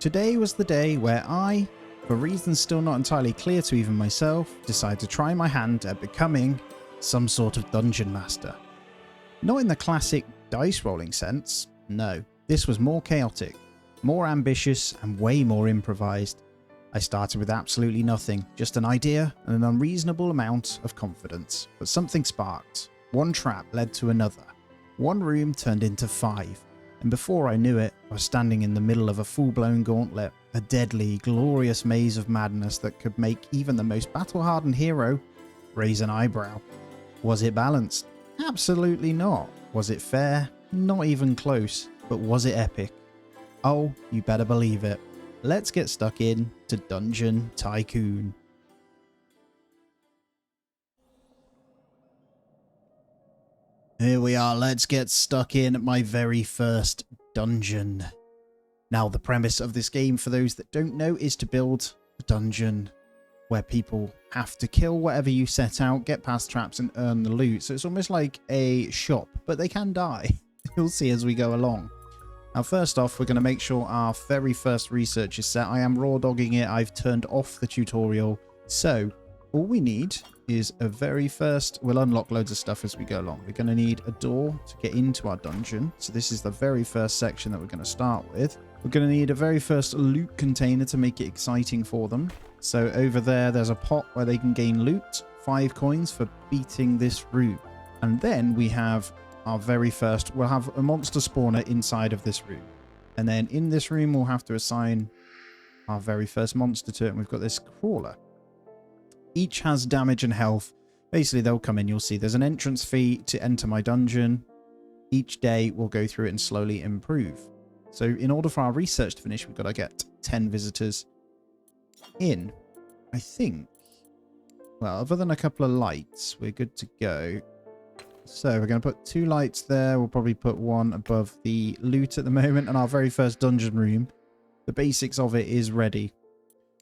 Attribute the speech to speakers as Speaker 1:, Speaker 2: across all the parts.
Speaker 1: Today was the day where I, for reasons still not entirely clear to even myself, decided to try my hand at becoming some sort of dungeon master. Not in the classic dice rolling sense, no. This was more chaotic, more ambitious, and way more improvised. I started with absolutely nothing, just an idea and an unreasonable amount of confidence. But something sparked. One trap led to another. One room turned into 5. And before I knew it, I was standing in the middle of a full-blown gauntlet, a deadly, glorious maze of madness that could make even the most battle-hardened hero raise an eyebrow. Was it balanced? Absolutely not. Was it fair? Not even close. But was it epic? Oh, you better believe it. Let's get stuck in to Dungeon Tycoon. Here we are, let's get stuck in my very first dungeon. Now, the premise of this game, for those that don't know, is to build a dungeon where people have to kill whatever you set out, get past traps and earn the loot. So it's almost like a shop, but they can die. You'll see as we go along. Now, first off, we're going to make sure our very first research is set. I am raw dogging it. I've turned off the tutorial. So all we need is a very first, we'll unlock loads of stuff as we go along. We're going to need a door to get into our dungeon. So this is the very first section that we're going to start with. We're going to need a very first loot container to make it exciting for them. So over there's a pot where they can gain loot, 5 coins for beating this room. And then we have our very first, we'll have a monster spawner inside of this room. And then in this room, we'll have to assign our very first monster to it. And we've got this crawler. Each has damage and health. Basically, they'll come in. You'll see there's an entrance fee to enter my dungeon. Each day, we'll go through it and slowly improve. So in order for our research to finish, we've got to get 10 visitors in. I think, well, other than a couple of lights, we're good to go. So we're going to put 2 lights there. We'll probably put 1 above the loot at the moment. And our very first dungeon room, the basics of it is ready.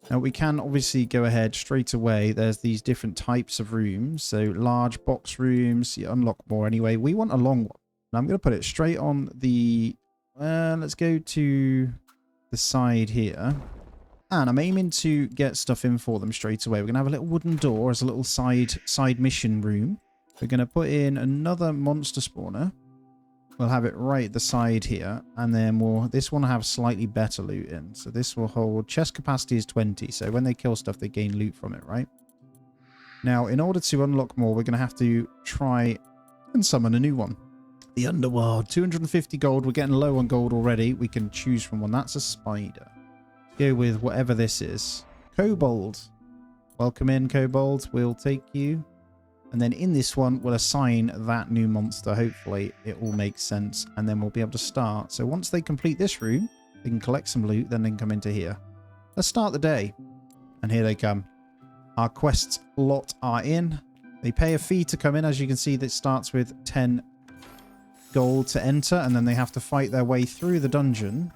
Speaker 1: Now, we can obviously go ahead straight away. There's these different types of rooms. So large box rooms, you unlock more anyway. We want a long one. And I'm going to put it straight on the... let's go to the side here. And I'm aiming to get stuff in for them straight away. We're going to have a little wooden door as a little side mission room. We're going to put in another monster spawner. We'll have it right at the side here. And then this one will have slightly better loot in. So this will hold, chest capacity is 20. So when they kill stuff, they gain loot from it, right? Now, in order to unlock more, we're going to have to try and summon a new one. The Underworld, 250 gold. We're getting low on gold already. We can choose from one. That's a spider. Go with whatever this is. Kobold. Welcome in, Kobold. We'll take you. And then in this one, we'll assign that new monster. Hopefully, it all makes sense. And then we'll be able to start. So once they complete this room, they can collect some loot. Then they can come into here. Let's start the day. And here they come. Our quests lot are in. They pay a fee to come in. As you can see, that starts with 10 gold to enter. And then they have to fight their way through the dungeon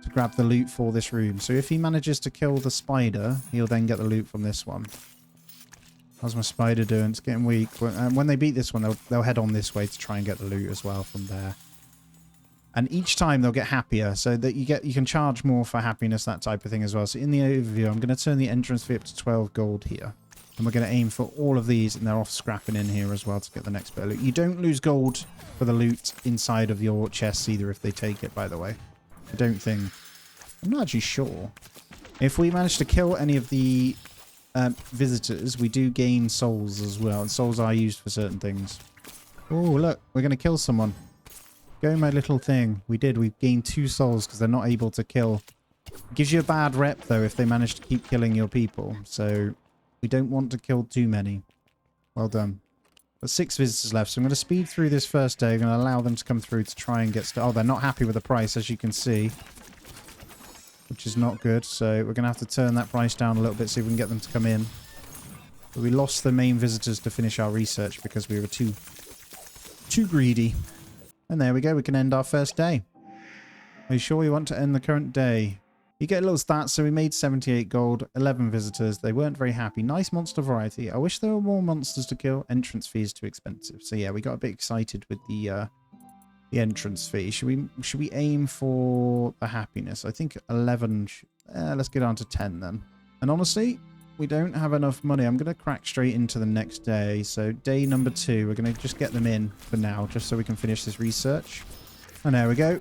Speaker 1: to grab the loot for this room. So if he manages to kill the spider, he'll then get the loot from this one. How's my spider doing? It's getting weak. When they beat this one, they'll head on this way to try and get the loot as well from there. And each time they'll get happier, so that you can charge more for happiness, that type of thing as well. So in the overview, I'm going to turn the entrance fee up to 12 gold here. And we're going to aim for all of these, and they're off scrapping in here as well to get the next bit of loot. You don't lose gold for the loot inside of your chests either if they take it, by the way. I don't think. I'm not actually sure. If we manage to kill any of the visitors, we do gain souls as well. And souls are used for certain things. Oh, look. We're going to kill someone. Go, my little thing. We did. We've gained 2 souls because they're not able to kill. It gives you a bad rep, though, if they manage to keep killing your people. So we don't want to kill too many. Well done. But 6 visitors left. So I'm going to speed through this first day. I'm going to allow them to come through to try and get started. Oh, they're not happy with the price, as you can see. Which is not good. So we're going to have to turn that price down a little bit so we can get them to come in. But we lost the main visitors to finish our research because we were too greedy. And there we go. We can end our first day. Are you sure we want to end the current day? You get a little stats. So we made 78 gold, 11 visitors. They weren't very happy. Nice monster variety. I wish there were more monsters to kill. Entrance fee is too expensive. So yeah, we got a bit excited with the the entrance fee. Should we aim for the happiness? I think 11. Let's get down to 10 then. And honestly, we don't have enough money. I'm going to crack straight into the next day. So day number 2, we're going to just get them in for now, just so we can finish this research. And there we go.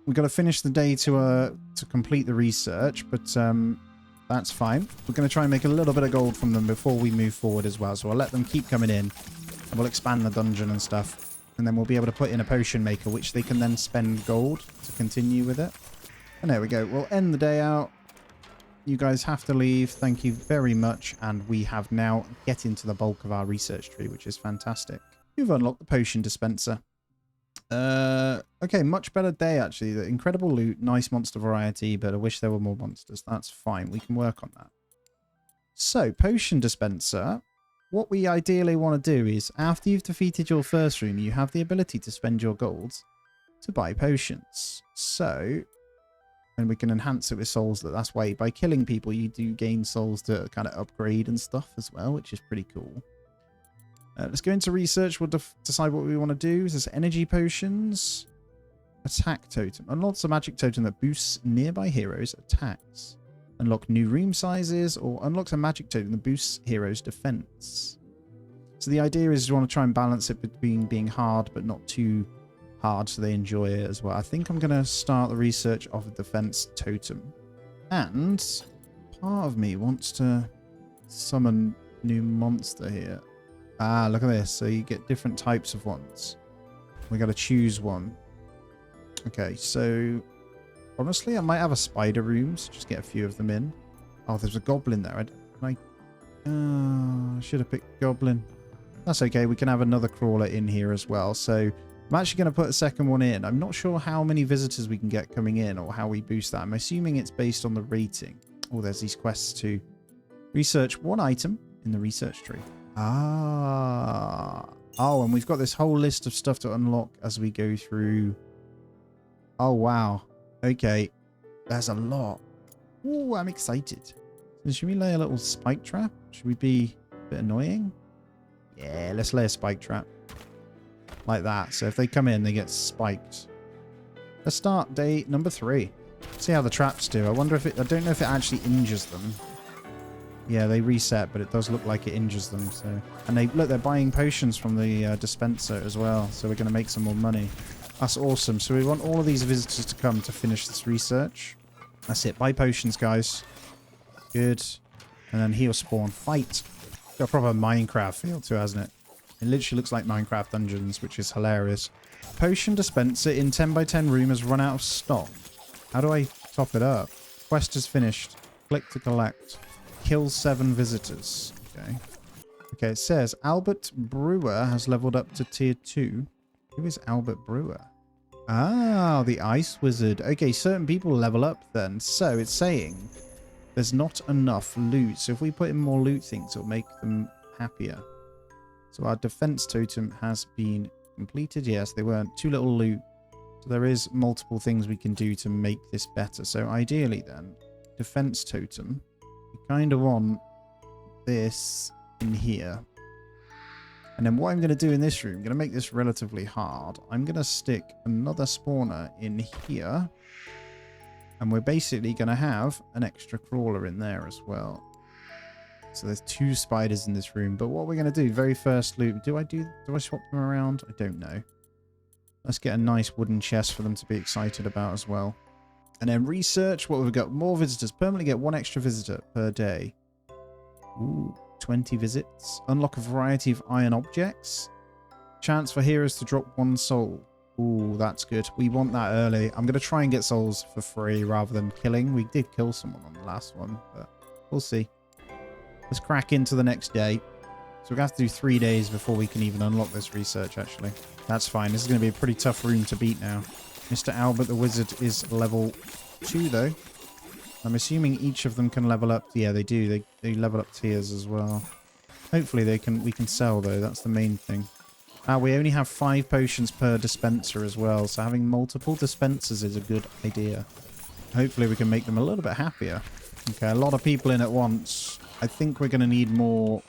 Speaker 1: We've got to finish the day to complete the research, but that's fine. We're going to try and make a little bit of gold from them before we move forward as well. So I'll let them keep coming in, and we'll expand the dungeon and stuff. And then we'll be able to put in a potion maker, which they can then spend gold to continue with it. And there we go. We'll end the day out. You guys have to leave. Thank you very much. And we have now get into the bulk of our research tree, which is fantastic. You've unlocked the potion dispenser. Okay, much better day, actually. The incredible loot, nice monster variety, but I wish there were more monsters. That's fine. We can work on that. So, potion dispenser. What we ideally want to do is, after you've defeated your first room, you have the ability to spend your gold to buy potions. So, and we can enhance it with souls. That's why by killing people, you do gain souls to kind of upgrade and stuff as well, which is pretty cool. Let's go into research. We'll decide what we want to do. Is this energy potions? Attack totem. Unlocks a magic totem that boosts nearby heroes' attacks. Unlock new room sizes, or unlocks a magic totem that boosts heroes' defense. So the idea is you want to try and balance it between being hard but not too hard so they enjoy it as well. I think I'm going to start the research of a defense totem. And part of me wants to summon new monster here. Ah, look at this. So you get different types of ones. We got to choose one. Okay, so honestly, I might have a spider room, so just get a few of them in. Oh, there's a goblin there. I should have picked goblin. That's okay. We can have another crawler in here as well. So I'm actually going to put a second one in. I'm not sure how many visitors we can get coming in or how we boost that. I'm assuming it's based on the rating. Oh, there's these quests to research one item in the research tree. Ah. Oh, and we've got this whole list of stuff to unlock as we go through. Oh, wow. Okay. There's a lot. Ooh, I'm excited. So should we lay a little spike trap? Should we be a bit annoying? Yeah, let's lay a spike trap. Like that. So if they come in, they get spiked. Let's start day number 3. See how the traps do. I wonder if it... I don't know if it actually injures them. Yeah, they reset, but it does look like it injures them. So, and they're buying potions from the dispenser as well. So we're going to make some more money. That's awesome. So we want all of these visitors to come to finish this research. That's it. Buy potions, guys. Good. And then he'll spawn. Fight. Got a proper Minecraft feel too, hasn't it? It literally looks like Minecraft Dungeons, which is hilarious. Potion dispenser in 10x10 room has run out of stock. How do I top it up? Quest is finished. Click to collect. Kill 7 visitors. Okay. Okay, it says Albert Brewer has leveled up to tier 2. Who is Albert Brewer? Ah, the Ice Wizard. Okay, certain people level up then. So it's saying there's not enough loot. So if we put in more loot things, it'll make them happier. So our defense totem has been completed. Yes, they weren't. Too little loot. So there is multiple things we can do to make this better. So ideally then, defense totem. We kind of want this in here. And then what I'm going to do in this room, I'm going to make this relatively hard. I'm going to stick another spawner in here. And we're basically going to have an extra crawler in there as well. So there's 2 spiders in this room. But what we're going to do, very first loot, do I swap them around? I don't know. Let's get a nice wooden chest for them to be excited about as well. And then research, what we've got, more visitors. Permanently get 1 extra visitor per day. Ooh, 20 visits. Unlock a variety of iron objects. Chance for heroes to drop 1 soul. Ooh, that's good. We want that early. I'm going to try and get souls for free rather than killing. We did kill someone on the last one, but we'll see. Let's crack into the next day. So we're going to have to do 3 days before we can even unlock this research, actually. That's fine. This is going to be a pretty tough room to beat now. Mr. Albert the Wizard is level 2, though. I'm assuming each of them can level up. Yeah, they do. They level up tiers as well. Hopefully we can sell, though. That's the main thing. We only have 5 potions per dispenser as well, so having multiple dispensers is a good idea. Hopefully we can make them a little bit happier. Okay, a lot of people in at once. I think we're going to need more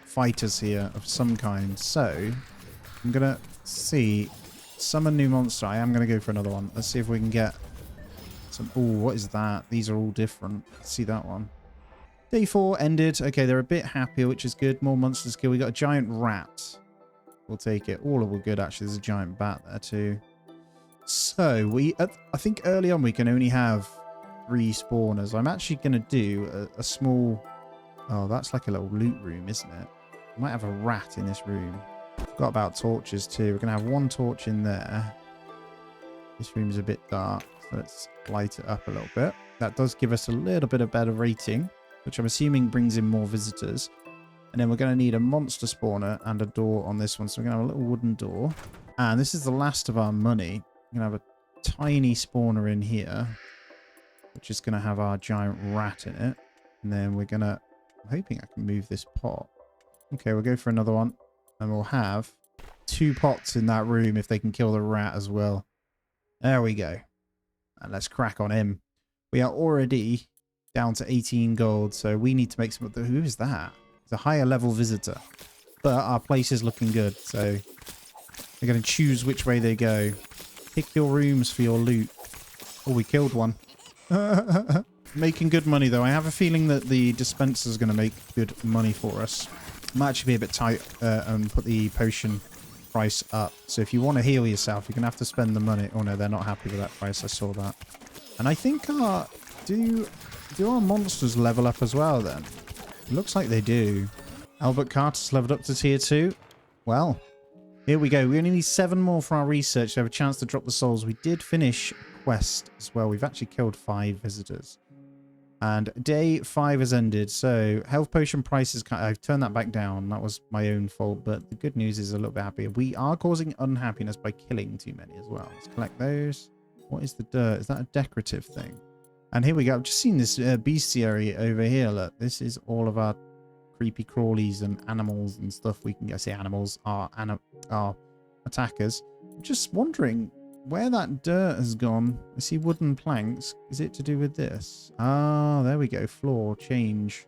Speaker 1: fighters here of some kind. So I'm going to see Summon new monster. I am going to go for another one. Let's see if we can get some... Oh, what is that? These are all different. Let's see that one. Day 4 ended. Okay, they're a bit happier, which is good. More monsters kill. We got a giant rat. We'll take it. All of them good, actually. There's a giant bat there, too. So, I think early on we can only have 3 spawners. I'm actually going to do a small... Oh, that's like a little loot room, isn't it? I might have a rat in this room. Forgot about torches, too. We're going to have 1 torch in there. This room's a bit dark, so let's light it up a little bit. That does give us a little bit of better rating, which I'm assuming brings in more visitors. And then we're going to need a monster spawner and a door on this one. So we're going to have a little wooden door. And this is the last of our money. We're going to have a tiny spawner in here, which is going to have our giant rat in it. And then we're going to... I'm hoping I can move this pot. Okay, we'll go for another one. And we'll have 2 pots in that room if they can kill the rat as well. There we go. And let's crack on him. We are already down to 18 gold, so we need to make some... Who is that? It's a higher level visitor. But our place is looking good, so they're going to choose which way they go. Pick your rooms for your loot. Oh, we killed one. Making good money, though. I have a feeling that the dispenser is going to make good money for us. Might actually be a bit tight and put the potion price up. So if you want to heal yourself, you're going to have to spend the money. Oh, no, they're not happy with that price. I saw that. And I think do our monsters level up as well, then? It looks like they do. Albert Carter's leveled up to tier 2. Well, here we go. We only need 7 more for our research to have a chance to drop the souls. We did finish a quest as well. We've actually killed 5 visitors. And day 5 has ended. So health potion prices, I've turned that back down. That was my own fault. But the good news is a little bit happier. We are causing unhappiness by killing too many as well. Let's collect those. What is the dirt? Is that a decorative thing? And here we go. I've just seen this beastiary over here. Look, this is all of our creepy crawlies and animals and stuff we can get. I say animals are attackers. I'm just wondering where that dirt has gone. I see wooden planks. Is it to do with this? Ah, there we go. Floor change.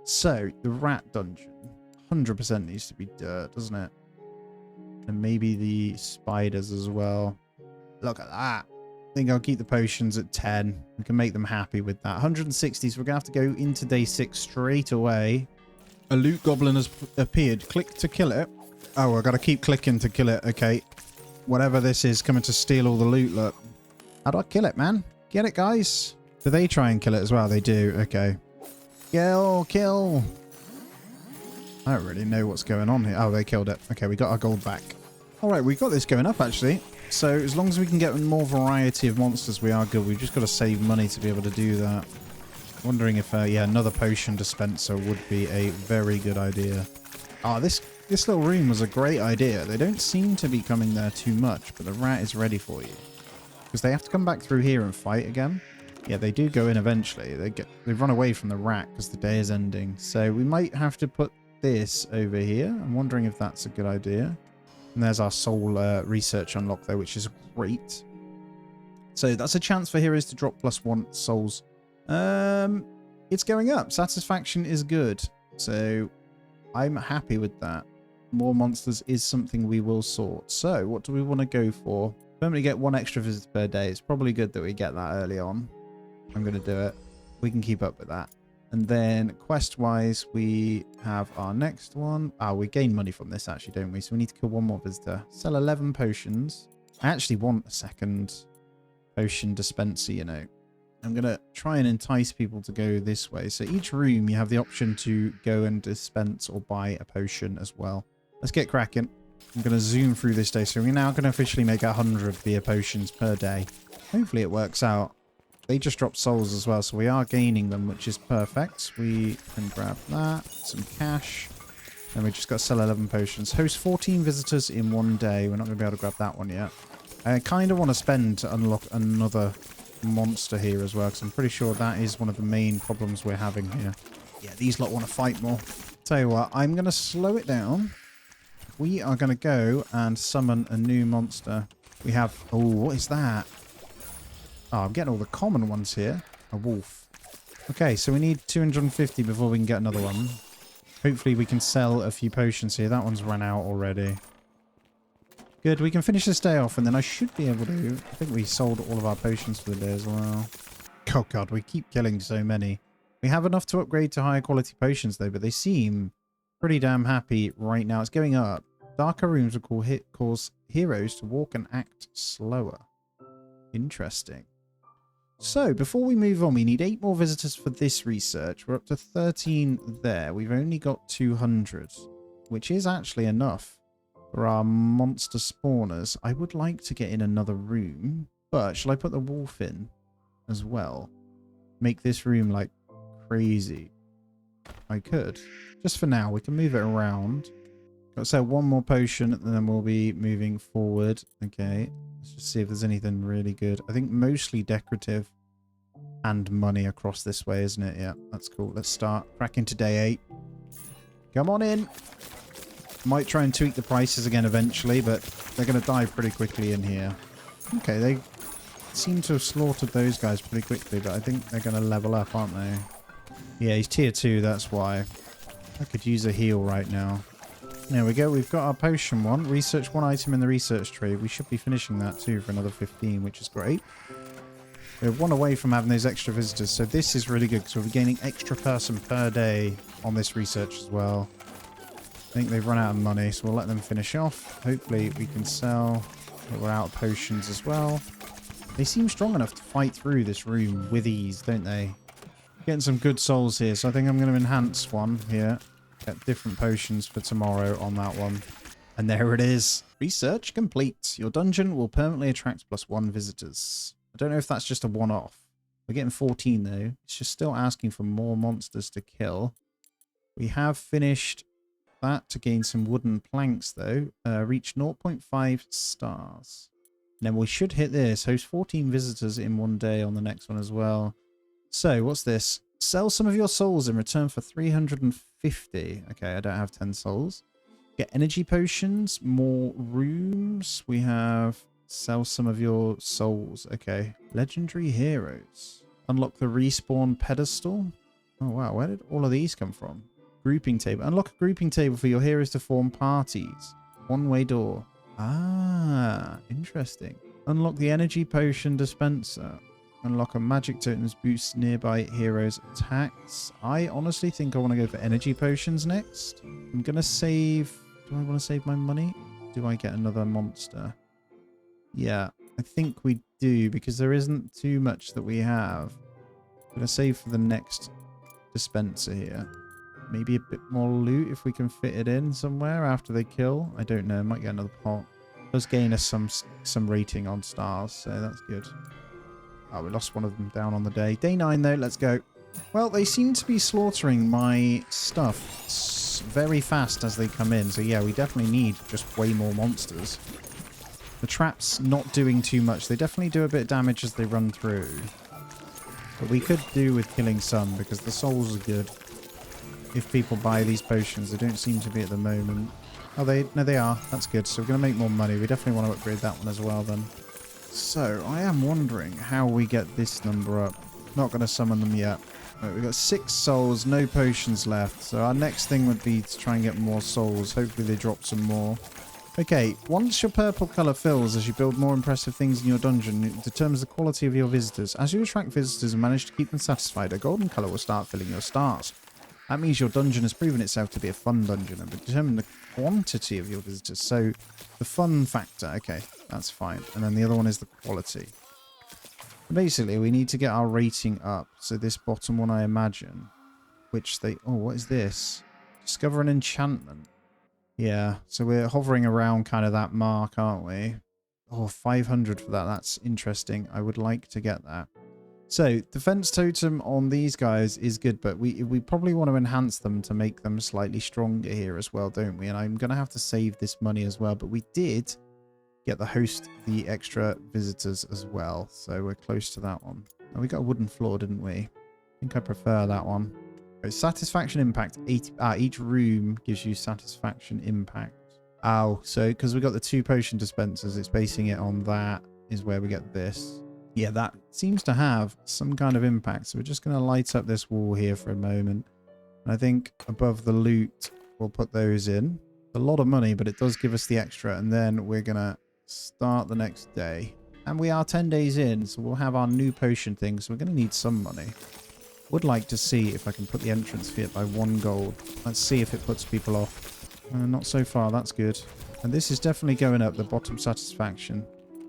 Speaker 1: So the rat dungeon 100% needs to be dirt, doesn't it? And maybe the spiders as well. Look at that. I think I'll keep the potions at 10. We can make them happy with that. 160, so we're going to have to go into day 6 straight away. A loot goblin has appeared. Click to kill it. Oh, I've got to keep clicking to kill it. Okay. Whatever this is coming to steal all the loot, look. How do I kill it, man? Get it, guys. Do they try and kill it as well? They do. Okay. Kill. I don't really know what's going on here. Oh, they killed it. Okay, we got our gold back. All right, we got this going up, actually. So as long as we can get more variety of monsters, we are good. We've just got to save money to be able to do that. Wondering if, yeah, another potion dispenser would be a very good idea. Oh, this little room was a great idea. They don't seem to be coming there too much, but the rat is ready for you. Because they have to come back through here and fight again. Yeah, they do go in eventually. They run away from the rat because the day is ending. So we might have to put this over here. I'm wondering if that's a good idea. And there's our soul research unlock there, which is great. So that's a chance for heroes to drop +1 souls. It's going up. Satisfaction is good. So I'm happy with that. More monsters is something we will sort. So what do we want to go for? Permanently get 1 extra visit per day. It's probably good that we get that early on. I'm going to do it. We can keep up with that. And then quest-wise, we have our next one. Ah, we gain money from this, actually, don't we? So we need to kill 1 more visitor. Sell 11 potions. I actually want a second potion dispenser, you know. I'm going to try and entice people to go this way. So each room, you have the option to go and dispense or buy a potion as well. Let's get cracking. I'm going to zoom through this day. So we're now going to officially make 100 beer potions per day. Hopefully it works out. They just dropped souls as well, so we are gaining them, which is perfect. We can grab that, some cash, and we just got to sell 11 potions. Host 14 visitors in 1 day. We're not going to be able to grab that one yet. I kind of want to spend to unlock another monster here as well, because I'm pretty sure that is one of the main problems we're having here. Yeah, these lot want to fight more. Tell you what, I'm going to slow it down. We are going to go and summon a new monster. We have... Oh, what is that? Oh, I'm getting all the common ones here. A wolf. Okay, so we need 250 before we can get another one. Hopefully we can sell a few potions here. That one's run out already. Good, we can finish this day off and then I should be able to... I think we sold all of our potions for the day as well. Oh god, we keep killing so many. We have enough to upgrade to higher quality potions though, but they seem pretty damn happy right now. It's going up. Darker rooms will cause heroes to walk and act slower. Interesting. So, before we move on, we need 8 more visitors for this research. We're up to 13 there. We've only got 200, which is actually enough for our monster spawners. I would like to get in another room, but shall I put the wolf in as well? Make this room, like, crazy. I could. Just for now, we can move it around. Got to sell 1 more potion, and then we'll be moving forward. Okay. Let's just see if there's anything really good. I think mostly decorative and money across this way, isn't it? Yeah, that's cool. Let's start cracking to day 8. Come on in. Might try and tweak the prices again eventually, but they're going to die pretty quickly in here. Okay, they seem to have slaughtered those guys pretty quickly, but I think they're going to level up, aren't they? Yeah, he's tier 2, that's why. I could use a heal right now. There we go. We've got our potion one. Research 1 item in the research tree. We should be finishing that too for another 15, which is great. We're 1 away from having those extra visitors, so this is really good because we'll be gaining extra person per day on this research as well. I think they've run out of money, so we'll let them finish off. Hopefully we can sell. We're out of potions as well. They seem strong enough to fight through this room with ease, don't they? Getting some good souls here, so I think I'm going to enhance one here. Get different potions for tomorrow on that one. And there it is. Research complete. Your dungeon will permanently attract +1 visitors. I don't know if that's just a one-off. We're getting 14 though. It's just still asking for more monsters to kill. We have finished that to gain some wooden planks though. Reach 0.5 stars. And then we should hit this. Host 14 visitors in 1 day on the next one as well. So what's this? Sell some of your souls in return for 350. Okay, I don't have 10 souls. Get energy potions, more rooms. We have sell some of your souls. Okay. Legendary heroes. Unlock the respawn pedestal. Oh, wow. Where did all of these come from? Grouping table. Unlock a grouping table for your heroes to form parties. One-way door. Ah, interesting. Unlock the energy potion dispenser. Unlock a magic totems boost nearby heroes' attacks. I honestly think I want to go for energy potions next. I'm going to save... Do I want to save my money? Do I get another monster? Yeah, I think we do because there isn't too much that we have. I'm going to save for the next dispenser here. Maybe a bit more loot if we can fit it in somewhere after they kill. I don't know. Might get another pot. Does gain us some rating on stars, so that's good. Oh, we lost one of them down on the day. Day 9, though. Let's go. Well, they seem to be slaughtering my stuff very fast as they come in. So, yeah, we definitely need just way more monsters. The trap's not doing too much. They definitely do a bit of damage as they run through. But we could do with killing some because the souls are good. If people buy these potions, they don't seem to be at the moment. Oh, no, they are. That's good. So we're going to make more money. We definitely want to upgrade that one as well, then. So, I am wondering how we get this number up. Not going to summon them yet. Right, we've got 6 souls, no potions left. So our next thing would be to try and get more souls. Hopefully they drop some more. Okay, once your purple colour fills as you build more impressive things in your dungeon, it determines the quality of your visitors. As you attract visitors and manage to keep them satisfied, a golden colour will start filling your stars. That means your dungeon has proven itself to be a fun dungeon and will determine the quantity of your visitors. So, the fun factor, okay, that's fine. And then the other one is the quality. Basically, we need to get our rating up. So this bottom one, I imagine, which they... Oh, what is this? Discover an enchantment. Yeah, so we're hovering around kind of that mark, aren't we? Oh, 500 for that. That's interesting. I would like to get that. So, defense totem on these guys is good, but we probably want to enhance them to make them slightly stronger here as well, don't we? And I'm going to have to save this money as well, but we did get the host the extra visitors as well, so we're close to that one. And we got a wooden floor, didn't we? I think I prefer that one. Right, satisfaction impact. Each room gives you satisfaction impact. Oh, so because we got the 2 potion dispensers, it's basing it on that is where we get this. Yeah, that seems to have some kind of impact. So we're just going to light up this wall here for a moment. And I think above the loot, we'll put those in. A lot of money, but it does give us the extra. And then we're going to start the next day. And we are 10 days in, so we'll have our new potion thing. So we're going to need some money. Would like to see if I can put the entrance fee up by 1 gold. Let's see if it puts people off. Not so far, that's good. And this is definitely going up, the bottom satisfaction.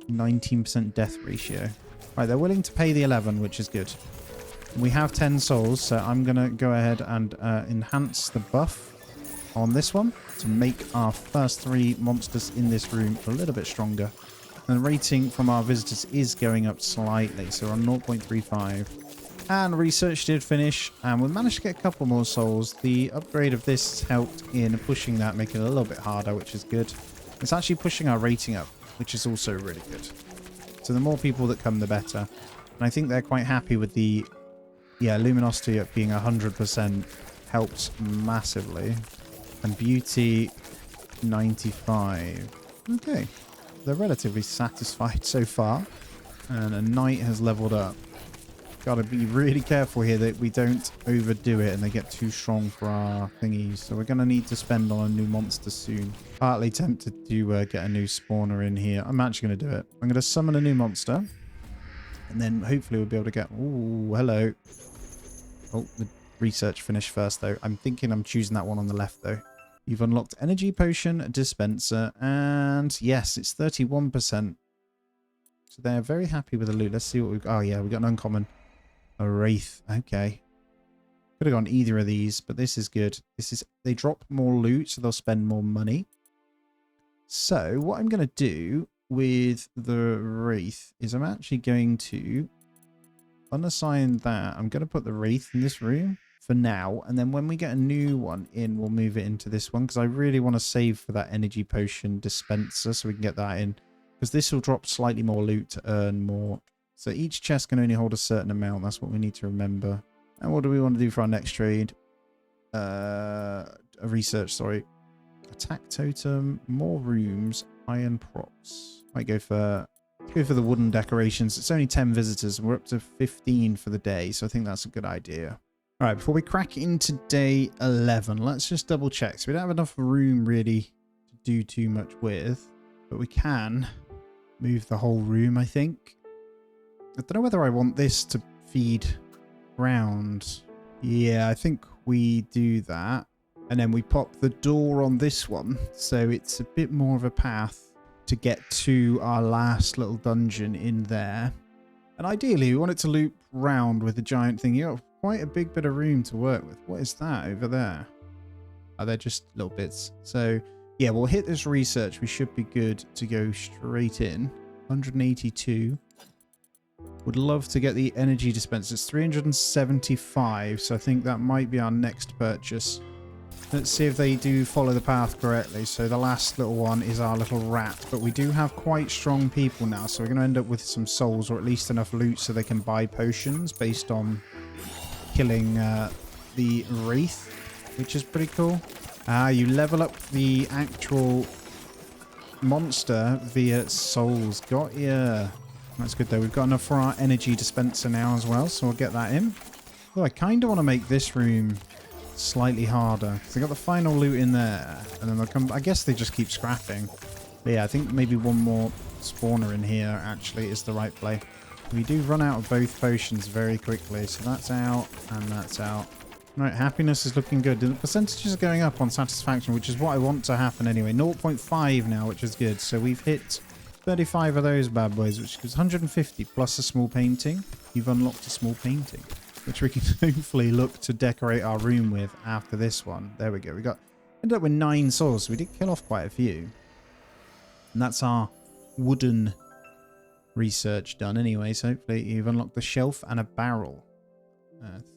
Speaker 1: 19% death ratio. Right, they're willing to pay the 11, which is good. We have 10 souls, so I'm going to go ahead and enhance the buff on this one to make our first 3 monsters in this room a little bit stronger. And the rating from our visitors is going up slightly, so we're on 0.35. And research did finish, and we managed to get a couple more souls. The upgrade of this helped in pushing that, making it a little bit harder, which is good. It's actually pushing our rating up, which is also really good. So the more people that come, the better. And I think they're quite happy with the, luminosity at being 100% helps massively. And beauty, 95. Okay. They're relatively satisfied so far. And a knight has leveled up. Got to be really careful here that we don't overdo it and they get too strong for our thingies. So we're going to need to spend on a new monster soon. Partly tempted to get a new spawner in here. I'm actually going to do it. I'm going to summon a new monster. And then hopefully we'll be able to get... Ooh, hello. Oh, the research finished first though. I'm thinking I'm choosing that one on the left though. You've unlocked energy potion dispenser. And yes, it's 31%. So they're very happy with the loot. Let's see what we've got. Oh yeah, we got an uncommon. A wraith. Okay. Could have gone either of these, but this is good. They drop more loot, so they'll spend more money. So what I'm going to do with the wraith is I'm actually going to unassign that. I'm going to put the wraith in this room for now, and then when we get a new one in, we'll move it into this one because I really want to save for that energy potion dispenser so we can get that in, because this will drop slightly more loot to earn more. So each chest can only hold a certain amount. That's what we need to remember. And what do we want to do for our next trade? A research, sorry. Attack totem, more rooms, iron props. Might go for the wooden decorations. It's only 10 visitors. We're up to 15 for the day, so I think that's a good idea. All right, before we crack into day 11, let's just double check. So we don't have enough room really to do too much with, but we can move the whole room, I think. I don't know whether I want this to feed round. Yeah, I think we do that. And then we pop the door on this one. So it's a bit more of a path to get to our last little dungeon in there. And ideally, we want it to loop round with the giant thing. You got quite a big bit of room to work with. What is that over there? Oh, they're just little bits. So yeah, we'll hit this research. We should be good to go straight in. 182. Would love to get the energy dispenser. It's 375, so I think that might be our next purchase. Let's see if they do follow the path correctly. So the last little one is our little rat, but we do have quite strong people now, so we're going to end up with some souls, or at least enough loot so they can buy potions based on killing the wraith, which is pretty cool. You level up the actual monster via souls. Got ya. That's good though. We've got enough for our energy dispenser now as well, so we'll get that in. Though I kind of want to make this room slightly harder, because they got the final loot in there, and then they'll come... I guess they just keep scrapping. But yeah, I think maybe one more spawner in here actually is the right play. We do run out of both potions very quickly, so that's out and that's out. Right, happiness is looking good. The percentages are going up on satisfaction, which is what I want to happen anyway. 0.5 now, which is good. So we've hit 35 of those bad boys, which gives 150 plus a small painting. You've unlocked a small painting, which we can hopefully look to decorate our room with after this one. There we go. We ended up with 9 souls, so we did kill off quite a few. And that's our wooden research done anyway. So hopefully you've unlocked the shelf and a barrel.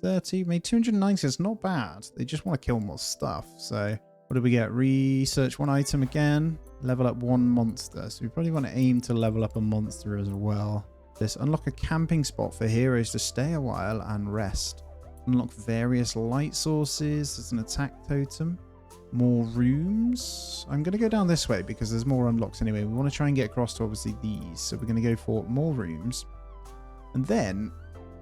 Speaker 1: 30, made 290. It's not bad. They just want to kill more stuff. So what did we get? Research 1 item again. Level up 1 monster. So we probably want to aim to level up a monster as well. This unlock a camping spot for heroes to stay a while and rest. Unlock various light sources. There's an attack totem. More rooms. I'm going to go down this way because there's more unlocks anyway. We want to try and get across to obviously these. So we're going to go for more rooms. And then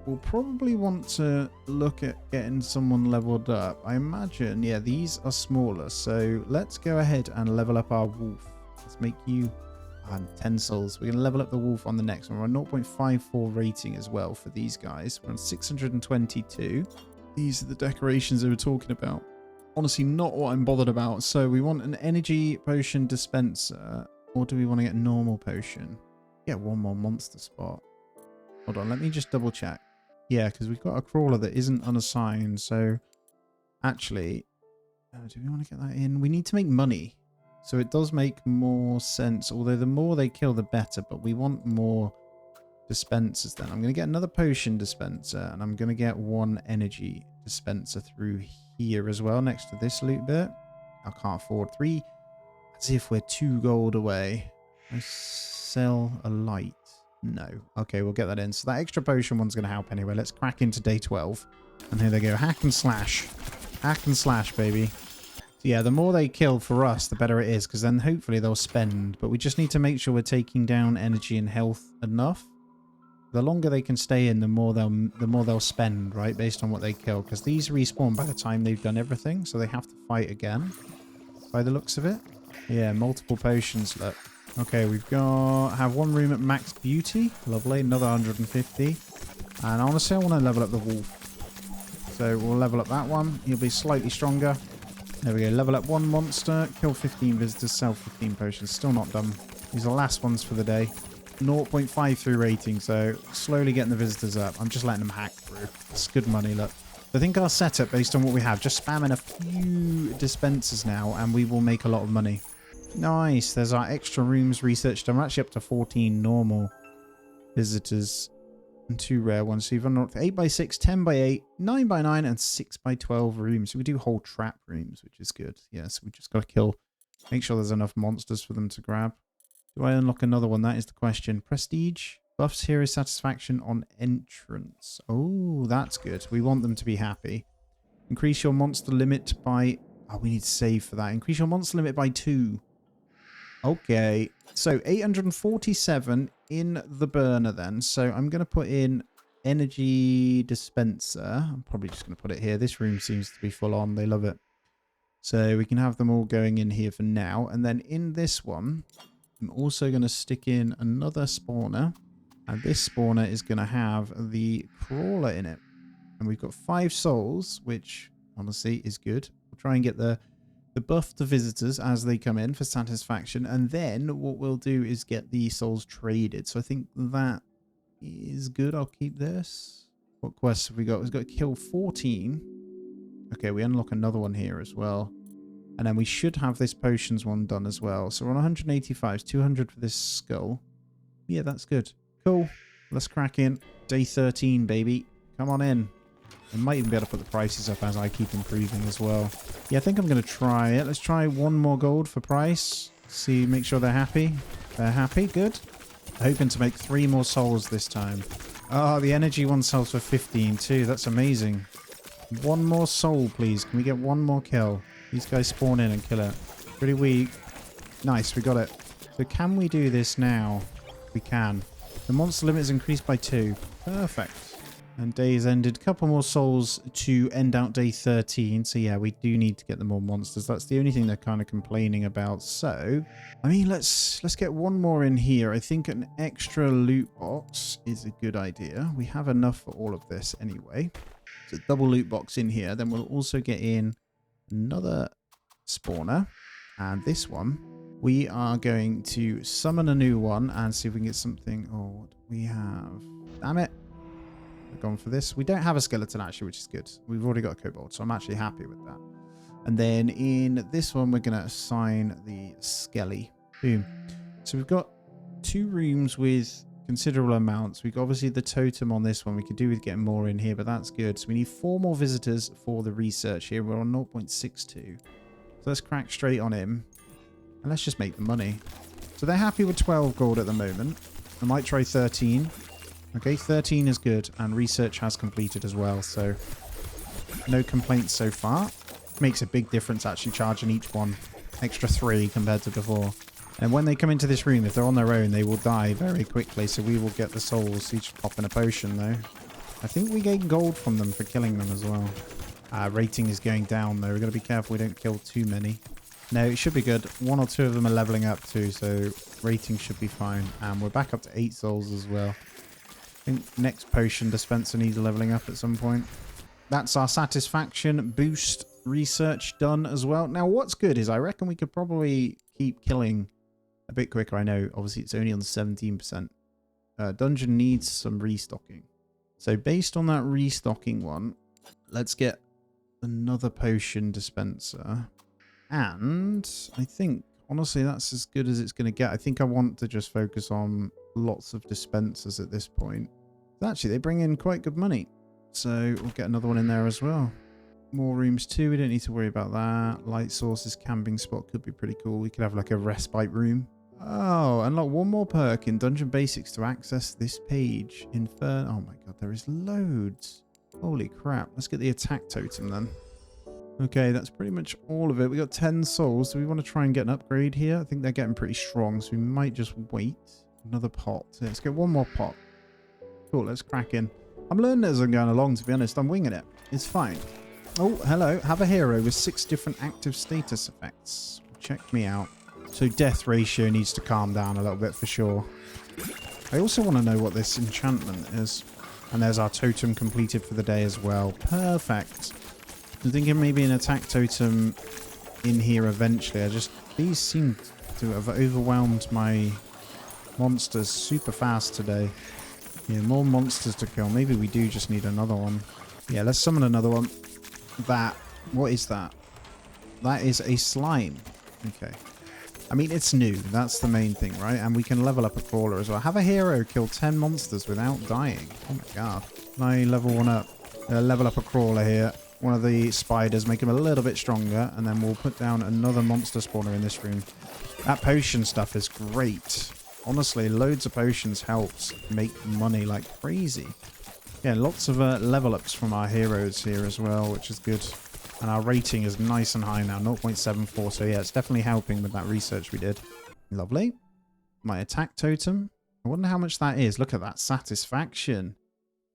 Speaker 1: we'll probably want to look at getting someone leveled up. I imagine, yeah, these are smaller. So let's go ahead and level up our wolf. Let's make you 10 souls. We're going to level up the wolf on the next one. We're on 0.54 rating as well for these guys. We're on 622. These are the decorations they were talking about. Honestly, not what I'm bothered about. So we want an energy potion dispenser, or do we want to get a normal potion? Get one more monster spot. Hold on, let me just double check. Yeah, because we've got a crawler that isn't unassigned. So actually, do we want to get that in? We need to make money. So it does make more sense. Although the more they kill, the better. But we want more dispensers then. I'm going to get another potion dispenser. And I'm going to get one energy dispenser through here as well, next to this loot bit. I can't afford 3. As if we're 2 gold away. I sell a light. No. Okay, we'll get that in. So that extra potion one's going to help anyway. Let's crack into day 12. And here they go. Hack and slash. Hack and slash, baby. So yeah, the more they kill for us, the better it is. Because then hopefully they'll spend. But we just need to make sure we're taking down energy and health enough. The longer they can stay in, the more they'll spend, right? Based on what they kill. Because these respawn by the time they've done everything. So they have to fight again. By the looks of it. Yeah, multiple potions, look. Okay, we've got... have one room at max beauty. Lovely. Another 150. And honestly, I want to level up the wolf. So we'll level up that one. He'll be slightly stronger. There we go. Level up one monster. Kill 15 visitors. Sell 15 potions. Still not done. These are the last ones for the day. 0.53 rating. So slowly getting the visitors up. I'm just letting them hack through. It's good money, look. I think our setup, based on what we have, just spamming a few dispensers now, and we will make a lot of money. Nice. There's our extra rooms researched. I'm actually up to 14 normal visitors and 2 rare ones. So you've unlocked 8x6, 10x8, 9x9, and 6x12 rooms. So we do whole trap rooms, which is good. Yeah, so we just got to kill. Make sure there's enough monsters for them to grab. Do I unlock another one? That is the question. Prestige. Buffs hero satisfaction on entrance. Oh, that's good. We want them to be happy. Increase your monster limit by... oh, we need to save for that. Increase your monster limit by 2. Okay. So 847 in the burner then. So I'm going to put in energy dispenser. I'm probably just going to put it here. This room seems to be full on. They love it. So we can have them all going in here for now. And then in this one, I'm also going to stick in another spawner. And this spawner is going to have the crawler in it. And we've got 5 souls, which honestly is good. We'll try and get the buff to visitors as they come in for satisfaction. And then what we'll do is get the souls traded. So I think that is good. I'll keep this. What quests have we got? We've got to kill 14. Okay, we unlock another one here as well. And then we should have this potions one done as well. So we're on 185. 200 for this skull. Yeah, that's good. Cool. Let's crack in. Day 13, baby. Come on in. I might even be able to put the prices up as I keep improving as well. Yeah, I think I'm going to try it. Let's try 1 more gold for price. See, make sure they're happy. They're happy. Good. Hoping to make 3 more souls this time. Oh, the energy one sells for 15 too. That's amazing. 1 more soul, please. Can we get 1 more kill? These guys spawn in and kill it. Pretty weak. Nice, we got it. So can we do this now? We can. The monster limit is increased by 2. Perfect. And days ended. Couple more souls to end out day 13. So yeah, we do need to get the more monsters. That's the only thing they're kind of complaining about. So, I mean, let's get 1 more in here. I think an extra loot box is a good idea. We have enough for all of this anyway. So double loot box in here. Then we'll also get in another spawner. And this one, we are going to summon a new one and see if we can get something. Oh, what do we have? Damn it. We're going for this. We don't have a skeleton actually, which is good. We've already got a kobold, so I'm actually happy with that. And then in this one, we're going to assign the skelly. Boom. So we've got 2 rooms with considerable amounts. We've got obviously the totem on this one. We could do with getting more in here, but that's good. So we need 4 more visitors for the research here. We're on 0.62. So let's crack straight on him. And let's just make the money. So they're happy with 12 gold at the moment. I might try 13. Okay, 13 is good. And research has completed as well. So no complaints so far. Makes a big difference actually charging each one extra 3 compared to before. And when they come into this room, if they're on their own, they will die very quickly. So we will get the souls. Each pop in a potion though. I think we gain gold from them for killing them as well. Rating is going down though. We've got to be careful we don't kill too many. No, it should be good. 1 or 2 of them are leveling up too, so rating should be fine. And we're back up to 8 souls as well. I think next potion dispenser needs leveling up at some point. That's our satisfaction boost research done as well. Now, what's good is I reckon we could probably keep killing a bit quicker. I know, obviously, it's only on 17%. Dungeon needs some restocking. So based on that restocking one, let's get another potion dispenser. And I think, honestly, that's as good as it's going to get. I think I want to just focus on lots of dispensers at this point. Actually, they bring in quite good money. So we'll get another one in there as well. More rooms too. We don't need to worry about that. Light sources, camping spot could be pretty cool. We could have like a respite room. Oh, unlock one more perk in Dungeon Basics to access this page. Oh my god, there is loads. Holy crap. Let's get the attack totem then. Okay, that's pretty much all of it. We got 10 souls. Do we want to try and get an upgrade here? I think they're getting pretty strong, so we might just wait. Another pot. So let's get one more pot. Cool, let's crack in. I'm learning as I'm going along, to be honest. I'm winging it. It's fine. Oh, hello. Have a hero with 6 different active status effects. Check me out. So death ratio needs to calm down a little bit for sure. I also want to know what this enchantment is. And there's our totem completed for the day as well. Perfect. I'm thinking maybe an attack totem in here eventually. These seem to have overwhelmed my monsters super fast today. Yeah, more monsters to kill. Maybe we do just need another one. Yeah, let's summon another one. What is that? That is a slime. Okay. I mean, it's new. That's the main thing, right? And we can level up a crawler as well. Have a hero kill 10 monsters without dying. Oh my god. Can I level one up? Level up a crawler here. One of the spiders, make him a little bit stronger. And then we'll put down another monster spawner in this room. That potion stuff is great. Honestly, loads of potions helps make money like crazy. Yeah, lots of level ups from our heroes here as well, which is good. And our rating is nice and high now, 0.74. So yeah, it's definitely helping with that research we did. Lovely. My attack totem. I wonder how much that is. Look at that satisfaction.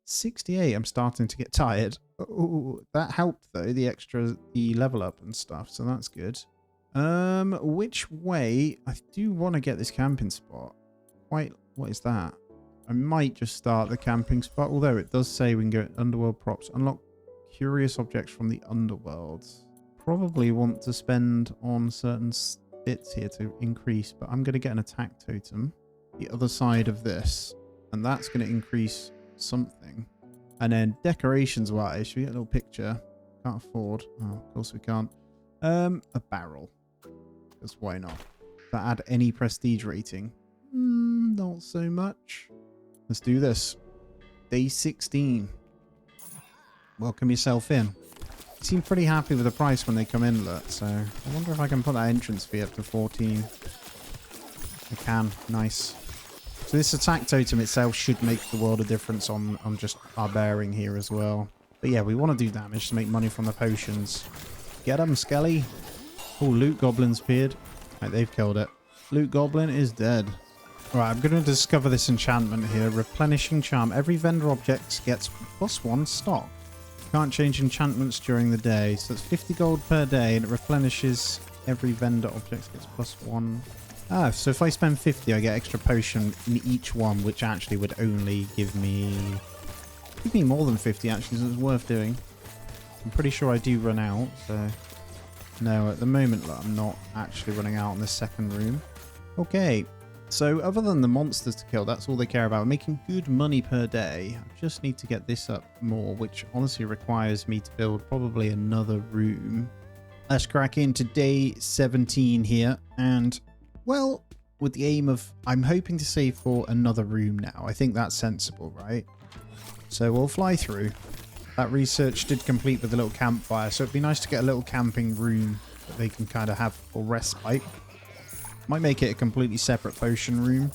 Speaker 1: 68. I'm starting to get tired. Oh, that helped though, the level up and stuff. So that's good. Which way? I do want to get this camping spot. What is that? I might just start the camping spot, although it does say we can go underworld props. Unlock curious objects from the underworld. Probably want to spend on certain bits here to increase, but I'm going to get an attack totem the other side of this, and that's going to increase something. And then decorations wise, should we get a little picture? Can't afford. Oh, of course we can't. A barrel. Because why not? Does that add any prestige rating? Not so much. Let's do this. Day 16. Welcome yourself in. You seem pretty happy with the price when they come in, look. So I wonder if I can put that entrance fee up to 14. I can. Nice. So this attack totem itself should make the world of difference on just our bearing here as well. But yeah, we want to do damage to make money from the potions. Get them, Skelly. Oh, loot goblins appeared. Right, they've killed it. Loot goblin is dead. Alright, I'm going to discover this enchantment here. Replenishing charm. Every vendor object gets +1 stock. Can't change enchantments during the day. So it's 50 gold per day and it replenishes every vendor object gets +1. Ah, so if I spend 50, I get extra potion in each one, which actually would only give me more than 50 actually, so it's worth doing. I'm pretty sure I do run out, so no, at the moment I'm not actually running out in this second room. Okay, so other than the monsters to kill, that's all they care about. Making good money per day. I just need to get this up more, which honestly requires me to build probably another room. Let's crack into day 17 here, and well, with the aim of, I'm hoping to save for another room now. I think that's sensible, right? So we'll fly through. That research did complete with a little campfire, so it'd be nice to get a little camping room that they can kind of have for respite. Might make it a completely separate potion room,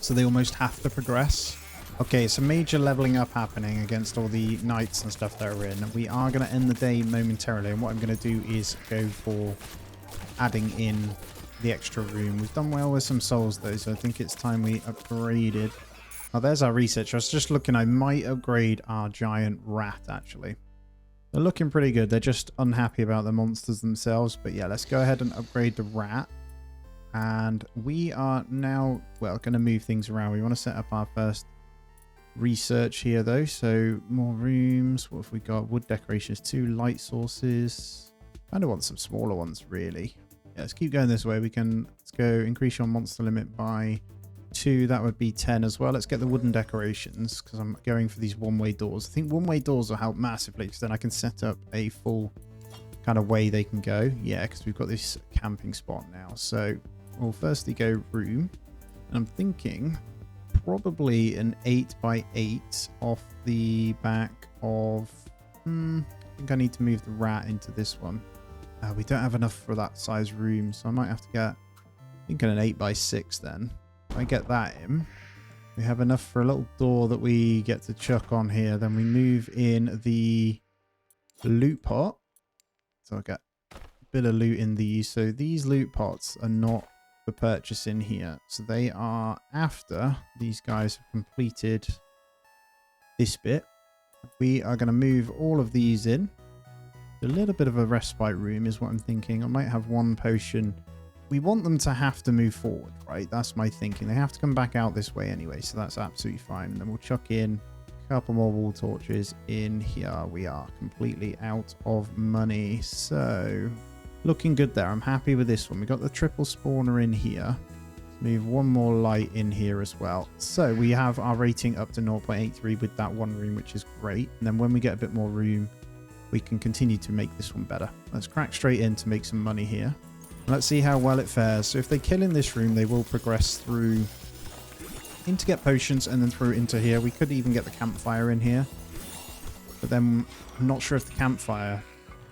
Speaker 1: so they almost have to progress. Okay, so major leveling up happening against all the knights and stuff that are in. We are going to end the day momentarily, and what I'm going to do is go for adding in the extra room. We've done well with some souls though, so I think it's time we upgraded. Oh, there's our research. I was just looking. I might upgrade our giant rat, actually. They're looking pretty good. They're just unhappy about the monsters themselves. But yeah, let's go ahead and upgrade the rat. And we are now, well, going to move things around. We want to set up our first research here, though. So more rooms. What have we got? Wood decorations, 2 light sources. I don't want some smaller ones, really. Yeah, let's keep going this way. Let's go increase your monster limit by 2. That would be 10 as well. Let's get the wooden decorations because I'm going for these one-way doors. I think one-way doors will help massively because then I can set up a full kind of way they can go. Yeah, because we've got this camping spot now. So we'll firstly go room. And I'm thinking probably an 8x8 off the back of... I think I need to move the rat into this one. We don't have enough for that size room, so I might have to get, I think, an 8x6 then. If I get that in, we have enough for a little door that we get to chuck on here. Then we move in the loot pot. So I get a bit of loot in these. So these loot pots are not for purchase in here. So they are after these guys have completed this bit. We are going to move all of these in. A little bit of a respite room is what I'm thinking. I might have 1 potion. We want them to have to move forward, right? That's my thinking. They have to come back out this way anyway, so that's absolutely fine. And then we'll chuck in a couple more wall torches in here. We are completely out of money. So, looking good there. I'm happy with this one. We got the triple spawner in here. Move 1 more light in here as well. So, we have our rating up to 0.83 with that 1 room, which is great. And then when we get a bit more room, we can continue to make this one better. Let's crack straight in to make some money here. Let's see how well it fares. So if they kill in this room, they will progress through in to get potions and then through into here. We could even get the campfire in here. But then I'm not sure if the campfire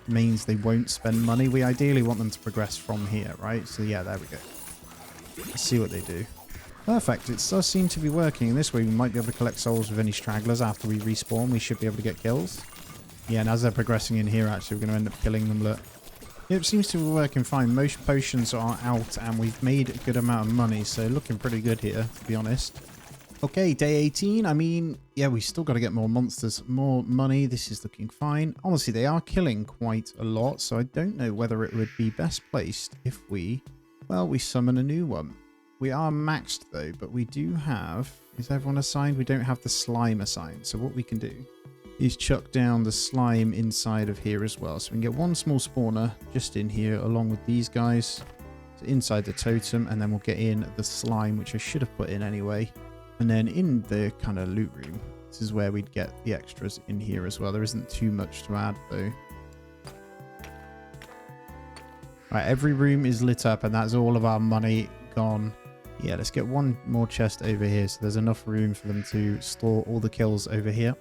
Speaker 1: means they won't spend money. We ideally want them to progress from here, right? So yeah, there we go. Let's see what they do. Perfect. It does seem to be working. In this way, we might be able to collect souls with any stragglers after we respawn. We should be able to get kills. Yeah, and as they're progressing in here, actually, we're going to end up killing them. Look. It seems to be working fine. Most potions are out, and we've made a good amount of money, so looking pretty good here, to be honest. Okay, day 18. I mean, yeah, we still got to get more monsters, more money. This is looking fine. Honestly, they are killing quite a lot, so I don't know whether it would be best placed if we summon a new one. We are maxed, though, but we do have... Is everyone assigned? We don't have the slime assigned, so what we can do is chuck down the slime inside of here as well. So we can get 1 small spawner just in here along with these guys. So inside the totem, and then we'll get in the slime, which I should have put in anyway. And then in the kind of loot room, this is where we'd get the extras in here as well. There isn't too much to add though. Right, every room is lit up and that's all of our money gone. Yeah, let's get 1 more chest over here so there's enough room for them to store all the kills over here.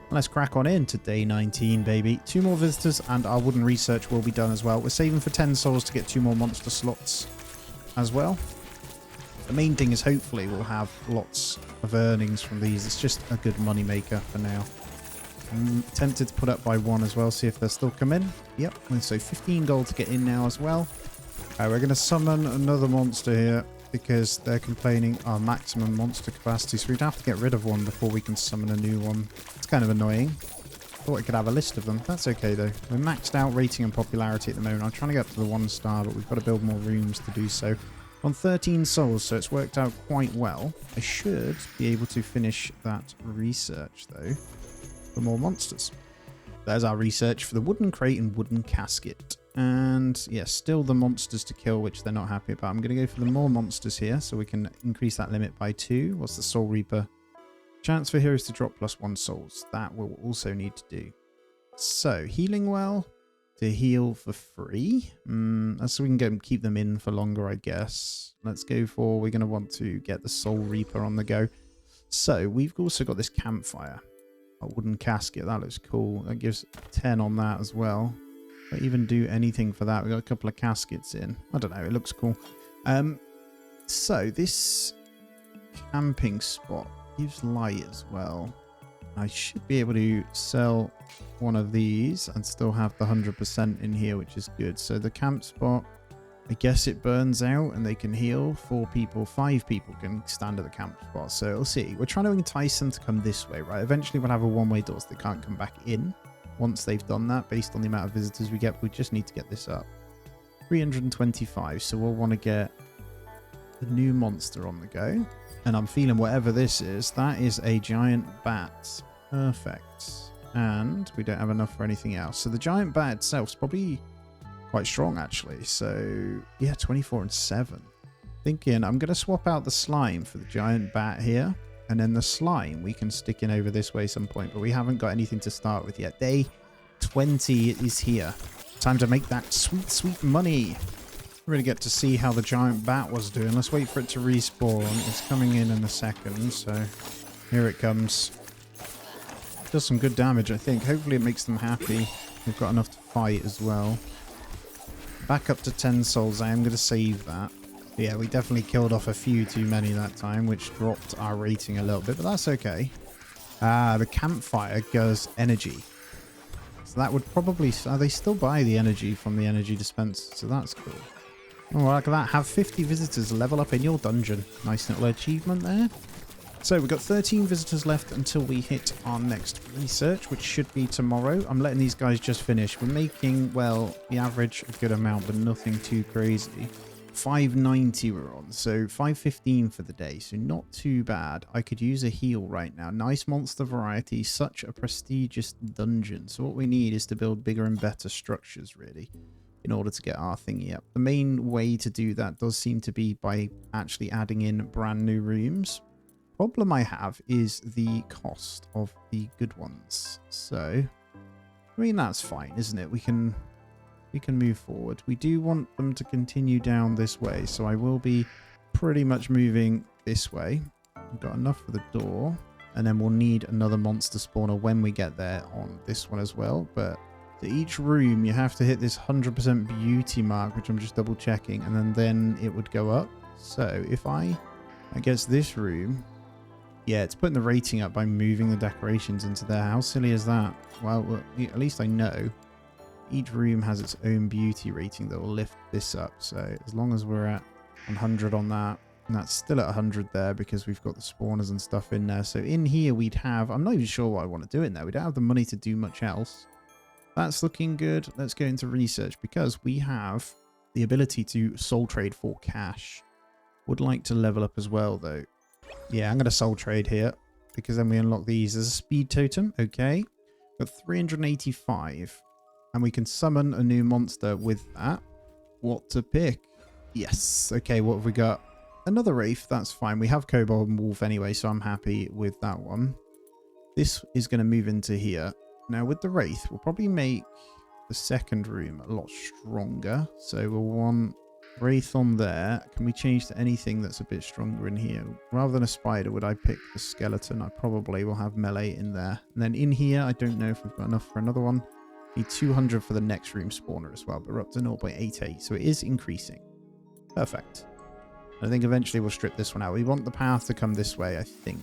Speaker 1: Let's crack on into day 19, baby. 2 more visitors and our wooden research will be done as well. We're saving for 10 souls to get 2 more monster slots as well. The main thing is hopefully we'll have lots of earnings from these. It's just a good money maker for now. I'm tempted to put up by 1 as well, see if they'll still come in. Yep, and so 15 gold to get in now as well. We're going to summon another monster here because they're complaining our maximum monster capacity. So we'd have to get rid of 1 before we can summon a new one. It's kind of annoying. Thought I could have a list of them. That's okay though. We're maxed out rating and popularity at the moment. I'm trying to get up to the 1 star, but we've got to build more rooms to do so. On 13 souls, so it's worked out quite well. I should be able to finish that research though for more monsters. There's our research for the wooden crate and wooden casket. And yeah, still the monsters to kill, which they're not happy about. I'm going to go for the more monsters here so we can increase that limit by 2. What's the Soul Reaper? Chance for heroes to drop +1 souls. That we'll also need to do. So, healing well to heal for free. So we can go and keep them in for longer, I guess. Let's go for, we're going to want to get the Soul Reaper on the go. So, we've also got this campfire. A wooden casket. That looks cool. That gives 10 on that as well. Don't even do anything for that. We got a couple of caskets in. I don't know. It looks cool. So this camping spot gives light as well. I should be able to sell 1 of these and still have the 100% in here, which is good. So the camp spot I guess it burns out and they can heal. 4 people, 5 people can stand at the camp spot. So we'll see. We're trying to entice them to come this way, right? Eventually we'll have a one-way door so they can't come back in. Once they've done that, based on the amount of visitors we get, we just need to get this up. 325, so we'll want to get the new monster on the go. And I'm feeling whatever this is, that is a giant bat. Perfect. And we don't have enough for anything else. So the giant bat itself is probably quite strong, actually. So, yeah, 24 and 7. Thinking I'm going to swap out the slime for the giant bat here. And then the slime we can stick in over this way some point. But we haven't got anything to start with yet. Day 20 is here. Time to make that sweet, sweet money. Really get to see how the giant bat was doing. Let's wait for it to respawn. It's coming in a second. So, here it comes. Does some good damage, I think. Hopefully it makes them happy. We've got enough to fight as well. Back up to 10 souls. I am going to save that. But yeah, we definitely killed off a few too many that time, which dropped our rating a little bit, but that's okay. The campfire does energy. So that would probably... they still buy the energy from the energy dispenser, so that's cool. Oh, look at that. Have 50 visitors level up in your dungeon. Nice little achievement there. So we've got 13 visitors left until we hit our next research, which should be tomorrow. I'm letting these guys just finish. We're making, well, the average a good amount, but nothing too crazy. 590 we're on, so 515 for the day, so not too bad. I could use a heal right now. Nice monster variety, such a prestigious dungeon. So what we need is to build bigger and better structures, really, in order to get our thingy up. The main way to do that does seem to be by actually adding in brand new rooms. Problem I have is the cost of the good ones. So, I mean, that's fine, isn't it? We can move forward. We do want them to continue down this way, so I will be pretty much moving this way. We've got enough for the door, and then we'll need another monster spawner when we get there on this one as well. But to each room, you have to hit this 100% beauty mark, which I'm just double checking, and then it would go up. So if I guess this room... Yeah, it's putting the rating up by moving the decorations into there. How silly is that? Well, at least I know each room has its own beauty rating that will lift this up. So as long as we're at 100 on that, and that's still at 100 there because we've got the spawners and stuff in there. So in here we'd have, I'm not even sure what I want to do in there. We don't have the money to do much else. That's looking good. Let's go into research because we have the ability to soul trade for cash. Would like to level up as well though. Yeah, I'm going to soul trade here because then we unlock these. There's a speed totem. Okay. Got 385. And we can summon a new monster with that. What to pick? Yes. Okay, what have we got? Another Wraith. That's fine. We have Kobold and Wolf anyway, so I'm happy with that one. This is going to move into here. Now, with the Wraith, we'll probably make the second room a lot stronger. So we'll want... Wraith on there. Can we change to anything that's a bit stronger in here? Rather than a spider, would I pick the skeleton? I probably will have melee in there. And then in here, I don't know if we've got enough for another one. Need 200 for the next room spawner as well, but we're up to 0.88, so it is increasing. Perfect. I think eventually we'll strip this one out. We want the path to come this way, I think.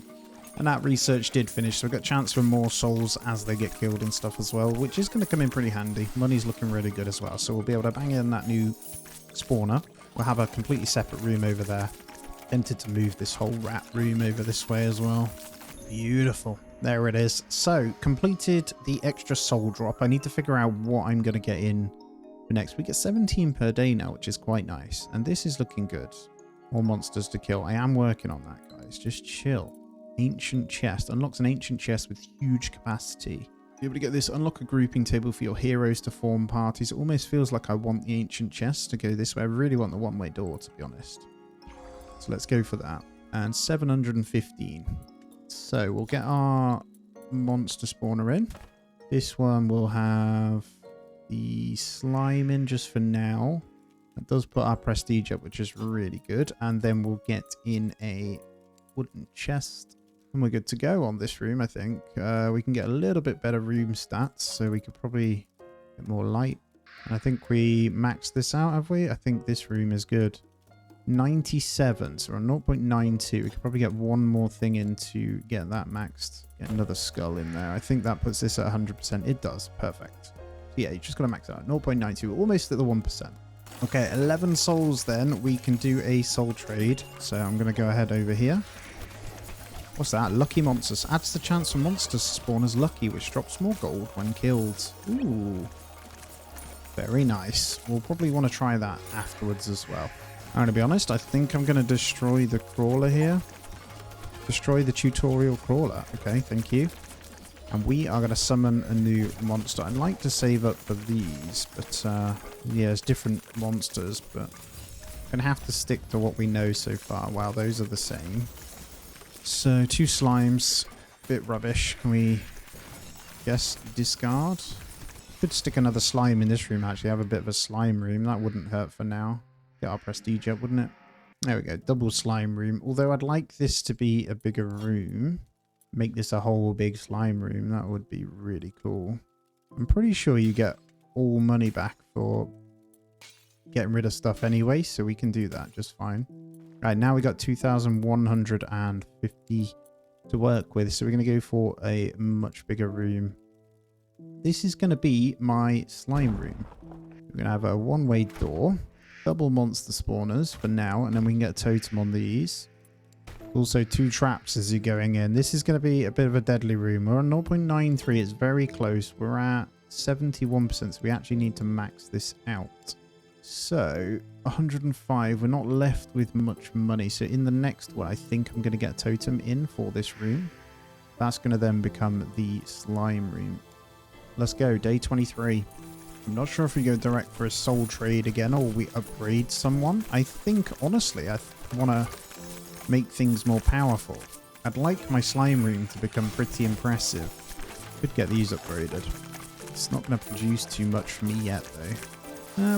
Speaker 1: And that research did finish, so we've got a chance for more souls as they get killed and stuff as well, which is going to come in pretty handy. Money's looking really good as well, so we'll be able to bang in that new spawner. We'll have a completely separate room over there. Tempted to move this whole rat room over this way as well. Beautiful. There it is. So, completed the extra soul drop. I need to figure out what I'm going to get in for next. We get 17 per day now, which is quite nice. And this is looking good. More monsters to kill. I am working on that, guys. Just chill. Ancient chest. Unlocks an ancient chest with huge capacity. Be able to get this. Unlock a grouping table for your heroes to form parties. It almost feels like I want the ancient chest to go this way. I really want the one-way door, to be honest. So let's go for that. And 715. So we'll get our monster spawner in. This one will have the slime in just for now. That does put our prestige up, which is really good. And then we'll get in a wooden chest. And we're good to go on this room, I think. We can get a little bit better room stats, so we could probably get more light. And I think we maxed this out, have we? I think this room is good. 97, so we're on 0.92. We could probably get one more thing in to get that maxed. Get another skull in there. I think that puts this at 100%. It does. Perfect. So yeah, you just got to max it out. 0.92. Almost at the 1%. Okay, 11 souls then. We can do a soul trade. So I'm going to go ahead over here. What's that? Lucky monsters. Adds the chance for monsters to spawn as lucky, which drops more gold when killed. Ooh. Very nice. We'll probably want to try that afterwards as well. I'm going to be honest. I think I'm going to destroy the crawler here. Destroy the tutorial crawler. Okay, thank you. And we are going to summon a new monster. I'd like to save up for these, but yeah, it's different monsters, but I'm going to have to stick to what we know so far. Wow, those are the same. So, 2 slimes. Bit rubbish. Can we, guess, discard? Could stick another slime in this room, actually. Have a bit of a slime room. That wouldn't hurt for now. Get our prestige up, wouldn't it? There we go. Double slime room. Although I'd like this to be a bigger room. Make this a whole big slime room. That would be really cool. I'm pretty sure you get all money back for getting rid of stuff anyway, so we can do that just fine. Right, now we got 2,150 to work with, so we're going to go for a much bigger room. This is going to be my slime room. We're going to have a one-way door, double monster spawners for now, and then we can get a totem on these. Also 2 traps as you're going in. This is going to be a bit of a deadly room. We're on 0.93. It's very close. We're at 71%, so we actually need to max this out. So 105. We're not left with much money. So in the next one, I think I'm going to get a totem in for this room. That's going to then become the slime room. Let's go. Day 23. I'm not sure if we go direct for a soul trade again or we upgrade someone. I think, honestly, I want to make things more powerful. I'd like my slime room to become pretty impressive. Could get these upgraded. It's not going to produce too much for me yet, though.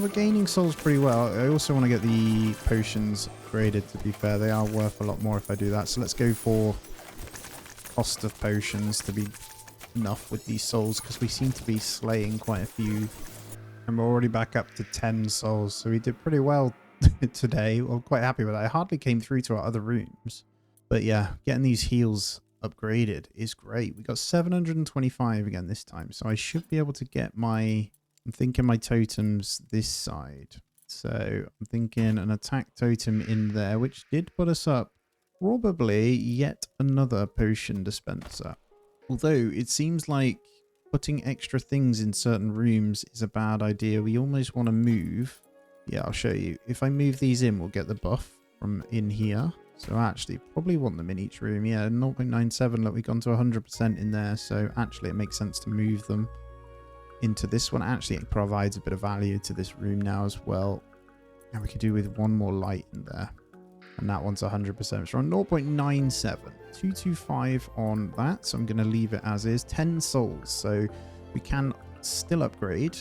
Speaker 1: We're gaining souls pretty well. I also want to get the potions upgraded, to be fair. They are worth a lot more if I do that. So let's go for cost of potions to be enough with these souls, because we seem to be slaying quite a few. And we're already back up to 10 souls, so we did pretty well today. I'm quite happy with that. I hardly came through to our other rooms. But yeah, getting these heals upgraded is great. We got 725 again this time, so I should be able to get my... I'm thinking my totems this side. So I'm thinking an attack totem in there, which did put us up probably yet another potion dispenser. Although it seems like putting extra things in certain rooms is a bad idea. We almost want to move. Yeah, I'll show you. If I move these in, we'll get the buff from in here. So actually, probably want them in each room. Yeah, 0.97. Look, we've gone to 100% in there. So actually, it makes sense to move them into this one. Actually, it provides a bit of value to this room now as well. And we could do with one more light in there. And that one's 100%. So we're on 0.97. 225 on that. So I'm going to leave it as is. 10 souls. So we can still upgrade.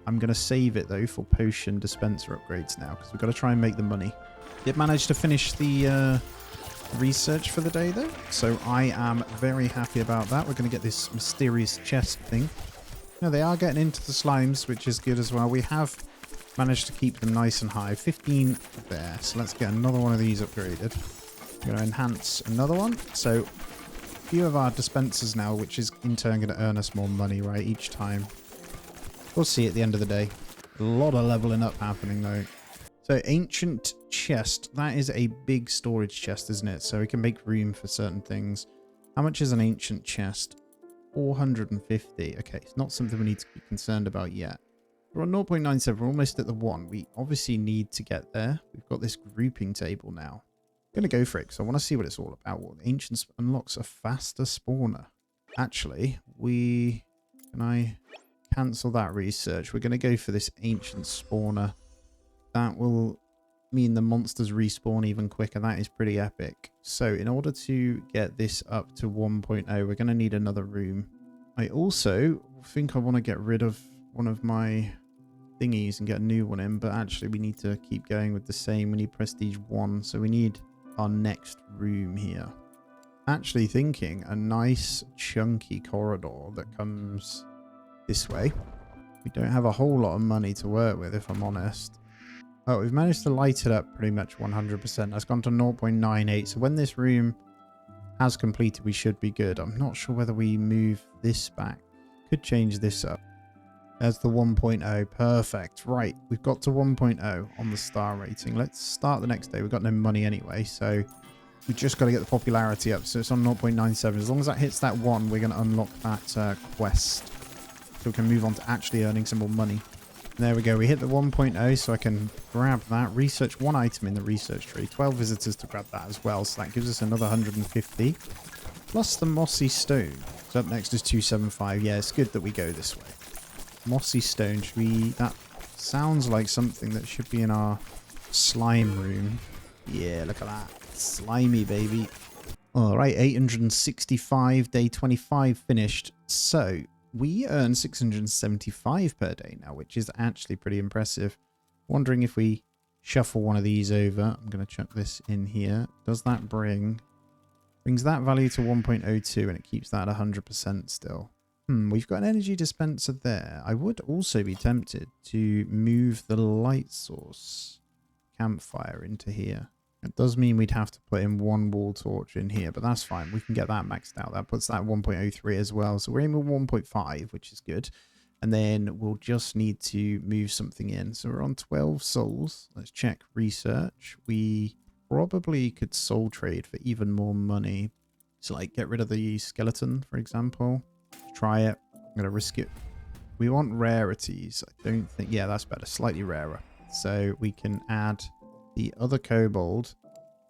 Speaker 1: I'm going to save it, though, for potion dispenser upgrades now, because we've got to try and make the money. Did manage to finish the research for the day, though, so I am very happy about that. We're going to get this mysterious chest thing. Now, they are getting into the slimes, which is good as well. We have managed to keep them nice and high. 15 there, so let's get another one of these upgraded. We're going to enhance another one. So, a few of our dispensers now, which is in turn going to earn us more money, right, each time. We'll see at the end of the day. A lot of leveling up happening, though. So, ancient chest. That is a big storage chest, isn't it? So, we can make room for certain things. How much is an ancient chest? 450. Okay, it's not something we need to be concerned about yet. We're on 0.97. We're almost at the 1. We obviously need to get there. We've got this grouping table now. I'm going to go for it because I want to see what it's all about. What ancient unlocks a faster spawner. Actually, can I cancel that research? We're going to go for this ancient spawner. That will mean the monsters respawn even quicker. That is pretty epic. So in order to get this up to 1.0, we're going to need another room. I also think I want to get rid of one of my thingies and get a new one in, but actually we need to keep going with the same. We need prestige 1, so we need our next room here. Actually thinking a nice chunky corridor that comes this way. We don't have a whole lot of money to work with, if I'm honest. Oh, we've managed to light it up pretty much 100%. That's gone to 0.98. So when this room has completed, we should be good. I'm not sure whether we move this back. Could change this up. There's the 1.0. Perfect. Right. We've got to 1.0 on the star rating. Let's start the next day. We've got no money anyway, so we just got to get the popularity up. So it's on 0.97. As long as that hits that 1, we're going to unlock that quest. So we can move on to actually earning some more money. And there we go. We hit the 1.0, so I can grab that. Research 1 item in the research tree. 12 visitors to grab that as well. So that gives us another 150. Plus the mossy stone. So up next is 275. Yeah, it's good that we go this way. Mossy stone. Should we... That sounds like something that should be in our slime room. Yeah, look at that. Slimy, baby. Alright, 865. Day 25 finished. So... we earn 675 per day now, which is actually pretty impressive. Wondering if we shuffle one of these over. I'm going to chuck this in here. Does that brings that value to 1.02 and it keeps that at 100% still. We've got an energy dispenser there. I would also be tempted to move the light source campfire into here. It does mean we'd have to put in 1 wall torch in here, but that's fine. We can get that maxed out. That puts that 1.03 as well. So we're aiming 1.5, which is good. And then we'll just need to move something in. So we're on 12 souls. Let's check research. We probably could soul trade for even more money. So like get rid of the skeleton, for example. Try it. I'm going to risk it. We want rarities. I don't think... yeah, that's better. Slightly rarer. So we can add... the other kobold.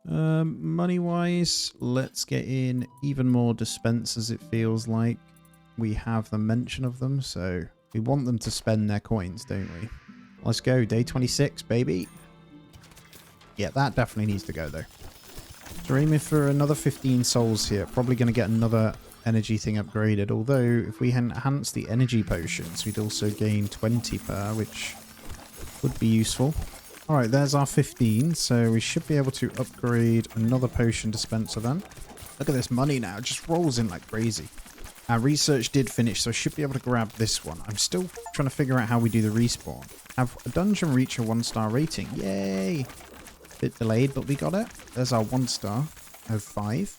Speaker 1: Money-wise, let's get in even more dispensers, it feels like. We have the mention of them, so we want them to spend their coins, don't we? Let's go. Day 26, baby. Yeah, that definitely needs to go, though. So we're aiming for another 15 souls here. Probably going to get another energy thing upgraded. Although, if we enhance the energy potions, we'd also gain 20 per, which would be useful. Alright, there's our 15, so we should be able to upgrade another potion dispenser then. Look at this money now, it just rolls in like crazy. Our research did finish, so I should be able to grab this one. I'm still trying to figure out how we do the respawn. Have a dungeon reach a 1-star rating. Yay! Bit delayed, but we got it. There's our 1-star of 5.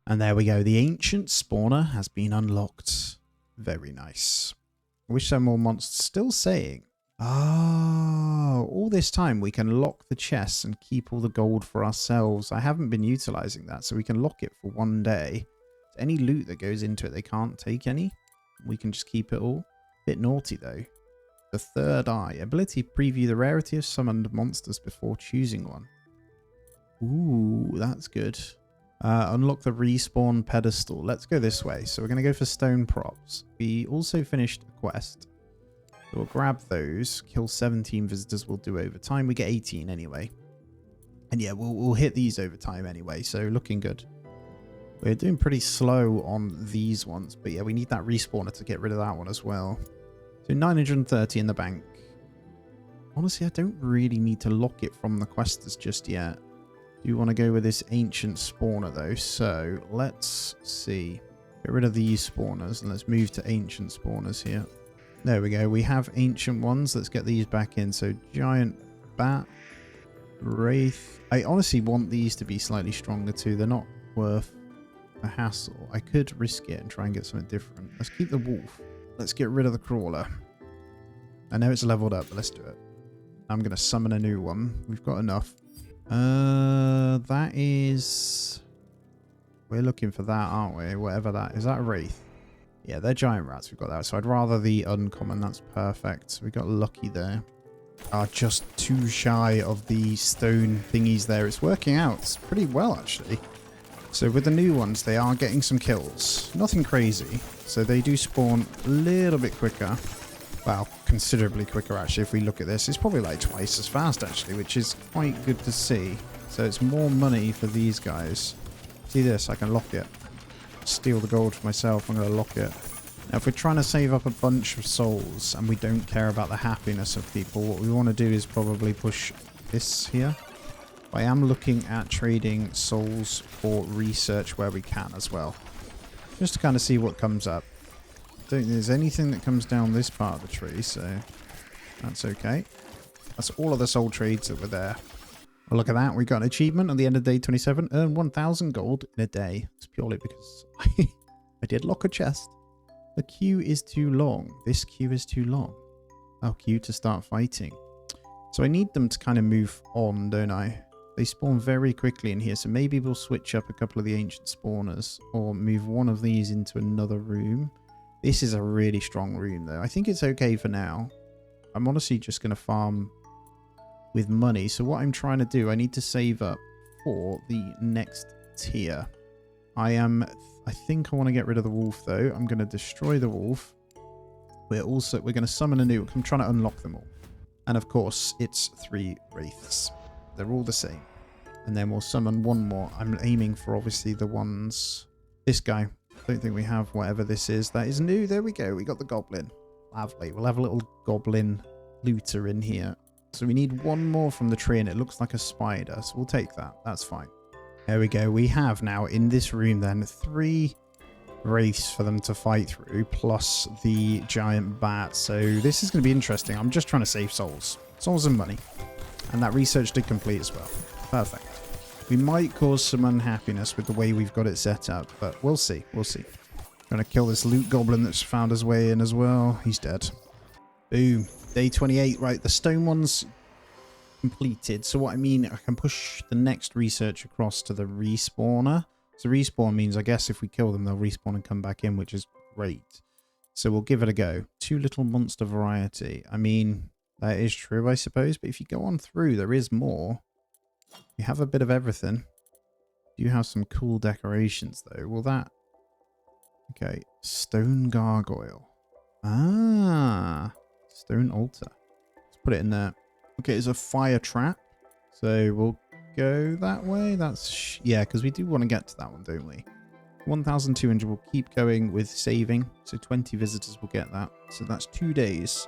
Speaker 1: And there we go, the ancient spawner has been unlocked. Very nice. I wish there were more monsters. Still saying... oh, all this time we can lock the chests and keep all the gold for ourselves. I haven't been utilizing that, so we can lock it for 1 day. Any loot that goes into it, they can't take any. We can just keep it all. Bit naughty though. The third eye. Ability to preview the rarity of summoned monsters before choosing one. Ooh, that's good. Unlock the respawn pedestal. Let's go this way. So we're going to go for stone props. We also finished a quest. So we'll grab those. Kill 17 visitors we'll do over time. We get 18 anyway. And yeah, we'll hit these over time anyway. So looking good. We're doing pretty slow on these ones. But yeah, we need that respawner to get rid of that one as well. So 930 in the bank. Honestly, I don't really need to lock it from the questers just yet. Do want to go with this ancient spawner though. So let's see. Get rid of these spawners and let's move to ancient spawners here. There we go. We have ancient ones. Let's get these back in. So giant bat, wraith. I honestly want these to be slightly stronger too. They're not worth a hassle. I could risk it and try and get something different. Let's keep the wolf. Let's get rid of the crawler. I know it's leveled up, but let's do it. I'm going to summon a new one. We've got enough. That is... we're looking for that, aren't we? Whatever that is. Is that a wraith? Yeah, they're giant rats. We've got that. So I'd rather the uncommon. That's perfect. We got lucky there. Just too shy of the stone thingies there. It's working out pretty well, actually. So with the new ones, they are getting some kills. Nothing crazy. So they do spawn a little bit quicker. Well, considerably quicker, actually, if we look at this. It's probably like twice as fast, actually, which is quite good to see. So it's more money for these guys. See this? I can lock it. Steal the gold for myself. I'm going to lock it. Now, if we're trying to save up a bunch of souls and we don't care about the happiness of people, what we want to do is probably push this here. I am looking at trading souls for research where we can as well. Just to kind of see what comes up. Don't think there's anything that comes down this part of the tree, so that's okay. That's all of the soul trades that were there. Well, look at that. We got an achievement at the end of day 27. Earn 1,000 gold in a day. It's purely because I did lock a chest. The queue is too long. This queue is too long. Oh, queue to start fighting. So I need them to kind of move on, don't I? They spawn very quickly in here, so maybe we'll switch up a couple of the ancient spawners or move one of these into another room. This is a really strong room, though. I think it's okay for now. I'm honestly just going to farm with money. So what I'm trying to do, I need to save up for the next tier. I think I want to get rid of the wolf, though. I'm going to destroy the wolf. We're going to summon a new... I'm trying to unlock them all. And of course, it's 3 wraiths. They're all the same. And then we'll summon one more. I'm aiming for, obviously, the ones... This guy. Don't think we have whatever this is. That is new. There we go. We got the goblin. Lovely. We'll have a little goblin looter in here. So we need one more from the tree, and it looks like a spider. So we'll take that. That's fine. There we go. We have now, in this room, then, 3 wraiths for them to fight through, plus the giant bat. So this is going to be interesting. I'm just trying to save souls. Souls and money. And that research did complete as well. Perfect. We might cause some unhappiness with the way we've got it set up, but we'll see. We'll see. Gonna kill this loot goblin that's found his way in as well. He's dead. Boom. Day 28. Right, the stone one's completed. So what I mean, I can push the next research across to the respawner. So respawn means, I guess, if we kill them, they'll respawn and come back in, which is great. So we'll give it a go. 2 little monster variety. I mean, that is true, I suppose. But if you go on through, there is more. You have a bit of everything. You have some cool decorations, though. Will that... Okay. Stone gargoyle. Ah. Stone altar. Let's put it in there. Okay, it's a fire trap. So we'll go that way. That's... Yeah, because we do want to get to that one, don't we? 1,200. We'll keep going with saving. So 20 visitors will get that. So that's 2 days.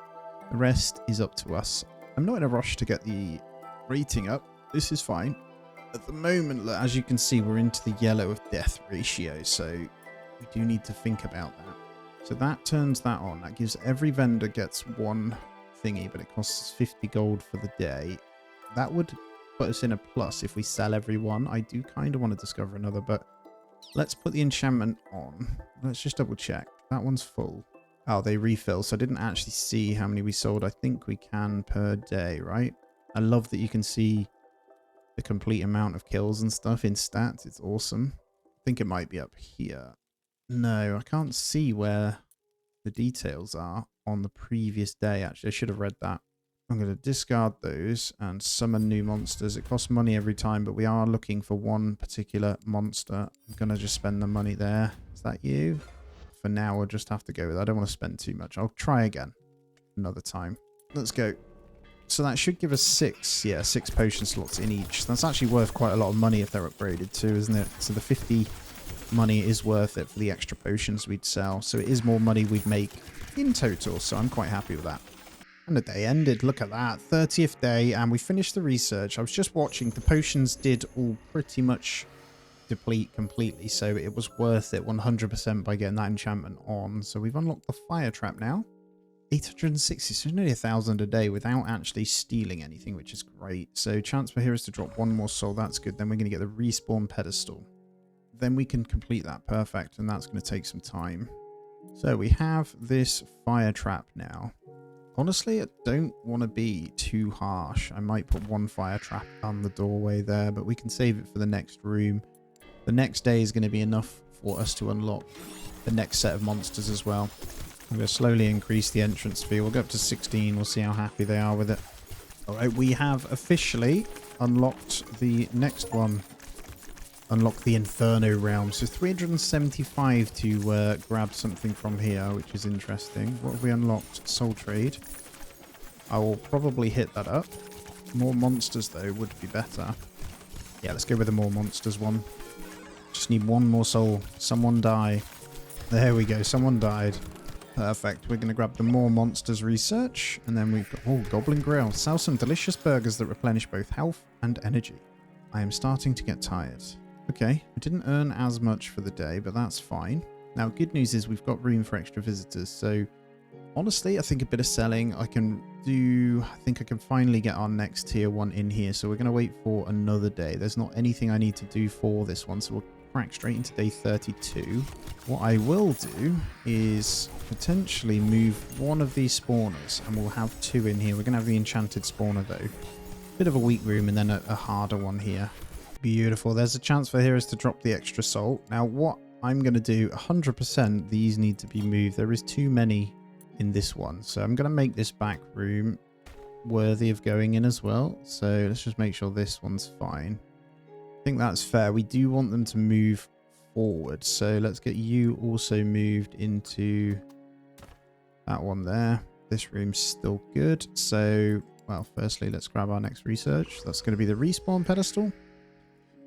Speaker 1: The rest is up to us. I'm not in a rush to get the rating up. This is fine. At the moment, as you can see, we're into the yellow of death ratio, so we do need to think about that. So that turns that on. That gives every vendor gets 1 thingy, but it costs us 50 gold for the day. That would put us in a plus if we sell every one. I do kind of want to discover another, but let's put the enchantment on. Let's just double check. That one's full. Oh, they refill, so I didn't actually see how many we sold. I think we can per day, right? I love that you can see the complete amount of kills and stuff in stats. It's awesome. I think it might be up here. No, I can't see where the details are on the previous day. Actually, I should have read that. I'm going to discard those and summon new monsters. It costs money every time, but we are looking for one particular monster. I'm going to just spend the money there. Is that you? For now, we'll just have to go with that. I don't want to spend too much. I'll try again another time. Let's go. So that should give us 6 potion slots in each. That's actually worth quite a lot of money if they're upgraded too, isn't it? So the 50 money is worth it for the extra potions we'd sell. So it is more money we'd make in total. So I'm quite happy with that. And the day ended. Look at that. 30th day. And we finished the research. I was just watching. The potions did all pretty much deplete completely. So it was worth it 100% by getting that enchantment on. So we've unlocked the fire trap now. 860, so nearly 1,000 a day without actually stealing anything, which is great. So chance for heroes to drop 1 more soul, that's good. Then we're going to get the respawn pedestal. Then we can complete that, perfect, and that's going to take some time. So we have this fire trap now. Honestly, I don't want to be too harsh. I might put 1 fire trap on the doorway there, but we can save it for the next room. The next day is going to be enough for us to unlock the next set of monsters as well. I'm going to slowly increase the entrance fee. We'll go up to 16. We'll see how happy they are with it. All right, we have officially unlocked the next one. Unlocked the Inferno realm. So 375 to grab something from here, which is interesting. What have we unlocked? Soul Trade. I will probably hit that up. More monsters, though, would be better. Yeah, let's go with the more monsters one. Just need 1 more soul. Someone die. There we go. Someone died. Perfect. We're going to grab the more monsters research. And then we've got... Oh, Goblin Grill. Sell some delicious burgers that replenish both health and energy. I am starting to get tired. Okay. I didn't earn as much for the day, but that's fine. Now, good news is we've got room for extra visitors. So, honestly, I think a bit of selling I can do... I think I can finally get our next tier 1 in here. So we're going to wait for another day. There's not anything I need to do for this one. So we'll crack straight into day 32. What I will do is... potentially move one of these spawners, and we'll have two in here. We're going to have the enchanted spawner though. Bit of a weak room, and then a harder one here. Beautiful. There's a chance for heroes to drop the extra salt. Now what I'm going to do, 100% these need to be moved. There is too many in this one. So I'm going to make this back room worthy of going in as well. So let's just make sure this one's fine. I think that's fair. We do want them to move forward. So let's get you also moved into that one there. This room's still good. So, well, firstly, let's grab our next research. That's going to be the respawn pedestal.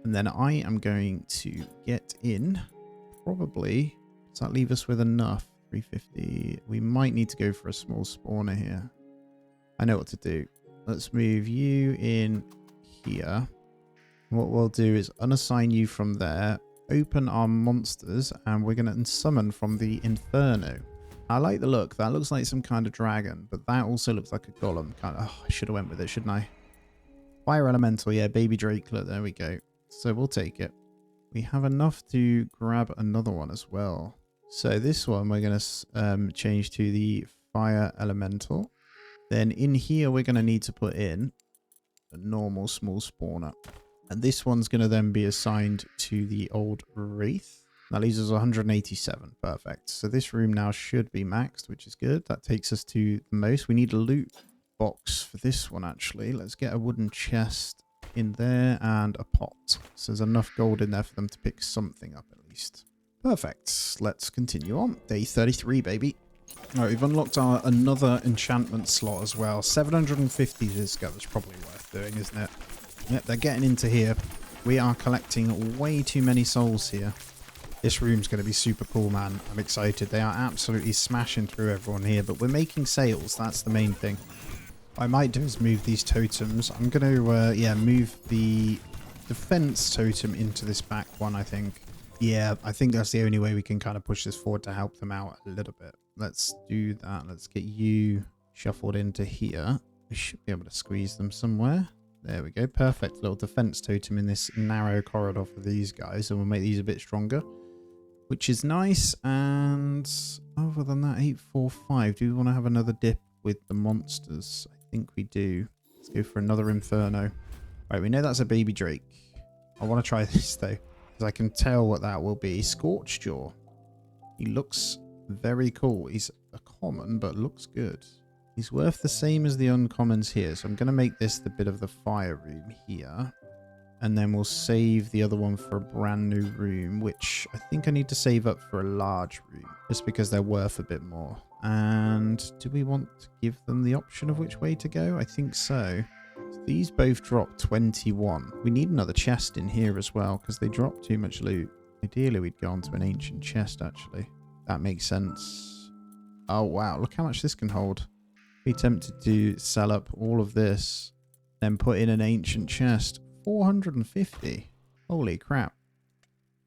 Speaker 1: And then I am going to get in. Probably, does that leave us with enough? 350. We might need to go for a small spawner here. I know what to do. Let's move you in here. What we'll do is unassign you from there, open our monsters, and we're going to summon from the Inferno. I like the look. That looks like some kind of dragon, but that also looks like a golem. Oh, I should have went with it, shouldn't I? Fire elemental, yeah, baby Drakelet. There we go. So we'll take it. We have enough to grab another one as well. So this one we're going to change to the fire elemental. Then in here we're going to need to put in a normal small spawner. And this one's going to then be assigned to the old wraith. That leaves us 187. Perfect. So this room now should be maxed, which is good. That takes us to the most. We need a loot box for this one, actually. Let's get a wooden chest in there and a pot. So there's enough gold in there for them to pick something up at least. Perfect. Let's continue on. Day 33, baby. All right, we've unlocked our another enchantment slot as well. 750 this guy. That's probably worth doing, isn't it? Yep, they're getting into here. We are collecting way too many souls here. This room's going to be super cool, man. I'm excited. They are absolutely smashing through everyone here, but we're making sales. That's the main thing. What I might do is move these totems. I'm going to, yeah, move the defense totem into this back one, I think. Yeah, I think that's the only way we can kind of push this forward to help them out a little bit. Let's do that. Let's get you shuffled into here. We should be able to squeeze them somewhere. There we go. Perfect little defense totem in this narrow corridor for these guys. And we'll make these a bit stronger, which is nice. And other than that, 845. Do we want to have another dip with the monsters? I think we do. Let's go for another Inferno. Right, we know that's a baby Drake. I want to try this though, because I can tell what that will be. Scorchjaw. He looks very cool. He's a common, but looks good. He's worth the same as the uncommons here. So I'm going to make this the bit of the fire room here. And then we'll save the other one for a brand new room, which I think I need to save up for a large room, just because they're worth a bit more. And do we want to give them the option of which way to go? I think so. So these both drop 21. We need another chest in here as well, because they drop too much loot. Ideally, we'd go onto an ancient chest, actually. That makes sense. Oh, wow. Look how much this can hold. Be tempted to sell up all of this, then put in an ancient chest. 450. Holy crap.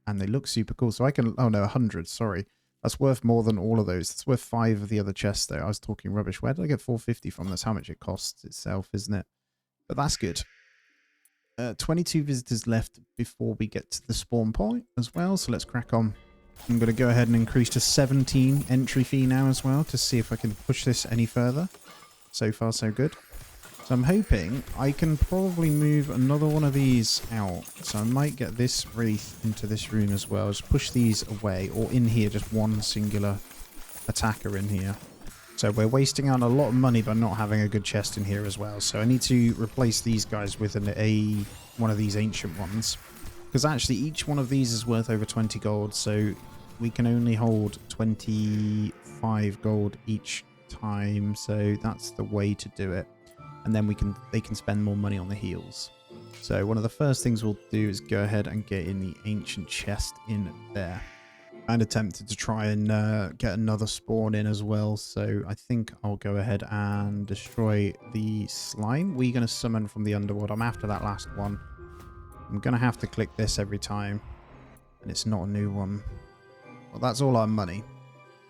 Speaker 1: And they look super cool. So I can... Oh, no, 100. Sorry. That's worth more than all of those. That's worth 5 of the other chests there. I was talking rubbish. Where did I get 450 from? That's how much it costs itself, isn't it? But that's good. 22 visitors left before we get to the spawn point as well. So let's crack on. I'm going to go ahead and increase to 17 entry fee now as well to see if I can push this any further. So far, so good. So I'm hoping I can probably move another one of these out. So I might get this wraith into this room as well. Just push these away, or in here, just one singular attacker in here. So we're wasting out a lot of money by not having a good chest in here as well. So I need to replace these guys with one of these ancient ones. Because actually each one of these is worth over 20 gold. So we can only hold 25 gold each time. So that's the way to do it. And then they can spend more money on the heals. So one of the first things we'll do is go ahead and get in the ancient chest in there. And attempted to try and get another spawn in as well. So I think I'll go ahead and destroy the slime. We're going to summon from the underworld. I'm after that last one. I'm going to have to click this every time. And it's not a new one. Well, that's all our money.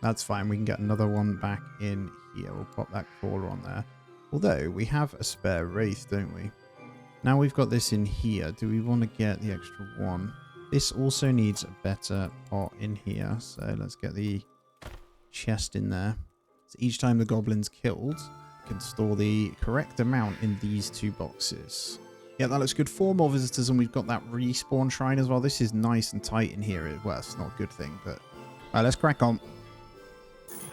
Speaker 1: That's fine. We can get another one back in here. We'll pop that crawler on there. Although we have a spare wraith, don't we? Now we've got this in here. Do we want to get the extra one? This also needs a better pot in here. So let's get the chest in there. So each time the goblin's killed, you can store the correct amount in these 2 boxes. Yeah, that looks good. 4 more visitors, and we've got that respawn shrine as well. This is nice and tight in here. Well, it's not a good thing, but... Alright, let's crack on.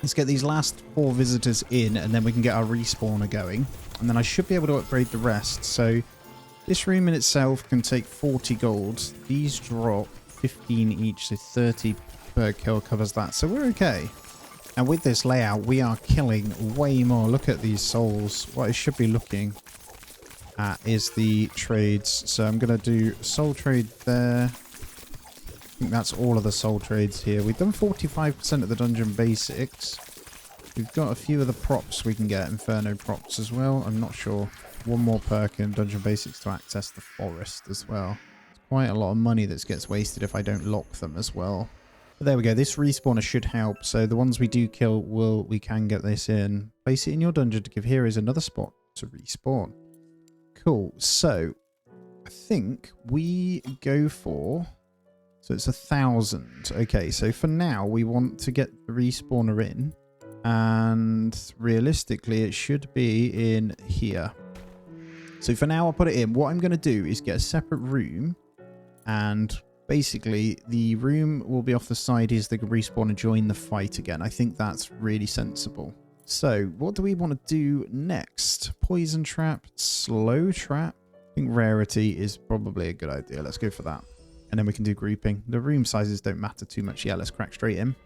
Speaker 1: Let's get these last 4 visitors in, and then we can get our respawner going. And then I should be able to upgrade the rest. So this room in itself can take 40 gold. These drop 15 each, so 30 per kill covers that. So we're okay. And with this layout, we are killing way more. Look at these souls. What I should be looking at is the trades. So I'm going to do soul trade there. I think that's all of the soul trades here. We've done 45% of the dungeon basics. We've got a few of the props we can get, Inferno props as well. I'm not sure. 1 more perk in dungeon basics to access the forest as well. It's quite a lot of money that gets wasted if I don't lock them as well. But there we go. This respawner should help. So the ones we do kill, we can get this in. Place it in your dungeon to give heroes another spot to respawn. Cool. So I think we go for... So it's 1,000. Okay, so for now, we want to get the respawner in. And realistically, it should be in here. So for now, I'll put it in. What I'm going to do is get a separate room. And basically, the room will be off the side is they can respawn and join the fight again. I think that's really sensible. So what do we want to do next? Poison trap, slow trap. I think rarity is probably a good idea. Let's go for that. And then we can do grouping. The room sizes don't matter too much. Yeah, let's crack straight in.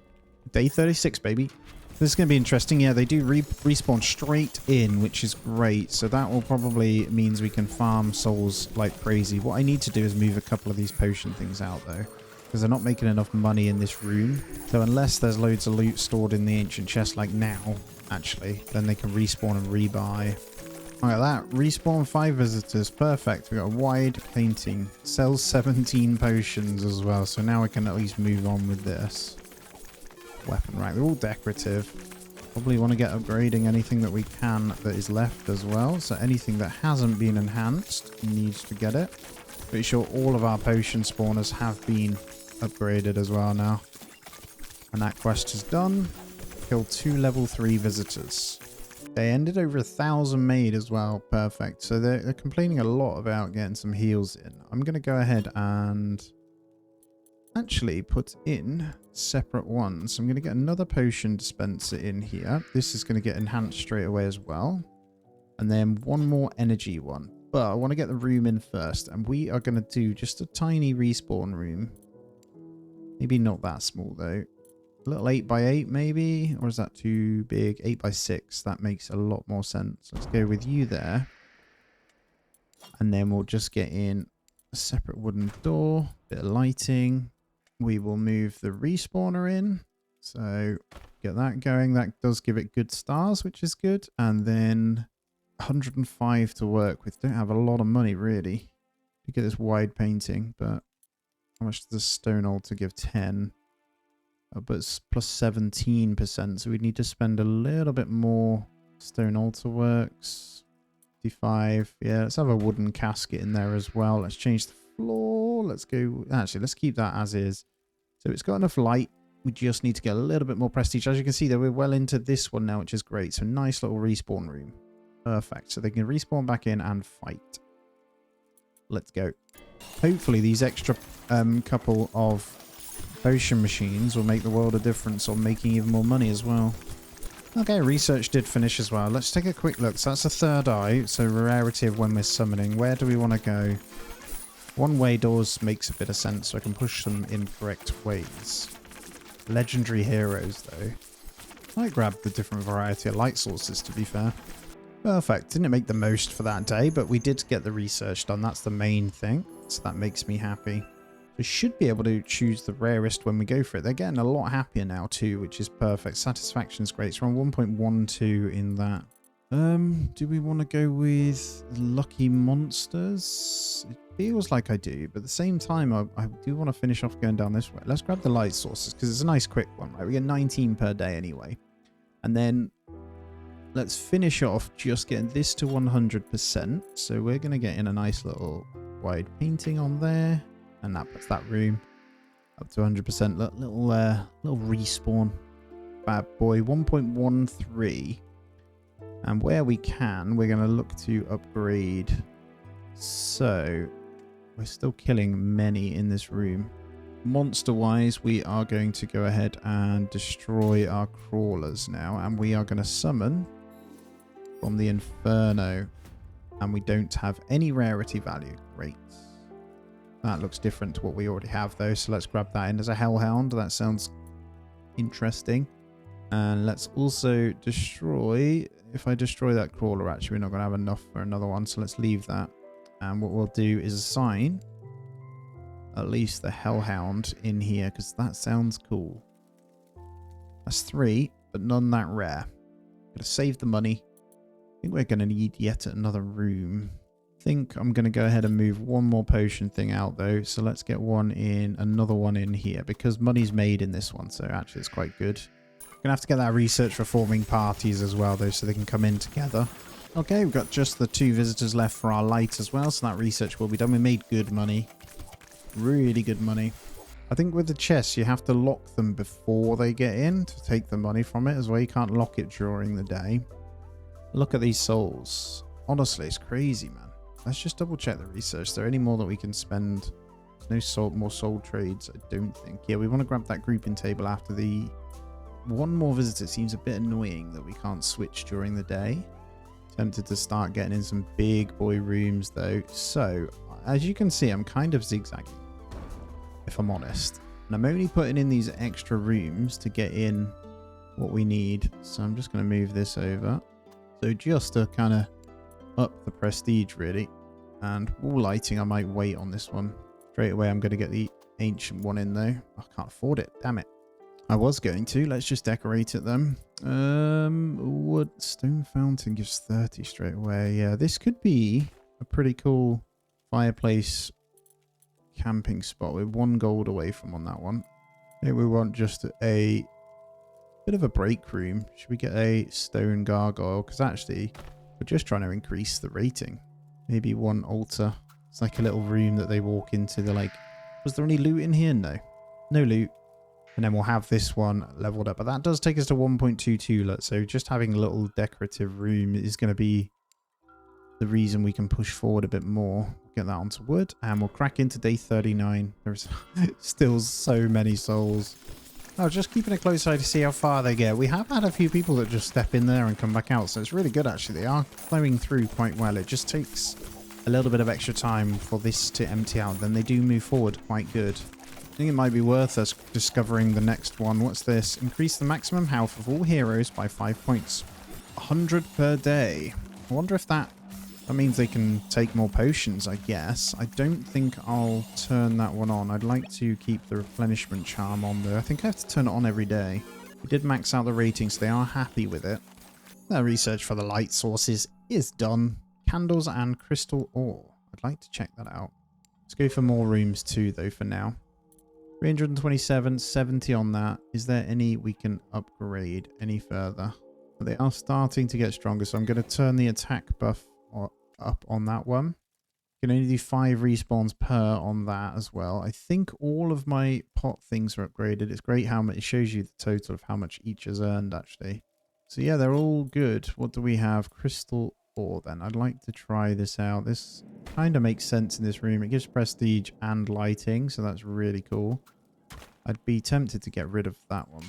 Speaker 1: Day 36, baby. This is going to be interesting. Yeah, they do respawn straight in, which is great. So that will probably means we can farm souls like crazy. What I need to do is move a couple of these potion things out, though. Because they're not making enough money in this room. So unless there's loads of loot stored in the ancient chest like now, actually, then they can respawn and rebuy. Look at that. Respawn 5 visitors. Perfect. We've got a wide painting. Sells 17 potions as well. So now we can at least move on with this. Weapon rack. They're all decorative. Probably want to get upgrading anything that we can that is left as well. So anything that hasn't been enhanced needs to get it. Pretty sure all of our potion spawners have been upgraded as well now. And that quest is done. Killed 2 level 3 visitors. They ended over 1,000 made as well. Perfect. So they're complaining a lot about getting some heals in. I'm going to go ahead and actually put in separate ones. So I'm going to get another potion dispenser in here. This is going to get enhanced straight away as well. And then 1 more energy one. But I want to get the room in first. And we are going to do just a tiny respawn room. Maybe not that small though. A little 8x8 maybe, or is that too big? 8x6, that makes a lot more sense. Let's go with you there. And then we'll just get in a separate wooden door, bit of lighting. We will move the respawner in. So get that going. That does give it good stars, which is good. And then 105 to work with. Don't have a lot of money really to get this wide painting, but how much does the stone altar give? 10. But it's plus 17%, so we need to spend a little bit more. Stone altar works. 55. Yeah, let's have a wooden casket in there as well. Let's change the floor. Let's go. Actually, let's keep that as is. So it's got enough light. We just need to get a little bit more prestige. As you can see, that we're well into this one now, which is great. So nice little respawn room. Perfect. So they can respawn back in and fight. Let's go. Hopefully these extra couple of potion machines will make the world a difference on making even more money as well. Okay, research did finish as well. Let's take a quick look. So that's a 3rd eye. So rarity of when we're summoning. Where do we want to go? One-way doors makes a bit of sense, so I can push them in correct ways. Legendary heroes, though. I might grab the different variety of light sources, to be fair. Perfect. Didn't make the most for that day, but we did get the research done. That's the main thing. So that makes me happy. We should be able to choose the rarest when we go for it. They're getting a lot happier now too, which is perfect. Satisfaction is great. So we're on 1.12 in that. Do we want to go with lucky monsters? It feels like I do, but at the same time, I do want to finish off going down this way. Let's grab the light sources because it's a nice quick one, right? We get 19 per day anyway. And then let's finish off just getting this to 100%. So we're going to get in a nice little wide painting on there. And that puts that room up to 100%. Little respawn. bad boy. 1.13. And where we can, we're going to look to upgrade. So, we're still killing many in this room. Monster-wise, we are going to go ahead and destroy our crawlers now. And we are going to summon from the Inferno. And we don't have any rarity value. Great. That looks different to what we already have, though. So let's grab that in as a Hellhound. That sounds interesting. And let's also destroy... If I destroy that crawler, actually, we're not going to have enough for another one. So let's leave that. And what we'll do is assign at least the Hellhound in here, because that sounds cool. That's 3, but none that rare. Gotta save the money. I think we're going to need yet another room. I think I'm going to go ahead and move one more potion thing out, though. So let's get one in, another one in here, because money's made in this one. So actually, it's quite good. Going to have to get that research for forming parties as well, though, so they can come in together. Okay, we've got just the 2 visitors left for our light as well, so that research will be done. We made good money. Really good money. I think with the chests, you have to lock them before they get in to take the money from it as well. You can't lock it during the day. Look at these souls. Honestly, it's crazy, man. Let's just double check the research. Is there any more that we can spend? There's no more soul trades, I don't think. Yeah, we want to grab that grouping table after the... One more visitor. It seems a bit annoying that we can't switch during the day. Tempted to start getting in some big boy rooms, though. So, as you can see, I'm kind of zigzagging, if I'm honest. And I'm only putting in these extra rooms to get in what we need. So I'm just going to move this over. So just to kind of up the prestige, really. And wall lighting, I might wait on this one. Straight away, I'm going to get the ancient one in, though. I can't afford it. Damn it. I was going to. Let's just decorate it, then. Wood stone fountain gives 30 straight away. Yeah, this could be a pretty cool fireplace camping spot. We're 1 gold away from on that one. Maybe we want just a bit of a break room. Should we get a stone gargoyle? Because actually, we're just trying to increase the rating. Maybe 1 altar. It's like a little room that they walk into. They're like, was there any loot in here? No. No loot. And then we'll have this one leveled up. But that does take us to 1.22. So just having a little decorative room is going to be the reason we can push forward a bit more. Get that onto wood. And we'll crack into day 39. There's still so many souls. Oh, just keeping a close eye to see how far they get. We have had a few people that just step in there and come back out. So it's really good, actually. They are flowing through quite well. It just takes a little bit of extra time for this to empty out. Then they do move forward quite good. I think it might be worth us discovering the next one. What's this? Increase the maximum health of all heroes by 5 points. 100 per day. I wonder if that means they can take more potions, I guess. I don't think I'll turn that one on. I'd like to keep the replenishment charm on there. I think I have to turn it on every day. We did max out the ratings, so they are happy with it. The research for the light sources is done. Candles and crystal ore. I'd like to check that out. Let's go for more rooms too, though, for now. 327, 70 on that. Is there any we can upgrade any further? But they are starting to get stronger, so I'm going to turn the attack buff up on that one. Can only do 5 respawns per on that as well. I think all of my pot things are upgraded. It's great how much it shows you the total of how much each has earned, actually. So yeah, they're all good. What do we have? Crystal ore then. I'd like to try this out. This kind of makes sense in this room. It gives prestige and lighting, so that's really cool. I'd be tempted to get rid of that one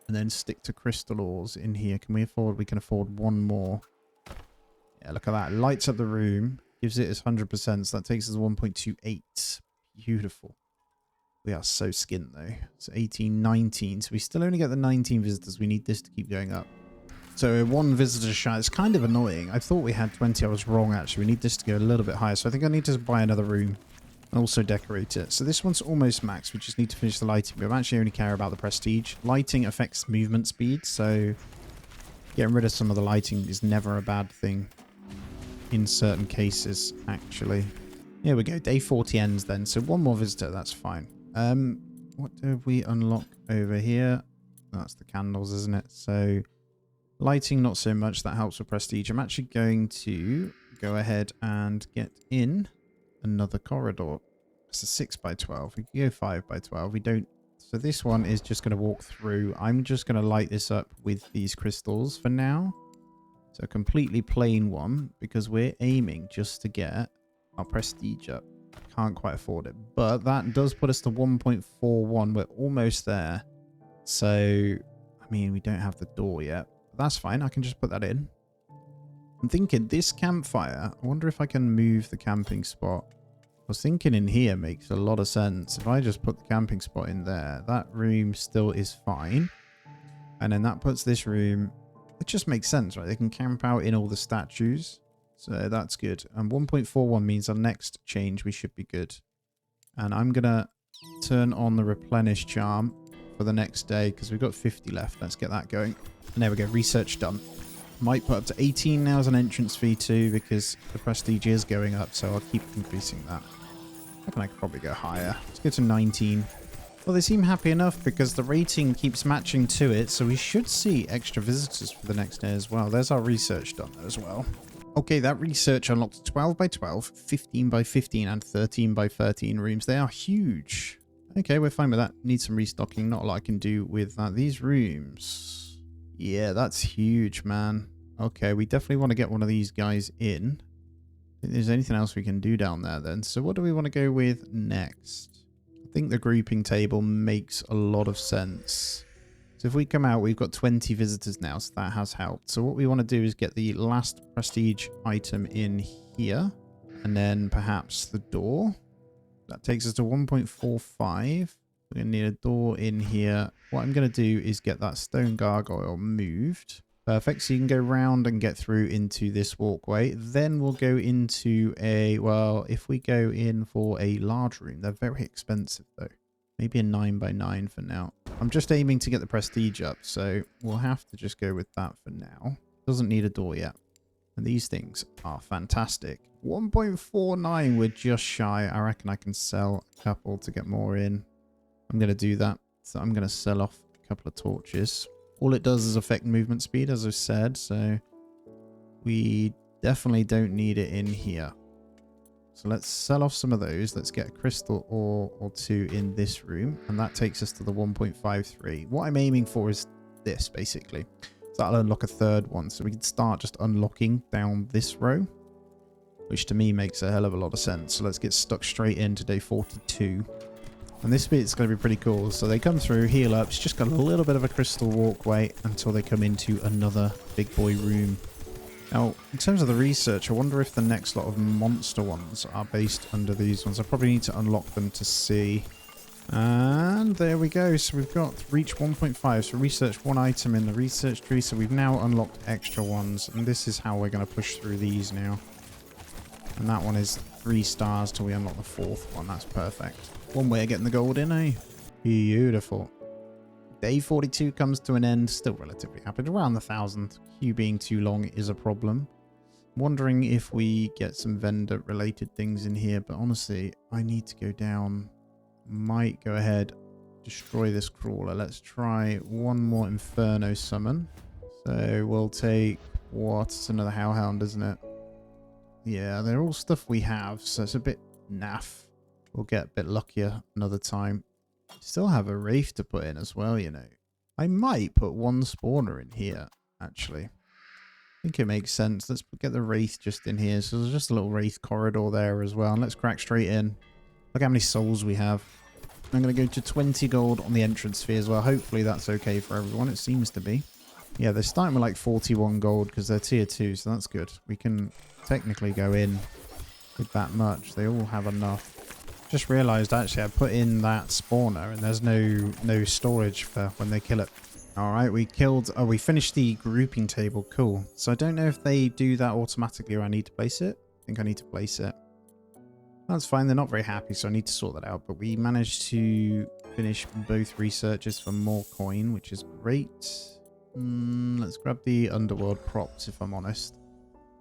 Speaker 1: and then stick to crystal ores in here. Can we afford? We can afford 1 more. Yeah, look at that. Lights up the room. Gives it its 100%, so that takes us to 1.28. Beautiful. We are so skint, though. It's 18, 19. So we still only get the 19 visitors. We need this to keep going up. So 1 visitor shy. It's kind of annoying. I thought we had 20. I was wrong, actually. We need this to go a little bit higher. So I think I need to buy another room and also decorate it. So this one's almost max. We just need to finish the lighting. We actually only care about the prestige. Lighting affects movement speed, so getting rid of some of the lighting is never a bad thing in certain cases, actually. Here we go. Day 40 ends then. So 1 more visitor. That's fine. What do we unlock over here? That's the candles, isn't it? So lighting, not so much. That helps with prestige. I'm actually going to go ahead and get in another corridor. It's a 6 by 12. We can go 5 by 12. We don't So this one is just going to walk through. I'm just going to light this up with these crystals for now. So a completely plain one, because we're aiming just to get our prestige up. Can't quite afford it, but that does put us to 1.41. We're almost there. So, I mean, we don't have the door yet. But that's fine. I can just put that in. I'm thinking this campfire, I wonder if I can move the camping spot. I was thinking in here makes a lot of sense. If I just put the camping spot in there, that room still is fine. And then that puts this room, it just makes sense, right? They can camp out in all the statues. So that's good. And 1.41 means our next change, we should be good. And I'm going to turn on the replenish charm for the next day because we've got 50 left. Let's get that going. And there we go. Research done. Might put up to 18 now as an entrance fee too because the prestige is going up. So I'll keep increasing that. I reckon I could probably go higher. Let's go to 19. Well, they seem happy enough because the rating keeps matching to it. So we should see extra visitors for the next day as well. There's our research done as well. Okay, that research unlocked 12 by 12, 15 by 15, and 13 by 13 rooms. They are huge. Okay, we're fine with that. Need some restocking. Not a lot I can do with that. These rooms. Yeah, that's huge, man. Okay, we definitely want to get one of these guys in. If there's anything else we can do down there then. So what do we want to go with next? I think the grouping table makes a lot of sense. So if we come out, we've got 20 visitors now, so that has helped. So what we want to do is get the last prestige item in here, and then perhaps the door. That takes us to 1.45. We're going to need a door in here. What I'm going to do is get that stone gargoyle moved. Perfect. So you can go round and get through into this walkway. Then we'll go into a, well, if we go in for a large room, they're very expensive though. Maybe a 9 by 9 for now. I'm just aiming to get the prestige up, so we'll have to just go with that for now. Doesn't need a door yet. And these things are fantastic. 1.49, we're just shy. I reckon I can sell a couple to get more in. I'm going to do that. So I'm going to sell off a couple of torches. All it does is affect movement speed, as I said, so we definitely don't need it in here. So let's sell off some of those. Let's get a crystal ore or two in this room. And that takes us to the 1.53. What I'm aiming for is this, basically. So that'll unlock a third one. So we can start just unlocking down this row, which to me makes a hell of a lot of sense. So let's get stuck straight into day 42. And this bit's going to be pretty cool. So they come through, heal up. It's just got a little bit of a crystal walkway until they come into another big boy room. Now, in terms of the research, I wonder if the next lot of monster ones are based under these ones. I probably need to unlock them to see. And there we go. So we've got reach 1.5. So research one item in the research tree. So we've now unlocked extra ones. And this is how we're going to push through these now. And that one is 3 stars till we unlock the 4th one. That's perfect. One way of getting the gold in, eh? Beautiful. Day 42 comes to an end. Still relatively happy. Around the 1,000. Queue being too long is a problem. I'm wondering if we get some vendor related things in here. But honestly, I need to go down. Might go ahead. Destroy this crawler. Let's try one more Inferno summon. So we'll take... what? It's another Hellhound, isn't it? Yeah, they're all stuff we have. So it's a bit naff. We'll get a bit luckier another time. Still have a Wraith to put in as well, you know. I might put one spawner in here, actually. I think it makes sense. Let's get the Wraith just in here. So there's just a little Wraith corridor there as well. And let's crack straight in. Look how many souls we have. I'm going to go to 20 gold on the entrance fee as well. Hopefully that's okay for everyone. It seems to be. Yeah, they're starting with like 41 gold because they're tier 2, so that's good. We can technically go in with that much. They all have enough. Just realized actually I put in that spawner and there's no storage for when they kill it. All right, we finished the grouping table. Cool. So I don't know if they do that automatically or I need to place it. I think I need to place it. That's fine. They're not very happy, so I need to sort that out. But we managed to finish both researches for more coin, which is great. Let's grab the underworld props if I'm honest.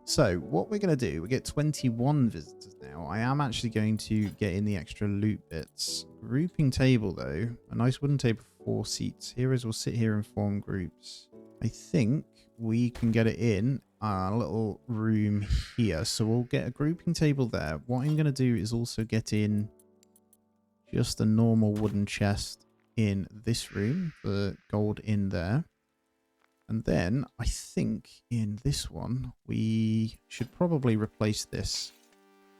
Speaker 1: So what we're going to do, we get 21 visitors now. I am actually going to get in the extra loot bits. Grouping table though, a nice wooden table for 4 seats. Heroes will sit here and form groups. I think we can get it in a little room here. So we'll get a grouping table there. What I'm going to do is also get in just a normal wooden chest in this room, the gold in there. And then I think in this one, we should probably replace this.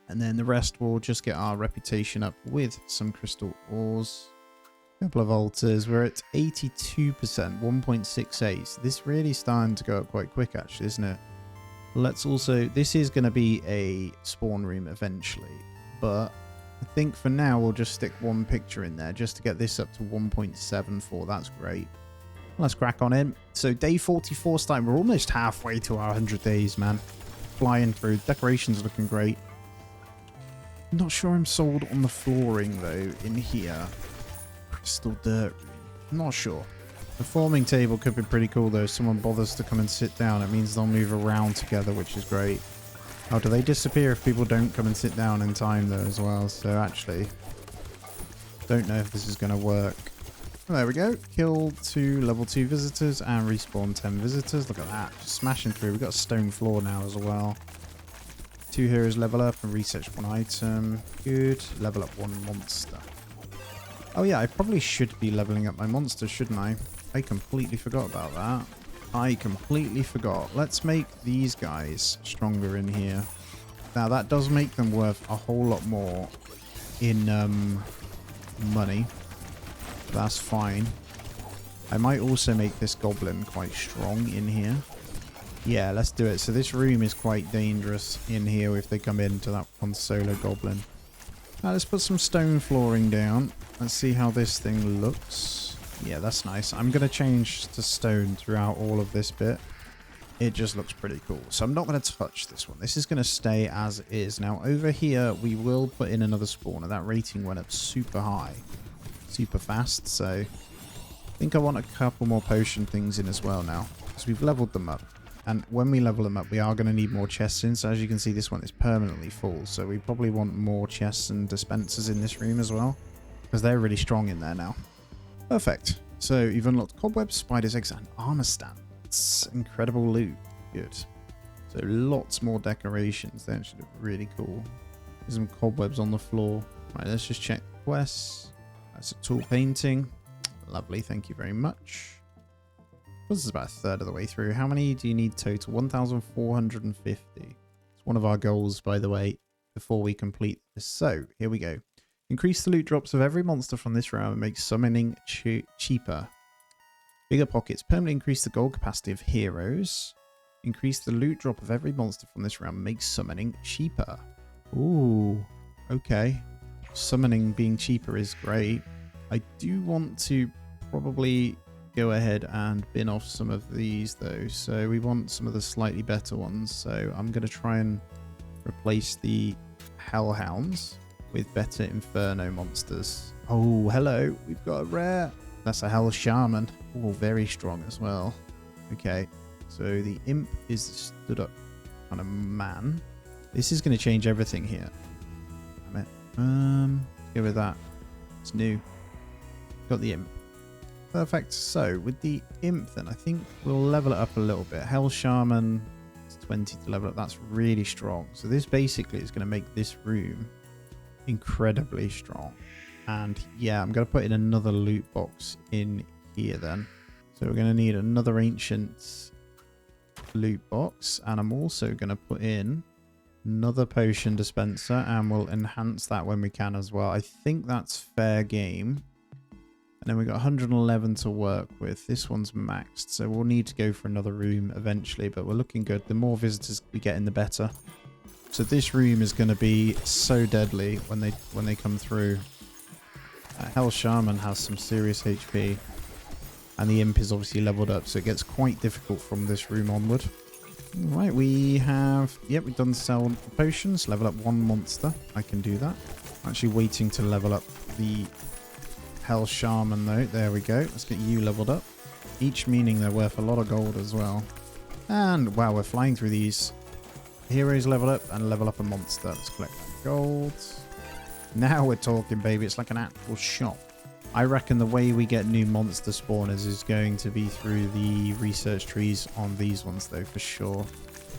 Speaker 1: And then the rest will just get our reputation up with some crystal ores. A couple of altars. We're at 82%, 1.68. So this really starting to go up quite quick actually, isn't it? Let's also, this is going to be a spawn room eventually, but I think for now we'll just stick one picture in there just to get this up to 1.74. That's great. Let's crack on in. So day 44 starting. We're almost halfway to our 100 days, man. Flying through. Decorations looking great. Not sure I'm sold on the flooring though in here. Crystal dirt room. Not sure. The forming table could be pretty cool though. If someone bothers to come and sit down, it means they'll move around together, which is great. Oh, do they disappear if people don't come and sit down in time though as well? So actually, don't know if this is going to work. Oh, there we go. Kill 2 level 2 visitors and respawn 10 visitors. Look at that. Just smashing through. We've got a stone floor now as well. 2 heroes level up and research 1 item. Good. Level up 1 monster. Oh yeah, I probably should be leveling up my monsters, shouldn't I? I completely forgot about that. I completely forgot. Let's make these guys stronger in here. Now that does make them worth a whole lot more in money. That's fine. I might also make this goblin quite strong in here. Yeah, let's do it. So this room is quite dangerous in here if they come into that one solo goblin. Now let's put some stone flooring down. Let's see how this thing looks. Yeah, that's nice. I'm going to change to stone throughout all of this bit. It just looks pretty cool. So I'm not going to touch this one. This is going to stay as is. Now over here, we will put in another spawner. That rating went up super high. Super fast. So I think I want a couple more potion things in as well now. Because we've leveled them up. And when we level them up, we are going to need more chests in. So as you can see, this one is permanently full. So we probably want more chests and dispensers in this room as well. Because they're really strong in there now. Perfect. So you've unlocked cobwebs, spiders, eggs, and armor stands. Incredible loot. Good. So lots more decorations. They actually look really cool. There's some cobwebs on the floor. Right, let's just check the quests. That's a tool painting. Lovely. Thank you very much. This is about a third of the way through. How many do you need total? 1,450. It's one of our goals, by the way, before we complete this. So here we go. Increase the loot drops of every monster from this round and make summoning cheaper. Bigger pockets. Permanently increase the gold capacity of heroes. Increase the loot drop of every monster from this round and make summoning cheaper. Ooh, okay. Summoning being cheaper is great. I do want to probably go ahead and bin off some of these though. So we want some of the slightly better ones. So I'm going to try and replace the hellhounds with better inferno monsters. Oh, hello. We've got a rare. That's a hell shaman. Oh, very strong as well. Okay. So the imp is stood up kind of man. This is going to change everything here. Damn it. Let's go with that. It's new. Got the imp. Perfect. So with the imp then, I think we'll level it up a little bit. Hell shaman, it's 20 to level up. That's really strong. So this basically is going to make this room incredibly strong. And yeah, I'm going to put in another loot box in here then. So we're going to need another ancient loot box, and I'm also going to put in another potion dispenser, and we'll enhance that when we can as well. I think that's fair game. And then we've got 111 to work with. This one's maxed, so we'll need to go for another room eventually, but we're looking good. The more visitors we get in, the better. So this room is going to be so deadly when they come through. Hell Shaman has some serious HP. And the Imp is obviously leveled up, so it gets quite difficult from this room onward. Right, we have... Yep, we've done sell potions. Level up one monster. I can do that. I'm actually waiting to level up the Hell Shaman though. There we go. Let's get you leveled up. Each meaning they're worth a lot of gold as well. And wow, we're flying through these. Heroes level up and level up a monster. Let's collect that gold. Now we're talking, baby. It's like an actual shop. I reckon the way we get new monster spawners is going to be through the research trees on these ones, though, for sure.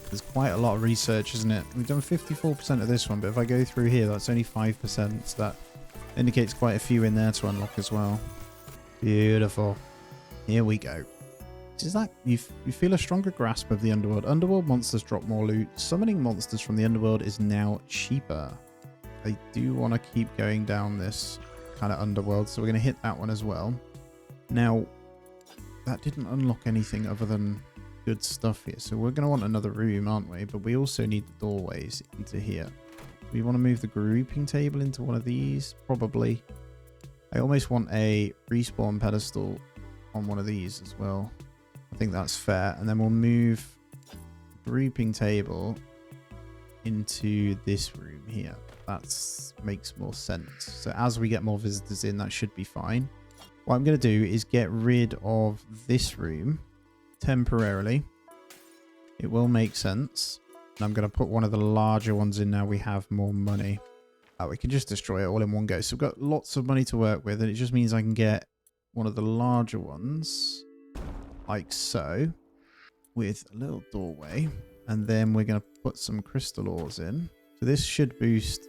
Speaker 1: There's quite a lot of research, isn't it? We've done 54% of this one, but if I go through here, that's only 5%. So that indicates quite a few in there to unlock as well. Beautiful. Here we go. Is that you feel a stronger grasp of the underworld? Underworld monsters drop more loot. Summoning monsters from the underworld is now cheaper. I do want to keep going down this kind of underworld, so we're going to hit that one as well. Now, that didn't unlock anything other than good stuff here, so we're going to want another room, aren't we? But we also need the doorways into here. We want to move the grouping table into one of these, probably. I almost want a respawn pedestal on one of these as well. I think that's fair. And then we'll move the grouping table into this room here. That makes more sense. So as we get more visitors in, that should be fine. What I'm going to do is get rid of this room temporarily. It will make sense. And I'm going to put one of the larger ones in now we have more money. We can just destroy it all in one go. So we've got lots of money to work with, and it just means I can get one of the larger ones, like so, with a little doorway. And then we're going to put some crystal ores in. So this should boost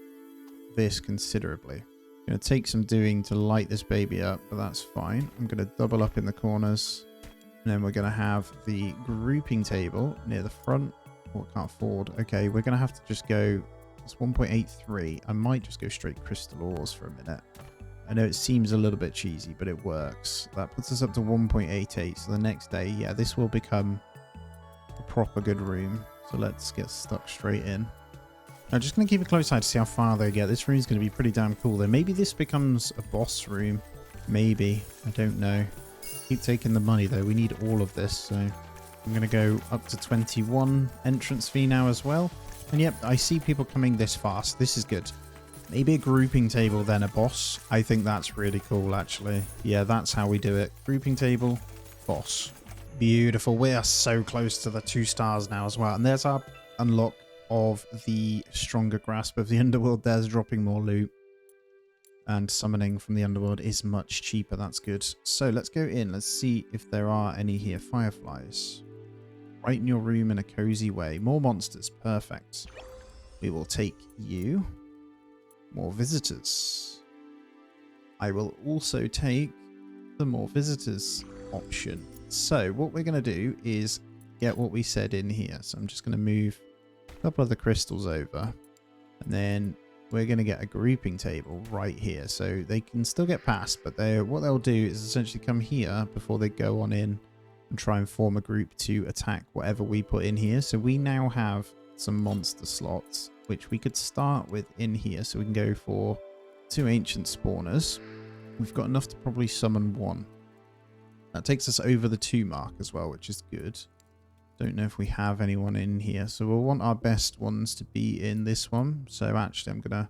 Speaker 1: this considerably. Going to take some doing to light this baby up, but that's fine. I'm going to double up in the corners. And then we're going to have the grouping table near the front. Oh, I can't afford. Okay, we're going to have to just go... It's 1.83. I might just go straight crystal ores for a minute. I know it seems a little bit cheesy, but it works. That puts us up to 1.88. So the next day, yeah, this will become a proper good room. So let's get stuck straight in. I'm just going to keep a close eye to see how far they get. This room is going to be pretty damn cool, though. Maybe this becomes a boss room. Maybe. I don't know. Keep taking the money, though. We need all of this, so I'm going to go up to 21 entrance fee now as well. And yep, I see people coming this fast. This is good. Maybe a grouping table, then a boss. I think that's really cool, actually. Yeah, that's how we do it. Grouping table, boss. Beautiful. We are so close to the 2 stars now as well. And there's our unlock of the stronger grasp of the underworld. There's dropping more loot. And summoning from the underworld is much cheaper. That's good. So let's go in. Let's see if there are any here. Fireflies. Right in your room in a cozy way. More monsters. Perfect. We will take you. More visitors. I will also take the more visitors option. So what we're going to do is get what we said in here. So I'm just going to move a couple of the crystals over. And then we're going to get a grouping table right here. So they can still get past, but what they'll do is essentially come here before they go on in and try and form a group to attack whatever we put in here. So we now have some monster slots, which we could start with in here. So we can go for 2 ancient spawners. We've got enough to probably summon 1. That takes us over the 2 mark as well, which is good. Don't know if we have anyone in here. So we'll want our best ones to be in this one. So actually I'm going to...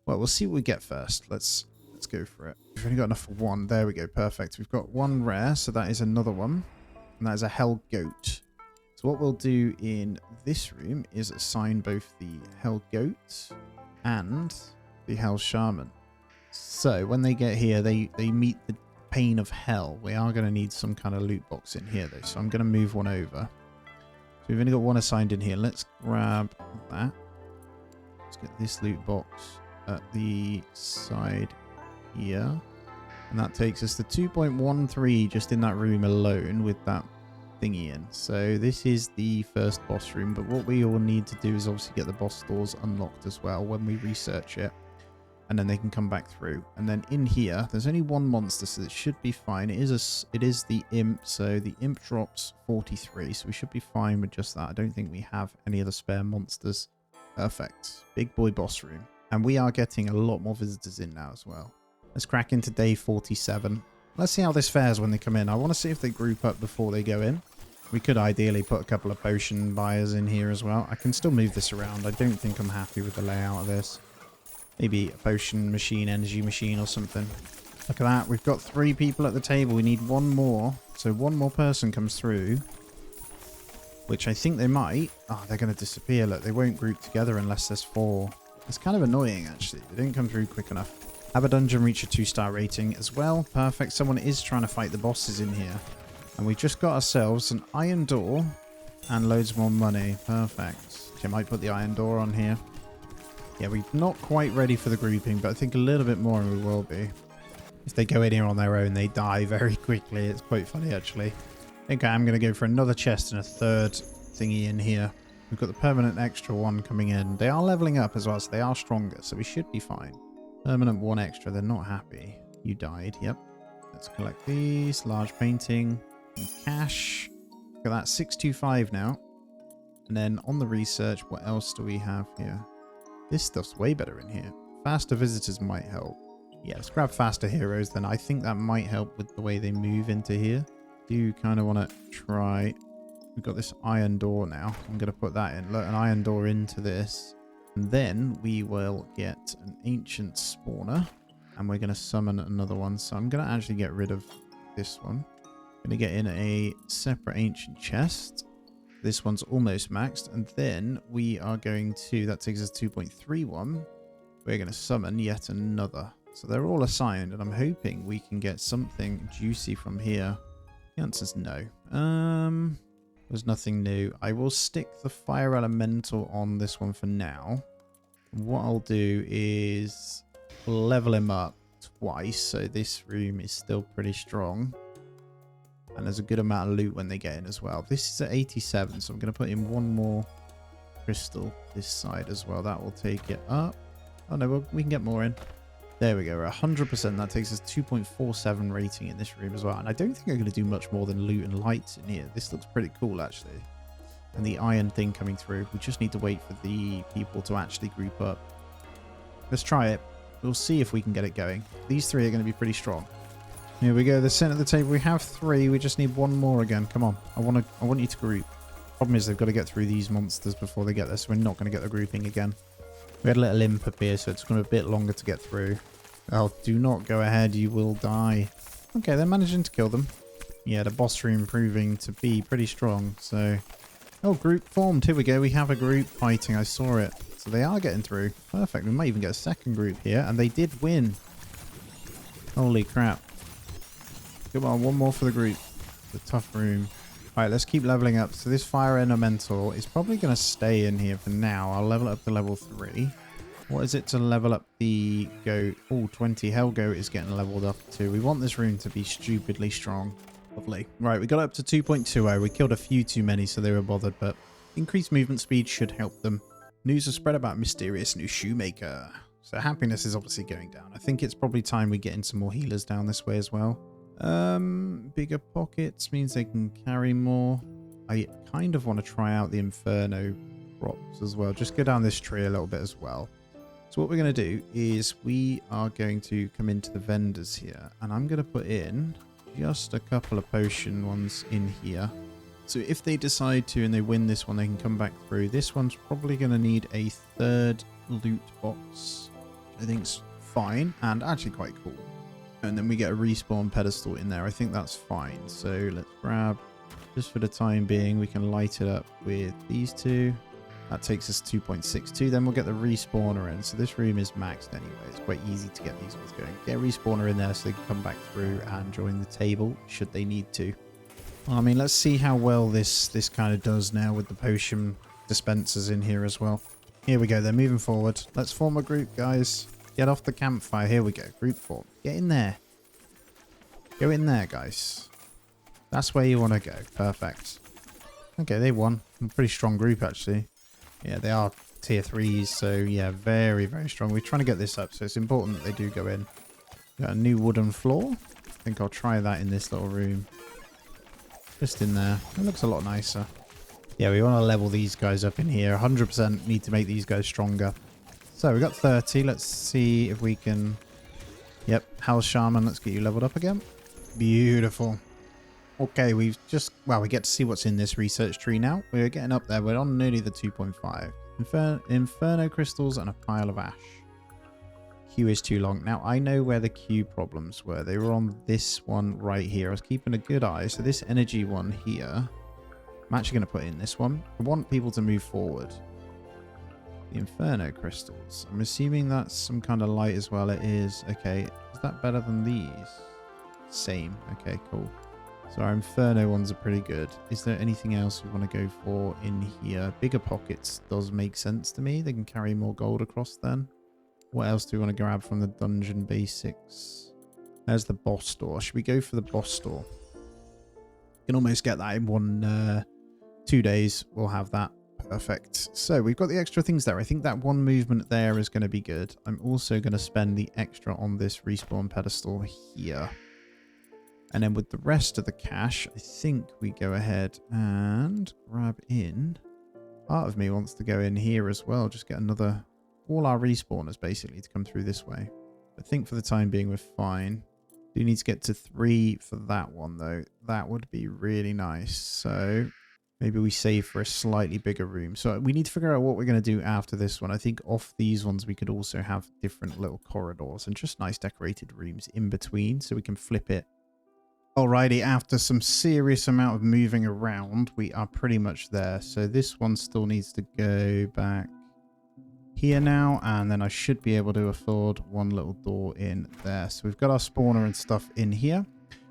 Speaker 1: Well, we'll see what we get first. Let's go for it. We've only got enough for 1. There we go. Perfect. We've got 1 rare, so that is another one. And that is a Hell Goat. So what we'll do in this room is assign both the Hell Goat and the Hell Shaman. So when they get here, they meet the pain of hell. We are going to need some kind of loot box in here, though. So I'm going to move one over. So we've only got 1 assigned in here. Let's grab that. Let's get this loot box at the side here, and that takes us to 2.13 just in that room alone with that thingy in. So this is the first boss room, but what we all need to do is obviously get the boss doors unlocked as well when we research it, and then they can come back through. And then in here there's only 1 monster, so it should be fine. It is the imp, so the imp drops 43, so we should be fine with just that. I don't think we have any other spare monsters. Perfect. Big boy boss room, and we are getting a lot more visitors in now as well. Let's crack into day 47. Let's see how this fares when they come in. I want to see if they group up before they go in. We could ideally put a couple of potion buyers in here as well. I can still move this around. I don't think I'm happy with the layout of this. Maybe a potion machine, energy machine or something. Look at that. We've got 3 people at the table. We need 1 more. So 1 more person comes through. Which I think they might. Oh, they're going to disappear. Look, they won't group together unless there's 4. It's kind of annoying, actually. They don't come through quick enough. Have a dungeon reach a 2-star rating as well. Perfect. Someone is trying to fight the bosses in here. And we just got ourselves an iron door and loads more money. Perfect. I might put the iron door on here. Yeah, we're not quite ready for the grouping, but I think a little bit more and we will be. If they go in here on their own, they die very quickly. It's quite funny, actually. I think I am going to go for another chest and a third thingy in here. We've got the permanent extra one coming in. They are leveling up as well, so they are stronger, so we should be fine. Permanent one extra. They're not happy. You died. Yep. Let's collect these. Large painting. And cash. Look at that. 625 now. And then on the research, what else do we have here? This stuff's way better in here. Faster visitors might help. Yeah, let's grab faster heroes then. I think that might help with the way they move into here. Do kind of want to try. We've got this iron door now. I'm going to put that in. Look, an iron door into this. And then we will get an ancient spawner. And we're going to summon another one. So I'm going to actually get rid of this one. I'm going to get in a separate ancient chest. This one's almost maxed. And then we are going to, that takes us 2.31. We're going to summon yet another. So they're all assigned. And I'm hoping we can get something juicy from here. The answer's no. There's nothing new. I will stick the fire elemental on this one for now. What I'll do is level him up twice. So this room is still pretty strong. And there's a good amount of loot when they get in as well. This is at 87, so I'm going to put in one more crystal this side as well. That will take it up. Oh no, we can get more in. There we go. We're 100%. That takes us 2.47 rating in this room as well. And I don't think I'm going to do much more than loot and lights in here. This looks pretty cool, actually. And the iron thing coming through. We just need to wait for the people to actually group up. Let's try it. We'll see if we can get it going. These three are going to be pretty strong. Here we go, the center of the table. We have three. We just need one more again. Come on. I want you to group. Problem is they've got to get through these monsters before they get there, so we're not going to get the grouping again. We had a little imp appear, so it's going to be a bit longer to get through. Oh, do not go ahead. You will die. Okay, they're managing to kill them. Yeah, the boss room proving to be pretty strong, so... Oh, group formed. Here we go. We have a group fighting. I saw it. So they are getting through. Perfect. We might even get a second group here, and they did win. Holy crap. Come on, one more for the group. The tough room. Alright, let's keep leveling up. So this fire elemental is probably going to stay in here for now. I'll level it up to level 3. What is it to level up the goat? Oh, 20. Hell goat is getting leveled up too. We want this room to be stupidly strong. Lovely. Right, we got up to 2.20. We killed a few too many, so they were bothered, but increased movement speed should help them. News has spread about mysterious new shoemaker. So happiness is obviously going down. I think it's probably time we get in some more healers down this way as well. Bigger pockets means they can carry more. I kind of want to try out the Inferno props as well. Just go down this tree a little bit as well. So what we're going to do is we are going to come into the vendors here, and I'm going to put in just a couple of potion ones in here. So if they decide to and they win this one, they can come back through. This one's probably going to need a third loot box. I think's fine and actually quite cool. And then we get a respawn pedestal in there. I think that's fine. So let's grab, just for the time being, we can light it up with these two. That takes us 2.62. Then we'll get the respawner in. So this room is maxed anyway. It's quite easy to get these ones going. Get a respawner in there so they can come back through and join the table should they need to. I mean, let's see how well this kind of does now with the potion dispensers in here as well. Here we go. They're moving forward. Let's form a group, guys. Get off the campfire. Here we go. Group form. Get in there. Go in there, guys. That's where you want to go. Perfect. Okay, they won. A pretty strong group, actually. Yeah, they are tier 3s, so yeah, very, very strong. We're trying to get this up, so it's important that they do go in. Got a new wooden floor. I think I'll try that in this little room. Just in there. It looks a lot nicer. Yeah, we want to level these guys up in here. 100% need to make these guys stronger. So we got 30. Let's see if we can... Yep, House Shaman. Let's get you leveled up again. Beautiful. Okay, we've just... Well, we get to see what's in this research tree now. We're getting up there. We're on nearly the 2.5. Inferno crystals and a pile of ash. Queue is too long. Now, I know where the queue problems were. They were on this one right here. I was keeping a good eye. So this energy one here, I'm actually going to put in this one. I want people to move forward. The Inferno crystals. I'm assuming that's some kind of light as well. It is. Okay. Is that better than these? Same. Okay, cool. So our Inferno ones are pretty good. Is there anything else we want to go for in here? Bigger pockets does make sense to me. They can carry more gold across then. What else do we want to grab from the dungeon basics? There's the boss store. Should we go for the boss store? Can almost get that in 2 days. We'll have that. Perfect. So we've got the extra things there. I think that one movement there is going to be good. I'm also going to spend the extra on this respawn pedestal here. And then with the rest of the cash, I think we go ahead and grab in. Part of me wants to go in here as well. Just get another... all our respawners basically to come through this way. I think for the time being we're fine. Do need to get to 3 for that one though. That would be really nice. So maybe we save for a slightly bigger room. So we need to figure out what we're going to do after this one. I think off these ones we could also have different little corridors and just nice decorated rooms in between so we can flip it. Alrighty, after some serious amount of moving around, we are pretty much there. So this one still needs to go back here now, and then I should be able to afford one little door in there. So we've got our spawner and stuff in here.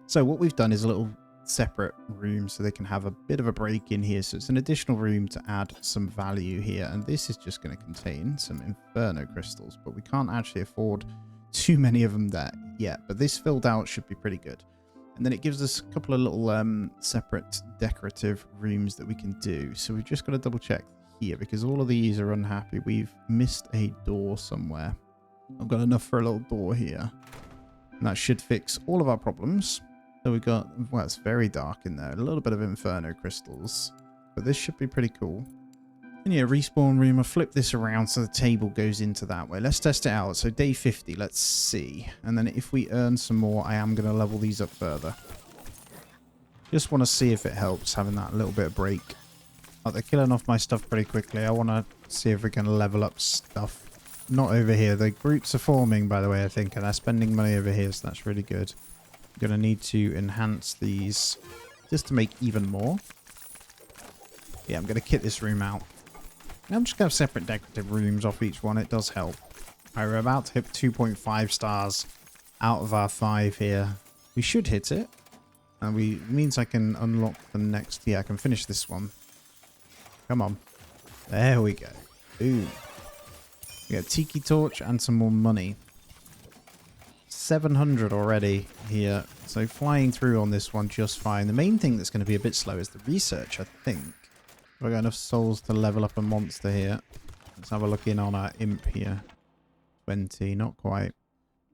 Speaker 1: So what we've done is a little separate room so they can have a bit of a break in here. So it's an additional room to add some value here, and this is just going to contain some inferno crystals, but we can't actually afford too many of them there yet. But this filled out should be pretty good. And then it gives us a couple of little separate decorative rooms that we can do. So we've just got to double check here because all of these are unhappy. We've missed a door somewhere. I've got enough for a little door here. And that should fix all of our problems. So we've got, well, it's very dark in there. A little bit of inferno crystals. But this should be pretty cool. And yeah, respawn room. I'll flip this around so the table goes into that way. Let's test it out. So day 50, let's see. And then if we earn some more, I am going to level these up further. Just want to see if it helps having that little bit of break. Oh, they're killing off my stuff pretty quickly. I want to see if we can level up stuff. Not over here. The groups are forming, by the way, I think. And they're spending money over here, so that's really good. I'm going to need to enhance these just to make even more. Yeah, I'm going to kit this room out. I'm just going to have separate decorative rooms off each one. It does help. Alright, we're about to hit 2.5 stars out of our 5 here. We should hit it. And it means I can unlock the next... yeah, I can finish this one. Come on. There we go. Boom. We got Tiki Torch and some more money. 700 already here. So flying through on this one just fine. The main thing that's going to be a bit slow is the research, I think. We've got enough souls to level up a monster here. Let's have a look in on our imp here. 20, not quite.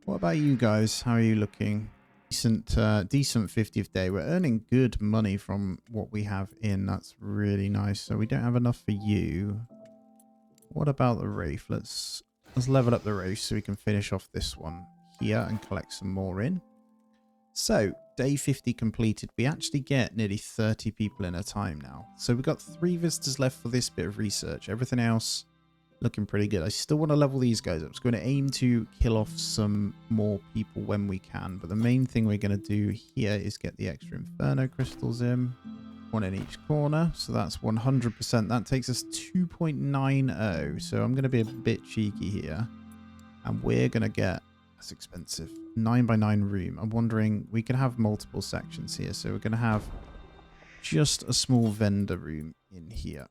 Speaker 1: What about you guys? How are you looking? Decent 50th day. We're earning good money from what we have in. That's really nice. So we don't have enough for you. What about the Wraith? Let's level up the Wraith so we can finish off this one here and collect some more in. So, day 50 completed. We actually get nearly 30 people in a time now. So we've got 3 visitors left for this bit of research. Everything else looking pretty good. I still want to level these guys up. So I'm going to aim to kill off some more people when we can. But the main thing we're going to do here is get the extra Inferno crystals in. 1 in each corner. So that's 100%. That takes us 2.90. So I'm going to be a bit cheeky here. And we're going to get... that's expensive. 9x9 room. I'm wondering, we can have multiple sections here. So we're going to have just a small vendor room in here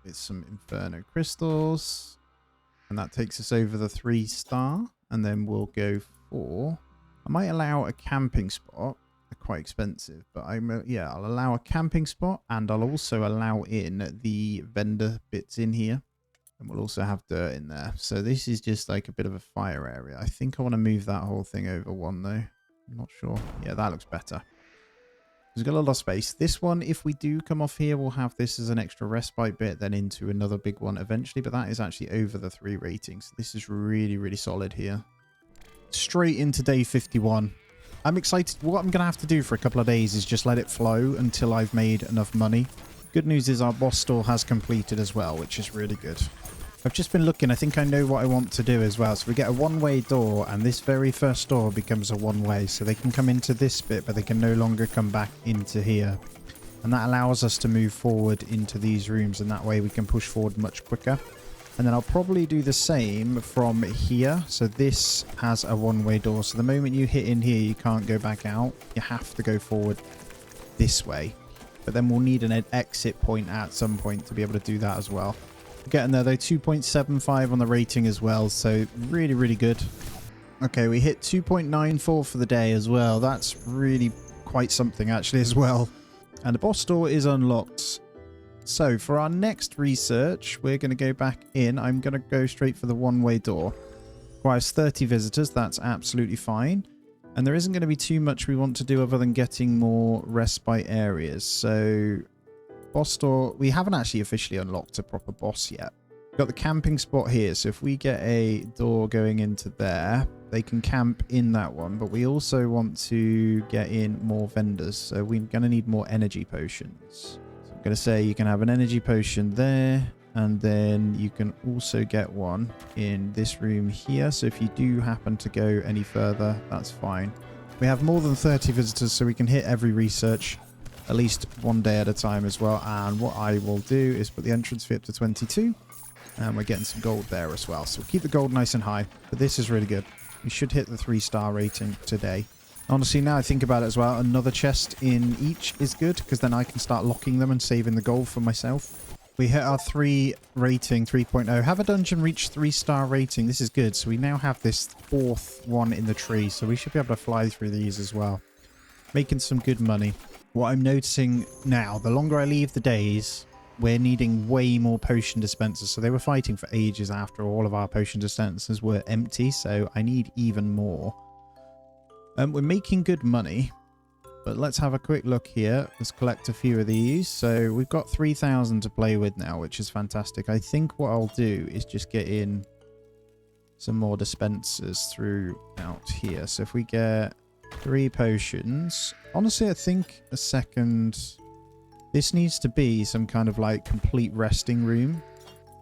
Speaker 1: with some Inferno crystals. And that takes us over the 3-star. And then we'll go for... I might allow a camping spot. They're quite expensive. But yeah, I'll allow a camping spot. And I'll also allow in the vendor bits in here. And we'll also have dirt in there. So this is just like a bit of a fire area. I think I want to move that whole thing over one though. I'm not sure. Yeah, that looks better. We've got a lot of space. This one, if we do come off here, we'll have this as an extra respite bit, then into another big one eventually. But that is actually over the 3 ratings. This is really, really solid here. Straight into day 51. I'm excited. What I'm going to have to do for a couple of days is just let it flow until I've made enough money. Good news is our boss store has completed as well, which is really good. I've just been looking. I think I know what I want to do as well. So we get a one-way door, and this very first door becomes a one-way. So they can come into this bit, but they can no longer come back into here. And that allows us to move forward into these rooms, and that way we can push forward much quicker. And then I'll probably do the same from here. So this has a one-way door. So the moment you hit in here, you can't go back out. You have to go forward this way. But then we'll need an exit point at some point to be able to do that as well. We're getting there though, 2.75 on the rating as well. So really, really good. Okay, we hit 2.94 for the day as well. That's really quite something actually as well. And the boss door is unlocked. So for our next research, we're going to go back in. I'm going to go straight for the one-way door. Requires 30 visitors. That's absolutely fine. And there isn't going to be too much we want to do other than getting more respite areas. So boss door, we haven't actually officially unlocked a proper boss yet. We've got the camping spot here. So if we get a door going into there, they can camp in that one. But we also want to get in more vendors. So we're going to need more energy potions. So I'm going to say you can have an energy potion there. And then you can also get one in this room here. So if you do happen to go any further, that's fine. We have more than 30 visitors, so we can hit every research at least one day at a time as well. And what I will do is put the entrance fee up to 22. And we're getting some gold there as well. So we'll keep the gold nice and high. But this is really good. We should hit the 3-star rating today. Honestly, now I think about it as well, another chest in each is good, because then I can start locking them and saving the gold for myself. We hit our 3 rating, 3.0. Have a dungeon reach 3-star rating. This is good. So we now have this 4th one in the tree. So we should be able to fly through these as well. Making some good money. What I'm noticing now, the longer I leave the days, we're needing way more potion dispensers. So they were fighting for ages after all of our potion dispensers were empty. So I need even more. We're making good money. But let's have a quick look here. Let's collect a few of these. So we've got 3,000 to play with now, which is fantastic. I think what I'll do is just get in some more dispensers throughout here. So if we get 3 potions. Honestly, I think a second... This needs to be some kind of like complete resting room.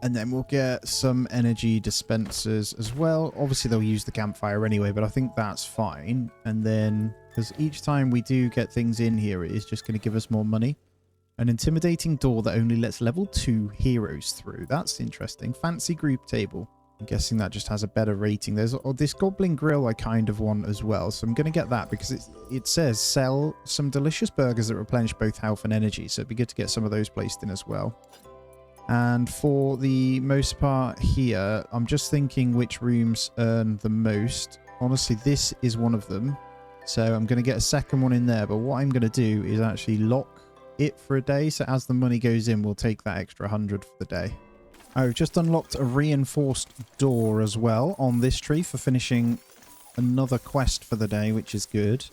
Speaker 1: And then we'll get some energy dispensers as well. Obviously, they'll use the campfire anyway, but I think that's fine. And then... because each time we do get things in here, it is just going to give us more money. An intimidating door that only lets level 2 heroes through. That's interesting. Fancy group table. I'm guessing that just has a better rating. There's this goblin grill I kind of want as well. So I'm going to get that because it says sell some delicious burgers that replenish both health and energy. So it'd be good to get some of those placed in as well. And for the most part here, I'm just thinking which rooms earn the most. Honestly, this is one of them. So I'm going to get a second one in there. But what I'm going to do is actually lock it for a day. So as the money goes in, we'll take that extra 100 for the day. I've just unlocked a reinforced door as well on this tree for finishing another quest for the day, which is good.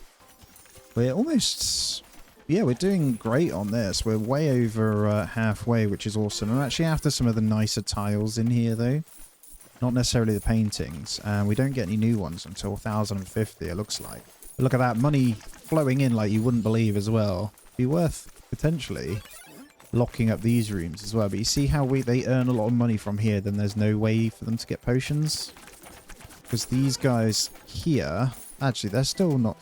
Speaker 1: We're almost... yeah, we're doing great on this. We're way over halfway, which is awesome. I'm actually after some of the nicer tiles in here, though. Not necessarily the paintings. And we don't get any new ones until 1050, it looks like. But look at that money flowing in like you wouldn't believe as well. Be worth potentially locking up these rooms as well. But you see how they earn a lot of money from here, then there's no way for them to get potions. Because these guys here, actually, they're still not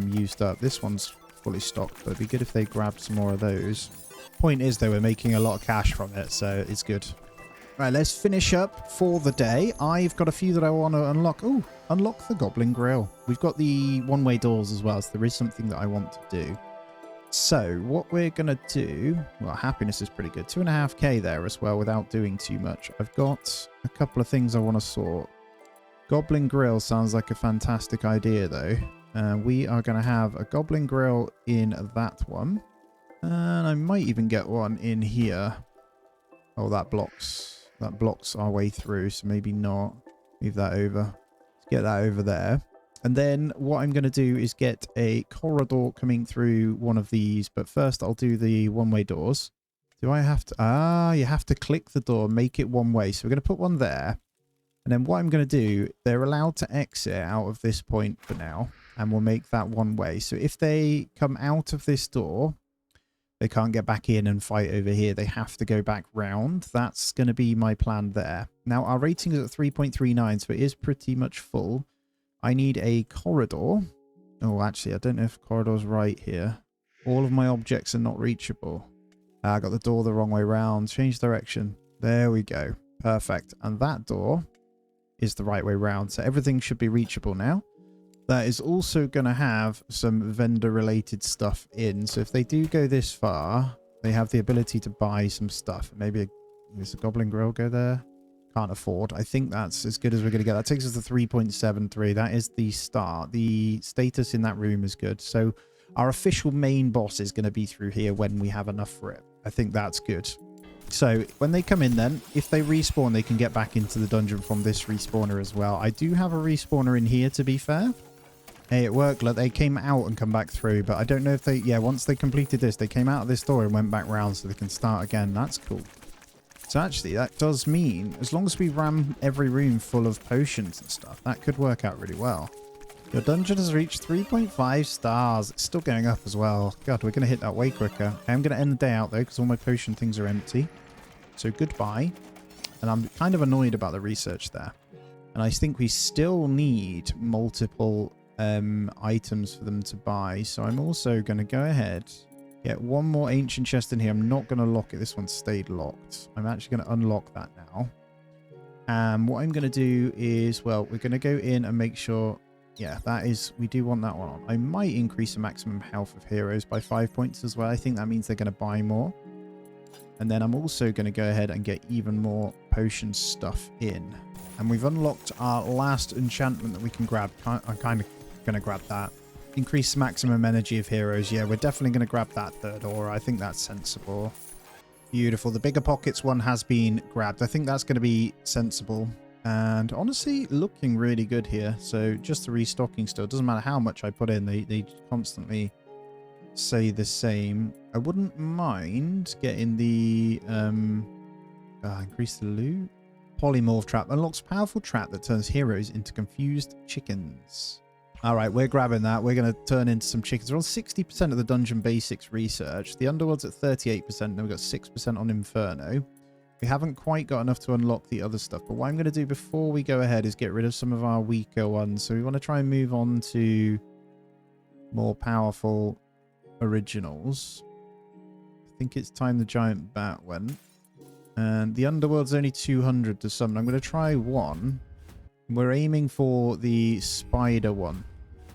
Speaker 1: used up. This one's fully stocked, but it'd be good if they grabbed some more of those. Point is, though, we're making a lot of cash from it, so it's good. Right, let's finish up for the day. I've got a few that I want to unlock. Oh, unlock the Goblin Grill. We've got the one-way doors as well, so there is something that I want to do. So, what we're going to do... well, happiness is pretty good. 2.5k there as well without doing too much. I've got a couple of things I want to sort. Goblin Grill sounds like a fantastic idea, though. We are going to have a Goblin Grill in that one. And I might even get one in here. Oh, that blocks our way through, so maybe not. Move that over. Let's get that over there. And then what I'm going to do is get a corridor coming through one of these. But first, I'll do the one-way doors. Do I have to... ah, you have to click the door, make it one way. So we're going to put one there. And then what I'm going to do, they're allowed to exit out of this point for now. And we'll make that one way. So if they come out of this door, they can't get back in and fight over here. They have to go back round. That's going to be my plan there. Now, our rating is at 3.39, so it is pretty much full. I need a corridor. Oh, actually, I don't know if corridor's right here. All of my objects are not reachable. I got the door the wrong way round. Change direction. There we go. Perfect. And that door is the right way round. So everything should be reachable now. That is also going to have some vendor-related stuff in. So if they do go this far, they have the ability to buy some stuff. Maybe there's a Goblin Grill go there. can't afford. I think that's as good as we're going to get. That takes us to 3.73. That is the start. The status in that room is good. So our official main boss is going to be through here when we have enough for it. I think that's good. So when they come in then, if they respawn, they can get back into the dungeon from this respawner as well. I do have a respawner in here, to be fair. Hey, it worked. Look, they came out and come back through, but I don't know if they... Yeah, once they completed this, they came out of this door and went back round so they can start again. That's cool. So actually, that does mean, as long as we ram every room full of potions and stuff, that could work out really well. Your dungeon has reached 3.5 stars. It's still going up as well. God, we're going to hit that way quicker. I'm going to end the day out, though, because all my potion things are empty. So goodbye. And I'm kind of annoyed about the research there. And I think we still need multiple items for them to buy. So I'm also going to go ahead... Get one more ancient chest in here. I'm not going to lock it. This one stayed locked. I'm actually going to unlock that now. And what I'm going to do is, well, we're going to go in and make sure... Yeah, that is... We do want that one on. I might increase the maximum health of heroes by 5 points as well. I think that means they're going to buy more. And then I'm also going to go ahead and get even more potion stuff in. And we've unlocked our last enchantment that we can grab. I'm kind of going to grab that. Increase maximum energy of heroes. Yeah, we're definitely going to grab that third aura. I think that's sensible. Beautiful. The bigger pockets one has been grabbed. I think that's going to be sensible. And honestly, looking really good here. So just the restocking still. Doesn't matter how much I put in. They constantly say the same. I wouldn't mind getting the... increase the loot. Polymorph trap. Unlocks powerful trap that turns heroes into confused chickens. All right, we're grabbing that. We're going to turn into some chickens. We're on 60% of the dungeon basics research. The underworld's at 38%. Then we've got 6% on Inferno. We haven't quite got enough to unlock the other stuff. But what I'm going to do before we go ahead is get rid of some of our weaker ones. So we want to try and move on to more powerful originals. I think it's time the giant bat went. And the underworld's only 200 to summon. I'm going to try one. We're aiming for the spider one.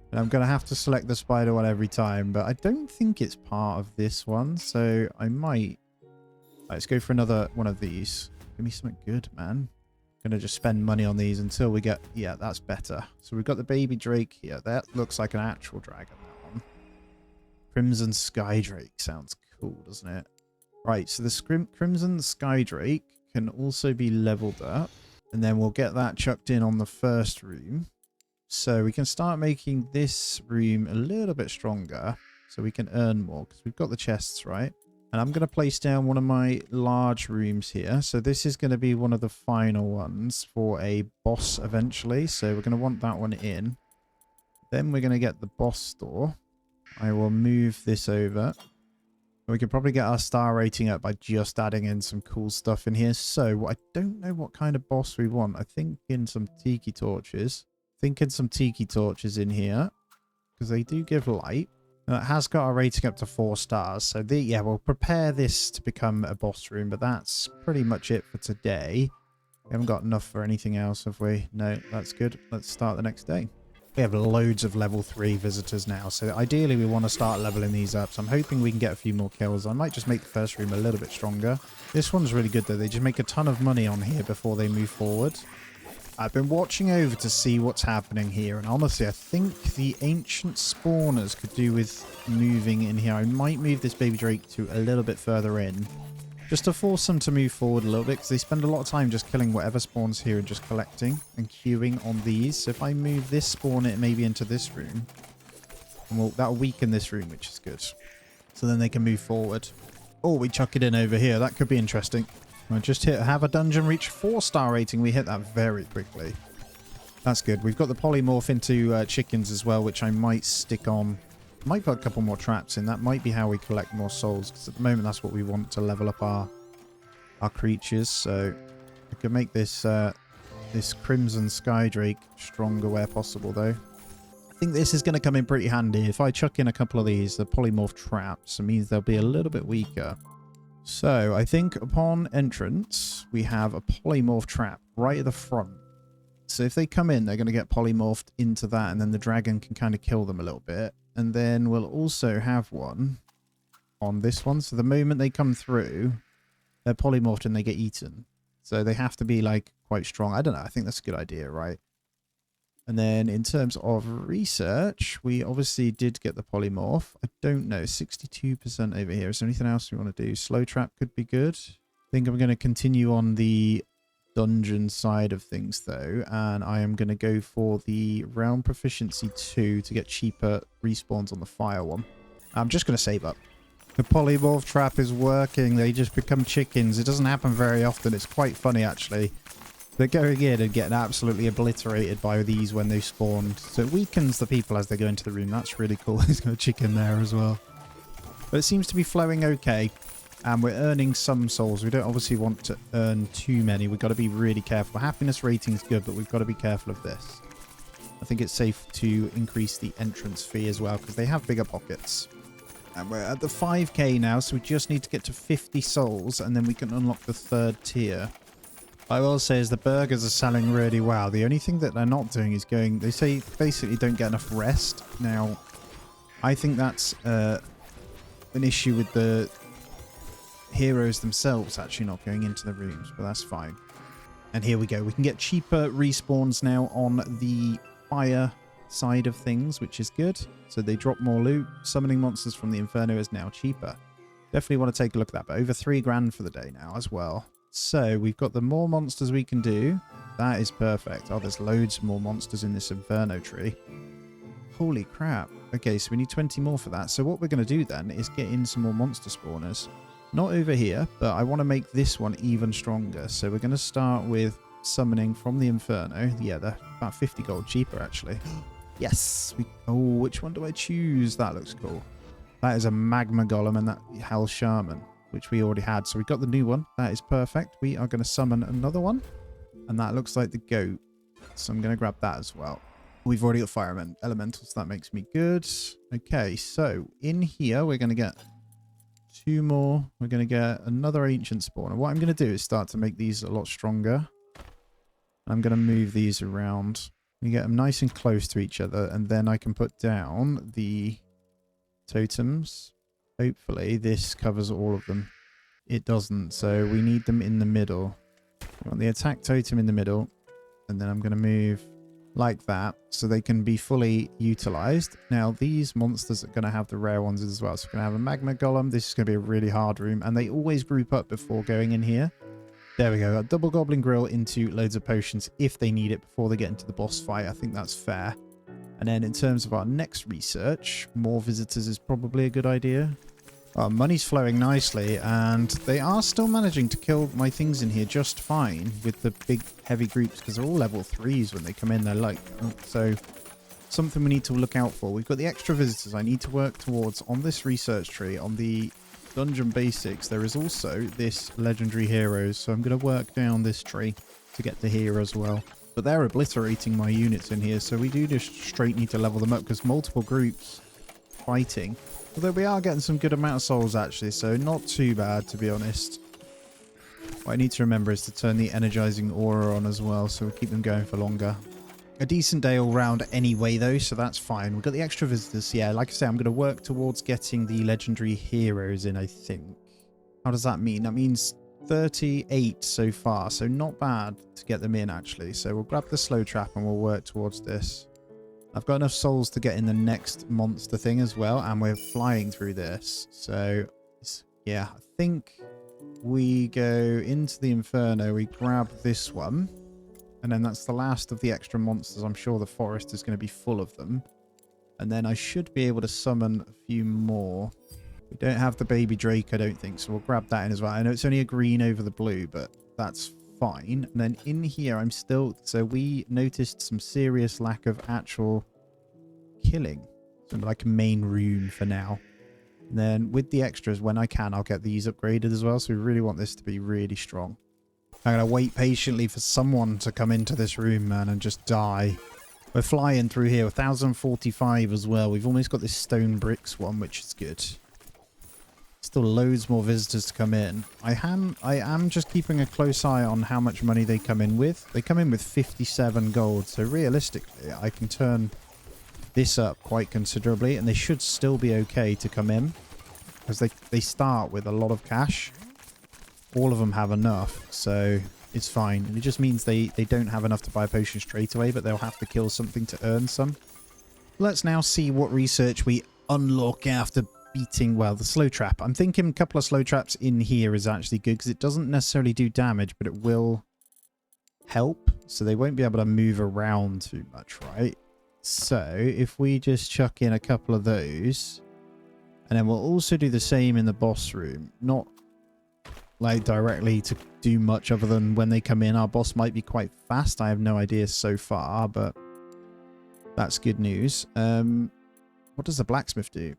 Speaker 1: And I'm going to have to select the spider one every time, but I don't think it's part of this one, so I might... Let's go for another one of these. Give me something good, man. I'm going to just spend money on these until we get... Yeah, that's better. So we've got the baby drake here. That looks like an actual dragon, that one. Crimson Sky Drake sounds cool, doesn't it? Right, so the Crimson Sky Drake can also be leveled up. And then we'll get that chucked in on the first room. So we can start making this room a little bit stronger so we can earn more because we've got the chests, right? And I'm going to place down one of my large rooms here. So this is going to be one of the final ones for a boss eventually. So we're going to want that one in. Then we're going to get the boss door. I will move this over. We could probably get our star rating up by just adding in some cool stuff in here. So I don't know what kind of boss we want. I think in some tiki torches. Thinking some tiki torches in here. Because they do give light. And it has got a rating up to 4 stars. So yeah, we'll prepare this to become a boss room. But that's pretty much it for today. We haven't got enough for anything else, have we? No, that's good. Let's start the next day. We have loads of level 3 visitors now, so ideally we want to start leveling these up. So I'm hoping we can get a few more kills. I might just make the first room a little bit stronger. This one's really good though. They just make a ton of money on here before they move forward. I've been watching over to see what's happening here, and honestly I think the ancient spawners could do with moving in here. I might move this baby drake to a little bit further in, just to force them to move forward a little bit, because they spend a lot of time just killing whatever spawns here and just collecting and queuing on these. So if I move this spawn it maybe into this room, well, that'll weaken this room, which is good. So then they can move forward. Oh, we chuck it in over here. That could be interesting. I just have a dungeon reach 4-star rating. We hit that very quickly. That's good. We've got the polymorph into chickens as well, which I might stick on. Might put a couple more traps in. That might be how we collect more souls, because at the moment that's what we want to level up our creatures. So we can make this this Crimson Sky Drake stronger where possible, though. I think this is going to come in pretty handy. If I chuck in a couple of these, the polymorph traps, it means they'll be a little bit weaker. So I think upon entrance, we have a polymorph trap right at the front. So if they come in, they're going to get polymorphed into that, and then the dragon can kind of kill them a little bit. And then we'll also have one on this one. So the moment they come through, they're polymorphed and they get eaten. So they have to be like quite strong. I don't know. I think that's a good idea, right? And then in terms of research, we obviously did get the polymorph. I don't know, 62% over here. Is there anything else we want to do? Slow trap could be good. I think I'm going to continue on the dungeon side of things though. And I am going to go for the realm proficiency 2 to get cheaper respawns on the fire one. I'm just going to save up. The polymorph trap is working. They just become chickens. It doesn't happen very often. It's quite funny actually. They're going in and getting absolutely obliterated by these when they spawned. So it weakens the people as they go into the room. That's really cool. There's got a chicken there as well. But it seems to be flowing okay. And we're earning some souls. We don't obviously want to earn too many. We've got to be really careful. Happiness rating is good, but we've got to be careful of this. I think it's safe to increase the entrance fee as well because they have bigger pockets. And we're at the 5k now, so we just need to get to 50 souls and then we can unlock the 3rd tier. I will say is the burgers are selling really well. The only thing that they're not doing is going... They say basically don't get enough rest. Now, I think that's an issue with the heroes themselves actually not going into the rooms, but that's fine. And here we go. We can get cheaper respawns now on the fire side of things, which is good. So they drop more loot. Summoning monsters from the Inferno is now cheaper. Definitely want to take a look at that, but over 3 grand for the day now as well. So we've got the more monsters we can do. That is perfect. Oh, there's loads more monsters in this Inferno tree. Holy crap. Okay, so we need 20 more for that. So what we're going to do then is get in some more monster spawners. Not over here, but I want to make this one even stronger. So we're going to start with summoning from the Inferno. Yeah, they're about 50 gold cheaper actually. Yes. Oh, which one do I choose? That looks cool. That is a magma golem and that hell shaman, which we already had. So we got the new one. That is perfect. We are going to summon another one. And that looks like the goat. So I'm going to grab that as well. We've already got fire elementals. So that makes me good. Okay, so in here, we're going to get 2 more. We're going to get another ancient spawner. What I'm going to do is start to make these a lot stronger. I'm going to move these around. We get them nice and close to each other. And then I can put down the totems. Hopefully this covers all of them. It doesn't, so we need them in the middle. We want the attack totem in the middle, and then I'm going to move like that so they can be fully utilized. Now these monsters are going to have the rare ones as well. So we're going to have a magma golem. This is going to be a really hard room, and they always group up before going in here. There we go. A double goblin grill into loads of potions if they need it before they get into the boss fight. I think that's fair. And then in terms of our next research, more visitors is probably a good idea. Money's flowing nicely, and they are still managing to kill my things in here just fine with the big heavy groups because they're all level 3s when they come in. They're like, so something we need to look out for. We've got the extra visitors I need to work towards on this research tree. On the dungeon basics, there is also this legendary heroes, so I'm going to work down this tree to get to here as well. But they're obliterating my units in here, so we do just straight need to level them up because multiple groups fighting. Although we are getting some good amount of souls actually, so not too bad to be honest. What I need to remember is to turn the energizing aura on as well, so we'll keep them going for longer. A decent day all round anyway though, so that's fine. We've got the extra visitors. Yeah, like I say, I'm going to work towards getting the legendary heroes in, I think. How does that mean? That means 38 so far, so not bad to get them in actually. So we'll grab the slow trap and we'll work towards this. I've got enough souls to get in the next monster thing as well, and we're flying through this. So yeah, I think we go into the Inferno, we grab this one, and then that's the last of the extra monsters. I'm sure the forest is going to be full of them. And then I should be able to summon a few more. We don't have the baby drake, I don't think, so we'll grab that in as well. I know it's only a green over the blue, but that's fine. And then in here, I'm still... So we noticed some serious lack of actual killing. So like a main room for now. And then with the extras, when I can, I'll get these upgraded as well. So we really want this to be really strong. I'm going to wait patiently for someone to come into this room, man, and just die. We're flying through here. 1045 as well. We've almost got this stone bricks one, which is good. Still loads more visitors to come in. I am just keeping a close eye on how much money they come in with. They come in with 57 gold. So realistically, I can turn this up quite considerably. And they should still be okay to come in. Because they start with a lot of cash. All of them have enough. So It's fine. It just means they don't have enough to buy a potion straight away, but they'll have to kill something to earn some. Let's now see what research we unlock after beating, well, the slow trap. I'm thinking a couple of slow traps in here is actually good because it doesn't necessarily do damage, but it will help. So they won't be able to move around too much, right? So if we just chuck in a couple of those, and then we'll also do the same in the boss room. Not like directly to do much other than when they come in, our boss might be quite fast. I have no idea so far, but that's good news. What does the blacksmith do?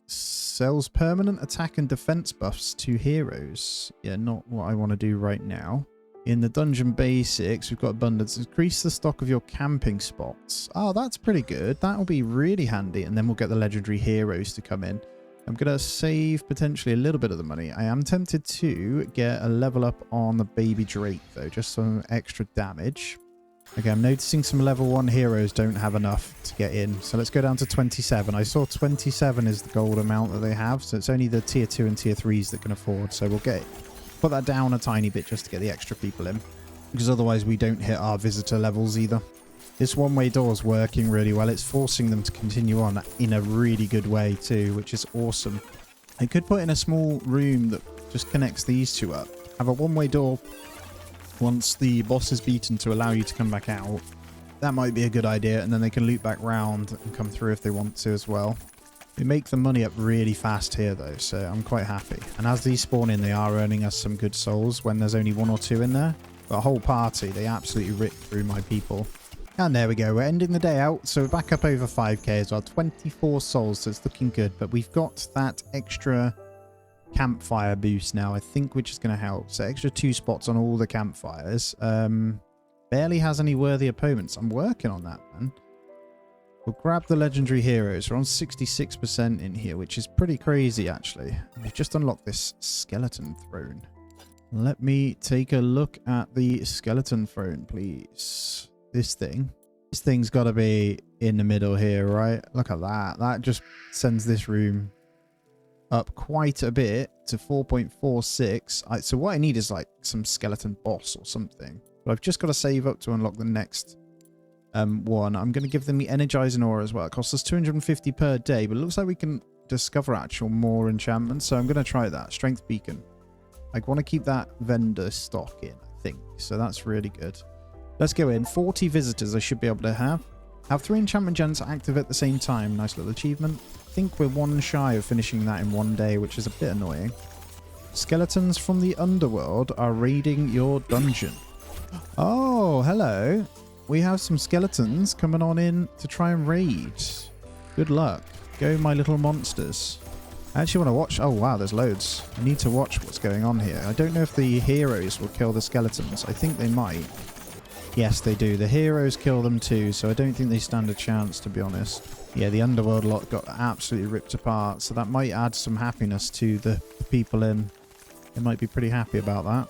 Speaker 1: Sells permanent attack and defense buffs to heroes. Yeah, not what I want to do right now. In the dungeon basics, we've got abundance. Increase the stock of your camping spots. Oh, that's pretty good. That'll be really handy. And then we'll get the legendary heroes to come in. I'm going to save potentially a little bit of the money. I am tempted to get a level up on the baby Drake, though. Just some extra damage. Okay, I'm noticing some level 1 heroes don't have enough to get in. So let's go down to 27. I saw 27 is the gold amount that they have. So it's only the tier 2 and tier 3s that can afford. So we'll put that down a tiny bit just to get the extra people in. Because otherwise we don't hit our visitor levels either. This one-way door is working really well. It's forcing them to continue on in a really good way too, which is awesome. I could put in a small room that just connects these two up. Have a one-way door once the boss is beaten to allow you to come back out. That might be a good idea, and then they can loop back round and come through if they want to as well. We make the money up really fast here though, so I'm quite happy. And as these spawn in, they are earning us some good souls when there's only 1 or 2 in there. But a whole party, they absolutely rip through my people. And there we go, we're ending the day out, so we're back up over 5k as well. 24 souls, so it's looking good. But we've got that extra campfire boost now, I think, which is going to help. So extra 2 spots on all the campfires. Barely has any worthy opponents. I'm working on that, man. We'll grab the legendary heroes. We're on 66% in here, which is pretty crazy, actually. We've just unlocked this skeleton throne. Let me take a look at the skeleton throne, please. This thing's got to be in the middle here, right? Look at that. That just sends this room up quite a bit to 4.46. So what I need is like some skeleton boss or something. But I've just got to save up to unlock the next one. I'm going to give them the energizing aura as well. It costs us 250 per day, but it looks like we can discover actual more enchantments. So I'm going to try that. Strength beacon. I want to keep that vendor stock in, I think. So that's really good. Let's go in. 40 visitors I should be able to have. Have 3 enchantment gens active at the same time. Nice little achievement. I think we're 1 shy of finishing that in 1 day, which is a bit annoying. Skeletons from the underworld are raiding your dungeon. Oh, hello. We have some skeletons coming on in to try and raid. Good luck. Go, my little monsters. I actually want to watch. Oh, wow, there's loads. I need to watch what's going on here. I don't know if the heroes will kill the skeletons. I think they might. Yes, they do. The heroes kill them too, so I don't think they stand a chance, to be honest. Yeah, the underworld lot got absolutely ripped apart, so that might add some happiness to the people in. They might be pretty happy about that.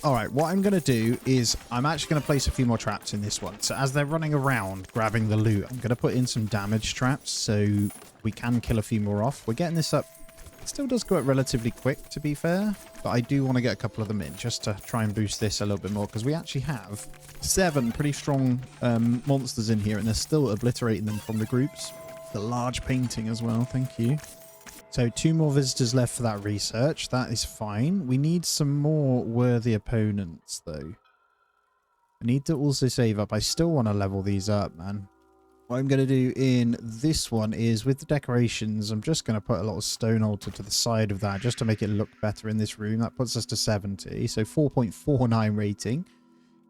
Speaker 1: Alright, what I'm going to do is I'm actually going to place a few more traps in this one. So as they're running around grabbing the loot, I'm going to put in some damage traps so we can kill a few more off. We're getting this up. It still does go up relatively quick, to be fair, but I do want to get a couple of them in just to try and boost this a little bit more, because we actually have 7 pretty strong monsters in here, and they're still obliterating them from the groups. The large painting as well, thank you. So 2 more visitors left for that research. That is fine. We need some more worthy opponents, though. I need to also save up. I still want to level these up, man. What I'm going to do in this one is, with the decorations, I'm just going to put a little stone altar to the side of that just to make it look better in this room. That puts us to 70, so 4.49 rating.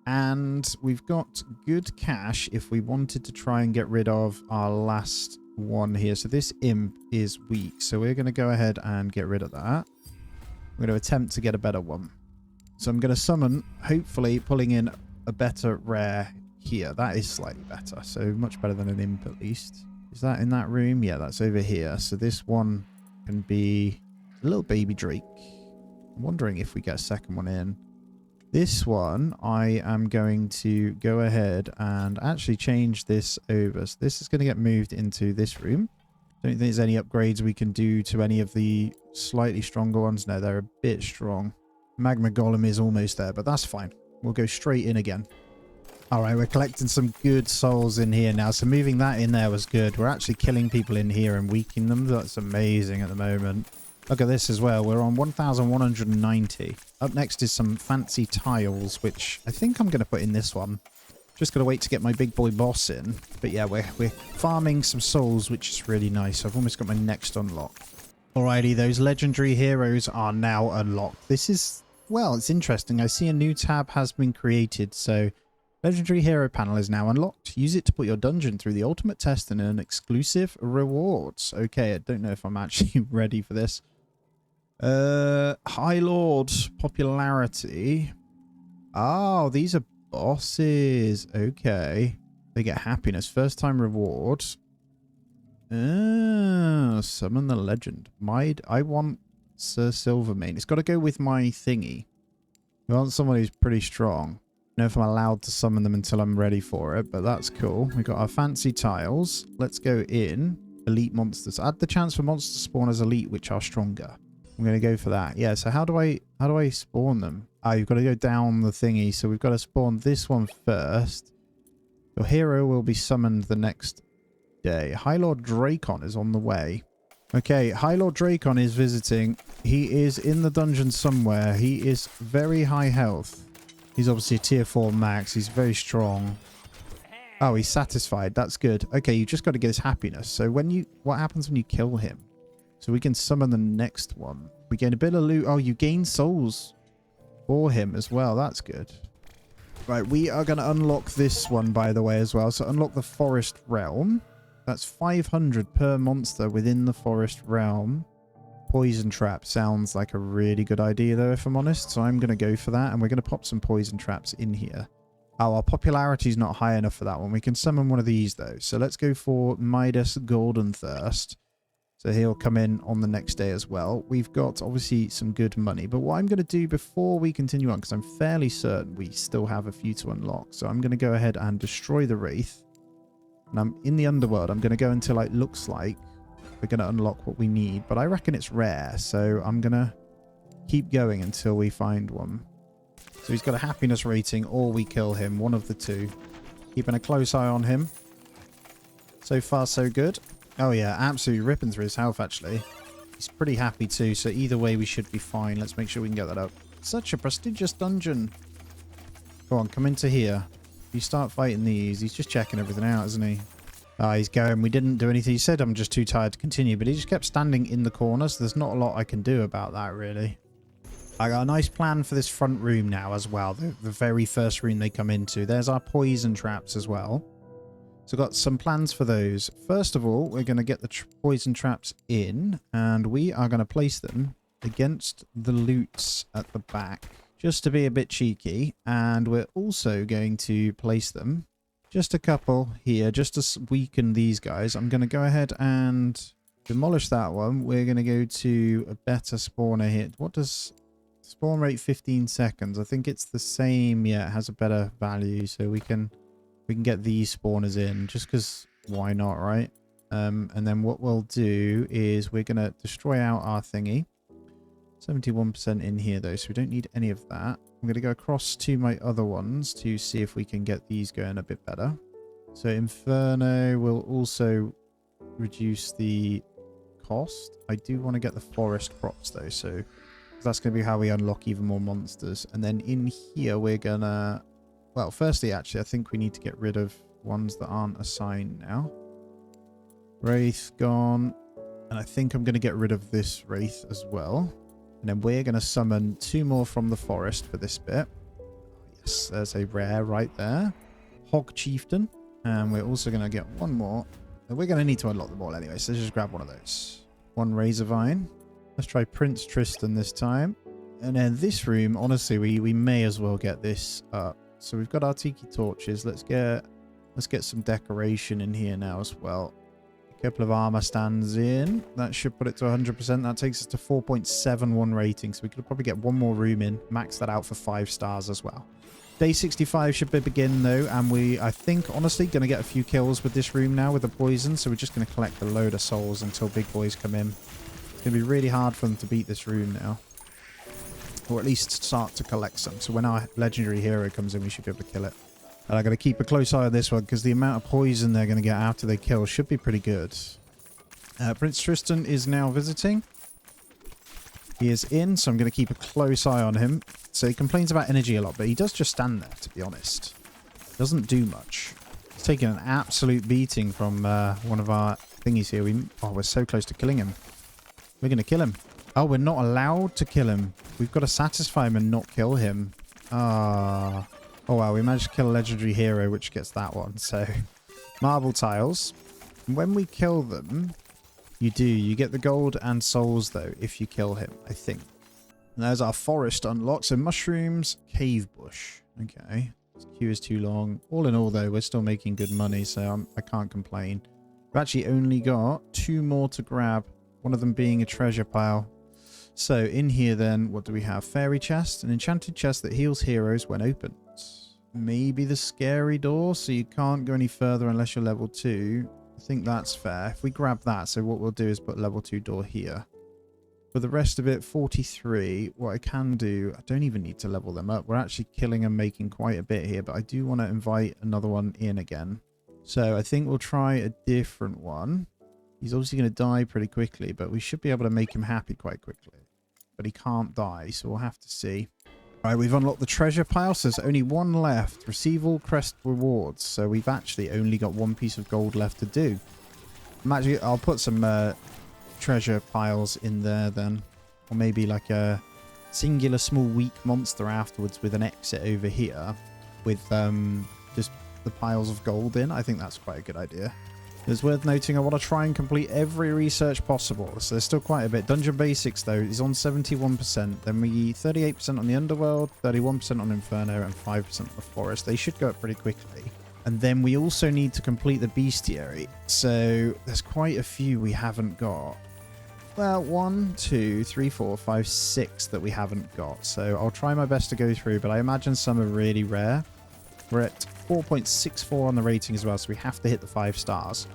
Speaker 1: And we've got good cash if we wanted to try and get rid of our last one here. So this imp is weak, so we're going to go ahead and get rid of that. We're going to attempt to get a better one. So I'm going to summon, hopefully pulling in a better rare here. That is slightly better, so much better than an imp at least. Is that in that room? Yeah, that's over here. So this one can be a little baby Drake. I'm wondering if we get a second one in. This one, I am going to go ahead and actually change this over. So this is going to get moved into this room. Don't think there's any upgrades we can do to any of the slightly stronger ones. No, they're a bit strong. Magma Golem is almost there, but that's fine. We'll go straight in again. All right, we're collecting some good souls in here now. So moving that in there was good. We're actually killing people in here and weakening them. That's amazing at the moment. Look at this as well. We're on 1,190. Up next is some fancy tiles, which I think I'm going to put in this one. Just got to wait to get my big boy boss in. But yeah, we're farming some souls, which is really nice. I've almost got my next unlock. Alrighty, those legendary heroes are now unlocked. This is, well, it's interesting. I see a new tab has been created. So legendary hero panel is now unlocked. Use it to put your dungeon through the ultimate test and earn exclusive rewards. Okay, I don't know if I'm actually ready for this. High Lord popularity. Oh, these are bosses. Okay. They get happiness. First time reward. Summon the legend. I want Sir Silvermane. It's got to go with my thingy. I want someone who's pretty strong. I don't know if I'm allowed to summon them until I'm ready for it, but that's cool. We got our fancy tiles. Let's go in. Elite monsters. Add the chance for monsters to spawn as elite, which are stronger. I'm going to go for that. Yeah, so how do I spawn them? Ah, you've got to go down the thingy. So we've got to spawn this one first. Your hero will be summoned the next day. High Lord Dracon is on the way. Okay, High Lord Dracon is visiting. He is in the dungeon somewhere. He is very high health. He's obviously a tier 4 max. He's very strong. Oh, he's satisfied. That's good. Okay, you just got to get his happiness. So what happens when you kill him? So we can summon the next one. We gain a bit of loot. Oh, you gain souls for him as well. That's good. Right, we are going to unlock this one, by the way, as well. So unlock the Forest Realm. That's 500 per monster within the Forest Realm. Poison Trap sounds like a really good idea, though, if I'm honest. So I'm going to go for that, and we're going to pop some Poison Traps in here. Oh, our popularity is not high enough for that one. We can summon one of these, though. So let's go for Midas Golden Thirst. So he'll come in on the next day as well. We've got, obviously, some good money. But what I'm going to do before we continue on, because I'm fairly certain we still have a few to unlock. So I'm going to go ahead and destroy the Wraith. And I'm in the Underworld. I'm going to go until it looks like we're going to unlock what we need. But I reckon it's rare. So I'm going to keep going until we find one. So he's got a happiness rating or we kill him. One of the two. Keeping a close eye on him. So far, so good. Oh, yeah. Absolutely ripping through his health, actually. He's pretty happy, too. So either way, we should be fine. Let's make sure we can get that up. Such a prestigious dungeon. Go on, come into here. You start fighting these. He's just checking everything out, isn't he? Ah, he's going. We didn't do anything. He said I'm just too tired to continue, but he just kept standing in the corner, so there's not a lot I can do about that, really. I got a nice plan for this front room now as well. The very first room they come into. There's our poison traps as well. So got some plans for those. First of all, we're going to get the poison traps in, and we are going to place them against the loots at the back, just to be a bit cheeky. And we're also going to place them, just a couple here, just to weaken these guys. I'm going to go ahead and demolish that one. We're going to go to a better spawner here. What does spawn rate? 15 seconds. I think it's the same. Yeah, it has a better value, so we can get these spawners in just because why not, right? And then what we'll do is we're going to destroy out our thingy. 71% in here though, so we don't need any of that. I'm going to go across to my other ones to see if we can get these going a bit better. So Inferno will also reduce the cost. I do want to get the forest props though, so that's going to be how we unlock even more monsters. And then in here we're going to... Well, firstly, actually, I think we need to get rid of ones that aren't assigned now. Wraith gone. And I think I'm going to get rid of this Wraith as well. And then we're going to summon 2 more from the forest for this bit. Yes, there's a rare right there. Hog Chieftain. And we're also going to get one more. And we're going to need to unlock them all anyway, so let's just grab one of those. One Razorvine. Let's try Prince Tristan this time. And then this room, honestly, we may as well get this up. So we've got our tiki torches. Let's get some decoration in here now as well. A couple of armor stands in. That should put it to 100%. That takes us to 4.71 rating. So we could probably get one more room in. Max that out for 5 stars as well. Day 65 should begin though. And I think, honestly, going to get a few kills with this room now with the poison. So we're just going to collect a load of souls until big boys come in. It's going to be really hard for them to beat this room now. Or at least start to collect some. So when our legendary hero comes in, we should be able to kill it. And I got to keep a close eye on this one because the amount of poison they're going to get after they kill should be pretty good. Prince Tristan is now visiting. He is in, so I'm going to keep a close eye on him. So he complains about energy a lot, but he does just stand there, to be honest. Doesn't do much. He's taking an absolute beating from one of our thingies here. We're so close to killing him. We're going to kill him. Oh, we're not allowed to kill him. We've got to satisfy him and not kill him. Ah. Oh, wow. We managed to kill a legendary hero, which gets that one. So, marble tiles. When we kill them, you get the gold and souls, though, if you kill him, I think. And there's our forest unlocked. So, mushrooms, cave bush. Okay. This queue is too long. All in all, though, we're still making good money, so I can't complain. We've actually only got 2 more to grab. One of them being a treasure pile. So in here then, what do we have? Fairy chest, an enchanted chest that heals heroes when opened. Maybe the scary door, so you can't go any further unless you're level 2. I think that's fair. If we grab that, so what we'll do is put level 2 door here. For the rest of it, 43. What I can do, I don't even need to level them up. We're actually killing and making quite a bit here, but I do want to invite another one in again. So I think we'll try a different one. He's obviously going to die pretty quickly, but we should be able to make him happy quite quickly. But he can't die, so we'll have to see. Alright, we've unlocked the treasure pile, so there's only 1 left. Receive all crest rewards. So we've actually only got 1 piece of gold left to do. I'll put some treasure piles in there then. Or maybe like a singular small weak monster afterwards with an exit over here. With just the piles of gold in. I think that's quite a good idea. It's worth noting I want to try and complete every research possible. So there's still quite a bit. Dungeon Basics, though, is on 71%. Then we 38% on the Underworld, 31% on Inferno, and 5% on the Forest. They should go up pretty quickly. And then we also need to complete the Beastiary. So there's quite a few we haven't got. Well, 1, 2, 3, 4, 5, 6 that we haven't got. So I'll try my best to go through, but I imagine some are really rare. We're at 4.64 on the rating as well, so we have to hit the 5 stars.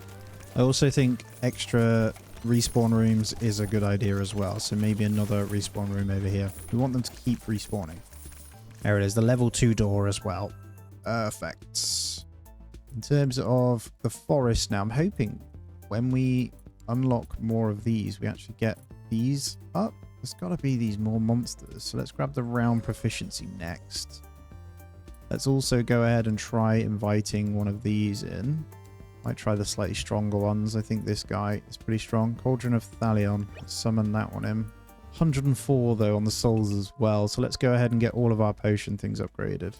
Speaker 1: I also think extra respawn rooms is a good idea as well, so maybe another respawn room over here. We want them to keep respawning. There it is, the level 2 door as well. Perfect. In terms of the forest now, I'm hoping when we unlock more of these, we actually get these up. There's got to be these more monsters, so let's grab the round proficiency next. Let's also go ahead and try inviting one of these in. Might try the slightly stronger ones. I think this guy is pretty strong. Cauldron of Thalion. Let's summon that one in. 104 though on the souls as well. So let's go ahead and get all of our potion things upgraded.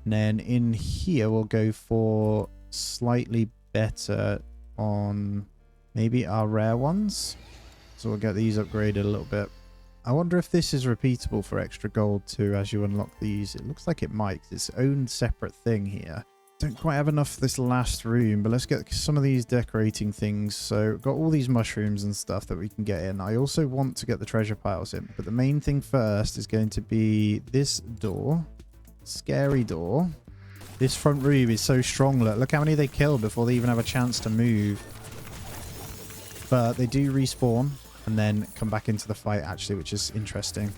Speaker 1: And then in here we'll go for slightly better on maybe our rare ones. So we'll get these upgraded a little bit. I wonder if this is repeatable for extra gold too as you unlock these. It looks like it might. It's its own separate thing here. Don't quite have enough for this last room, but let's get some of these decorating things. So got all these mushrooms and stuff that we can get in. I also want to get the treasure piles in, but the main thing first is going to be this door. Scary door. This front room is so strong. Look how many they killed before they even have a chance to move. But they do respawn and then come back into the fight, actually, which is interesting.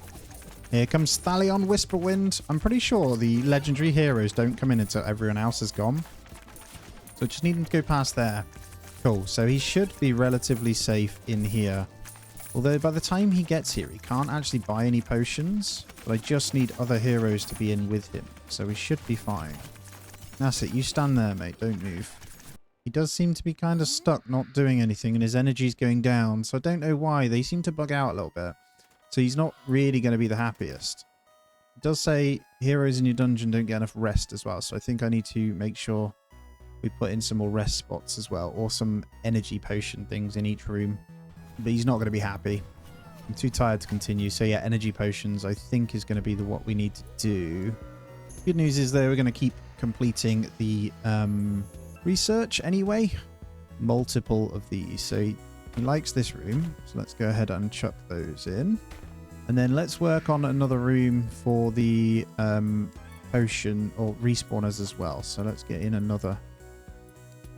Speaker 1: Here comes Thalion Whisperwind. I'm pretty sure the legendary heroes don't come in until everyone else is gone. So just need him to go past there. Cool. So he should be relatively safe in here. Although by the time he gets here, he can't actually buy any potions. But I just need other heroes to be in with him. So we should be fine. That's it. You stand there, mate. Don't move. He does seem to be kind of stuck not doing anything and his energy's going down. So I don't know why. They seem to bug out a little bit. So he's not really going to be the happiest. It does say heroes in your dungeon don't get enough rest as well. So I think I need to make sure we put in some more rest spots as well. Or some energy potion things in each room. But he's not going to be happy. I'm too tired to continue. So yeah, energy potions I think is going to be what we need to do. Good news is though, we're going to keep completing the research anyway. Multiple of these. So he likes this room. So let's go ahead and chuck those in. And then let's work on another room for the potion or respawners as well. So let's get in another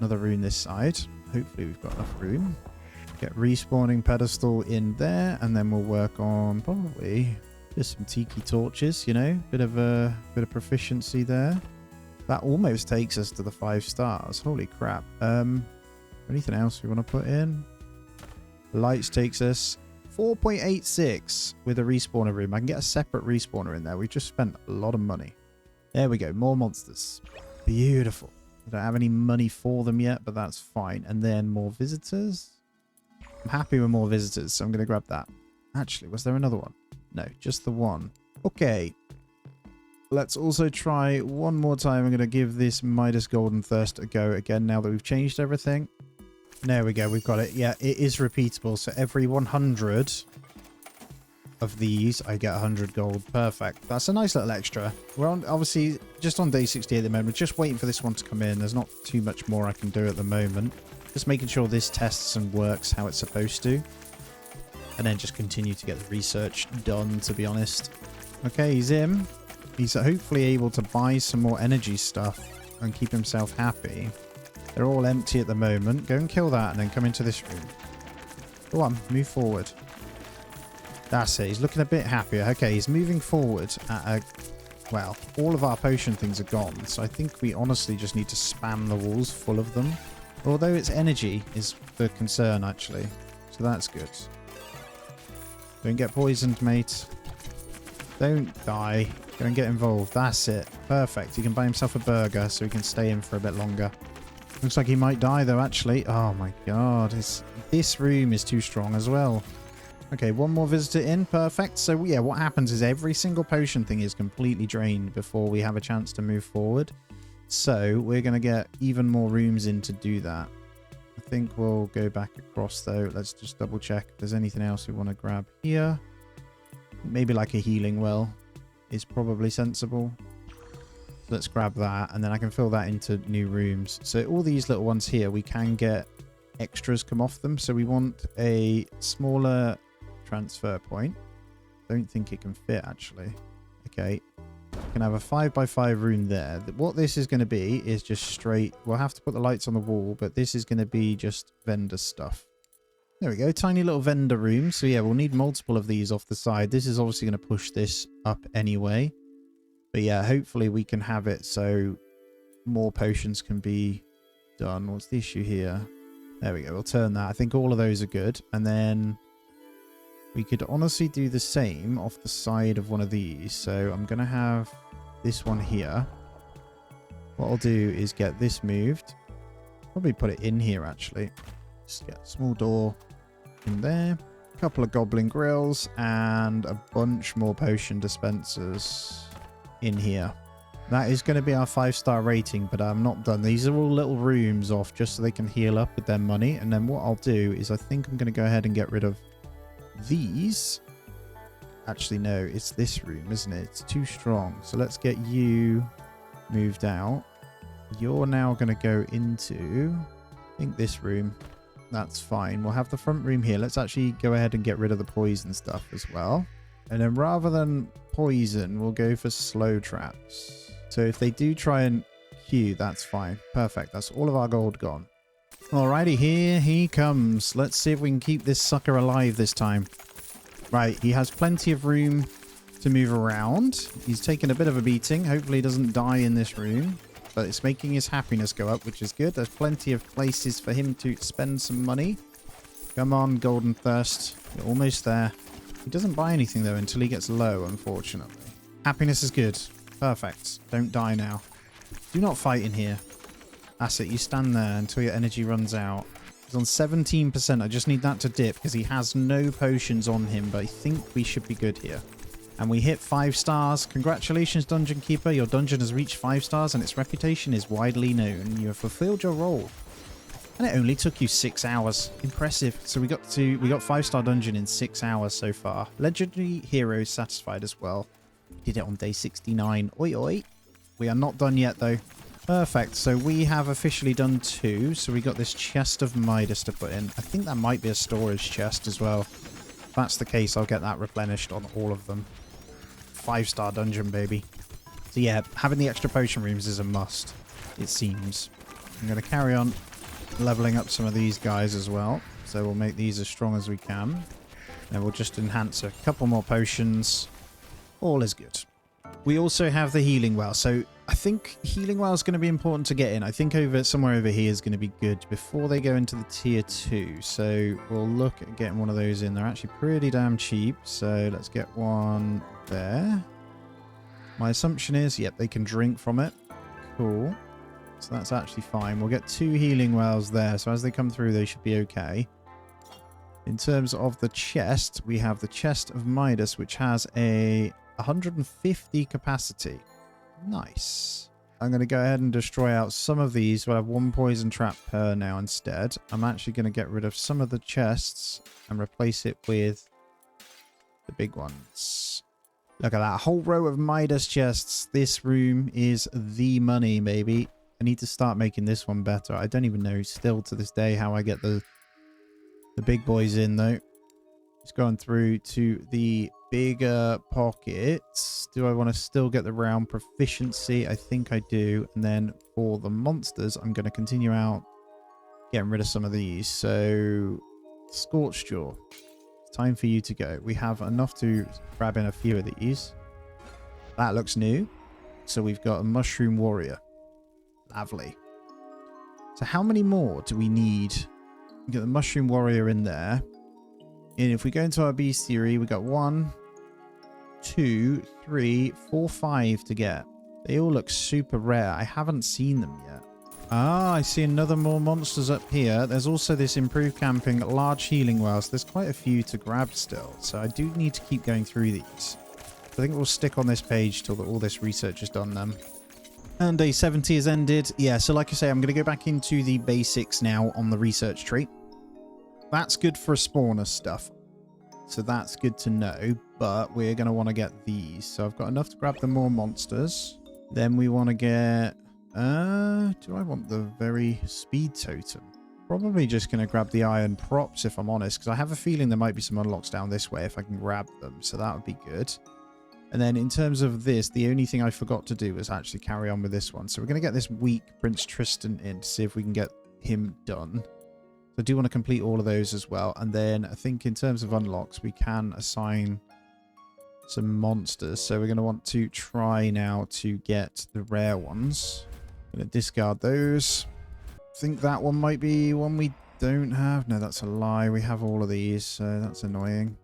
Speaker 1: room this side. Hopefully we've got enough room. Get respawning pedestal in there. And then we'll work on probably Just some tiki torches, you know, bit of proficiency there. That almost takes us to the 5 stars. Holy crap. Anything else we want to put in? Lights takes us 4.86 with a respawner room. I can get a separate respawner in there. We've just spent a lot of money. There we go. More monsters. Beautiful. I don't have any money for them yet, but that's fine. And then more visitors. I'm happy with more visitors, so I'm going to grab that. Actually, was there another one? No, just the one. Okay. Let's also try one more time. I'm going to give this Midas Golden Thirst a go again now that we've changed everything. There we go. We've got it. Yeah, it is repeatable. So every 100 of these, I get 100 gold. Perfect. That's a nice little extra. We're on, obviously, just on day 60 at the moment. Just waiting for this one to come in. There's not too much more I can do at the moment. Just making sure this tests and works how it's supposed to. And then just continue to get the research done, to be honest. Okay, he's in. He's hopefully able to buy some more energy stuff and keep himself happy. They're all empty at the moment. Go and kill that and then come into this room. Go on, move forward. That's it. He's looking a bit happier. Okay, he's moving forward at a... Well, all of our potion things are gone. So I think we honestly just need to spam the walls full of them. Although it's energy is the concern, actually. So that's good. Don't get poisoned, mate. Don't die. Go and get involved. That's it. Perfect. He can buy himself a burger so he can stay in for a bit longer. Looks like he might die, though, actually. Oh, my God. This room is too strong as well. Okay, one more visitor in. Perfect. So, yeah, what happens is every single potion thing is completely drained before we have a chance to move forward. So, we're going to get even more rooms in to do that. I think we'll go back across, though. Let's just double check if there's anything else we want to grab here. Maybe like a healing well is probably sensible. Let's grab that, and then I can fill that into new rooms. So all these little ones here, we can get extras come off them. So we want a smaller transfer point. Don't think it can fit, actually. Okay. We can have a 5x5 room there. What this is going to be is just straight... We'll have to put the lights on the wall, but this is going to be just vendor stuff. There we go. Tiny little vendor room. So yeah, we'll need multiple of these off the side. This is obviously going to push this up anyway. But yeah, hopefully we can have it so more potions can be done. What's the issue here? There we go. We'll turn that. I think all of those are good. And then we could honestly do the same off the side of one of these. So I'm going to have this one here. What I'll do is get this moved. Probably put it in here, actually. Just get a small door in there. A couple of goblin grills and a bunch more potion dispensers in here. That is going to be our 5-star rating, but I'm not done. These are all little rooms off just so they can heal up with their money. And then what I'll do is I think I'm going to go ahead and get rid of these. Actually, no, it's this room, isn't it? It's too strong. So let's get you moved out. You're now going to go into, I think, this room. That's fine. We'll have the front room here. Let's actually go ahead and get rid of the poison stuff as well. And then rather than poison, we'll go for slow traps. So if they do try and queue, that's fine. Perfect. That's all of our gold gone. Alrighty, here he comes. Let's see if we can keep this sucker alive this time. Right, he has plenty of room to move around. He's taken a bit of a beating. Hopefully he doesn't die in this room. But it's making his happiness go up, which is good. There's plenty of places for him to spend some money. Come on, Golden Thirst. You're almost there. He doesn't buy anything, though, until he gets low, unfortunately. Happiness is good. Perfect. Don't die now. Do not fight in here. That's it. You stand there until your energy runs out. He's on 17%. I just need that to dip because he has no potions on him, but I think we should be good here. And we hit 5 stars. Congratulations, Dungeon Keeper. Your dungeon has reached 5 stars and its reputation is widely known. You have fulfilled your role. And it only took you 6 hours. Impressive. So we got 5-star dungeon in 6 hours so far. Legendary hero satisfied as well. Did it on day 69. Oi oi. We are not done yet though. Perfect. So we have officially done 2. So we got this chest of Midas to put in. I think that might be a storage chest as well. If that's the case, I'll get that replenished on all of them. 5-star dungeon, baby. So yeah, having the extra potion rooms is a must, it seems. I'm going to carry on leveling up some of these guys as well. So we'll make these as strong as we can. And we'll just enhance a couple more potions. All is good. We also have the healing well. So I think healing well is going to be important to get in. I think somewhere over here is going to be good before they go into the tier 2. So we'll look at getting one of those in. They're actually pretty damn cheap. So let's get one there. My assumption is, yep, they can drink from it. Cool. So that's actually fine. We'll get 2 healing wells there. So as they come through, they should be okay. In terms of the chest, we have the chest of Midas, which has a 150 capacity. Nice. I'm going to go ahead and destroy out some of these. We'll have 1 poison trap per now instead. I'm actually going to get rid of some of the chests and replace it with the big ones. Look at that whole row of Midas chests. This room is the money, baby. I need to start making this one better. I don't even know still to this day how I get the big boys in though. Just going through to the bigger pockets. Do I want to still get the round proficiency? I think I do. And then for the monsters, I'm going to continue out getting rid of some of these. So Scorched Jaw. Time for you to go. We have enough to grab in a few of these. That looks new. So we've got a Mushroom Warrior. Lovely. So how many more do we need? We get the Mushroom Warrior in there. And if we go into our Beastiary, we got 1, 2, 3, 4, 5 to get. They all look super rare. I haven't seen them yet. Ah, I see another more monsters up here. There's also this improved camping, large healing wells. There's quite a few to grab still. So I do need to keep going through these. I think we'll stick on this page till all this research is done then. And day 70 has ended. Yeah, so like I say, I'm going to go back into the basics now on the research tree. That's good for spawner stuff. So that's good to know. But we're going to want to get these. So I've got enough to grab the more monsters. Then we want to get... do I want the very speed totem? Probably just going to grab the iron props if I'm honest. Because I have a feeling there might be some unlocks down this way if I can grab them. So that would be good. And then in terms of this, the only thing I forgot to do was actually carry on with this one. So we're going to get this weak Prince Tristan in to see if we can get him done. So I do want to complete all of those as well. And then I think in terms of unlocks, we can assign some monsters. So we're going to want to try now to get the rare ones. I'm going to discard those. I think that one might be one we don't have. No, that's a lie. We have all of these, so that's annoying.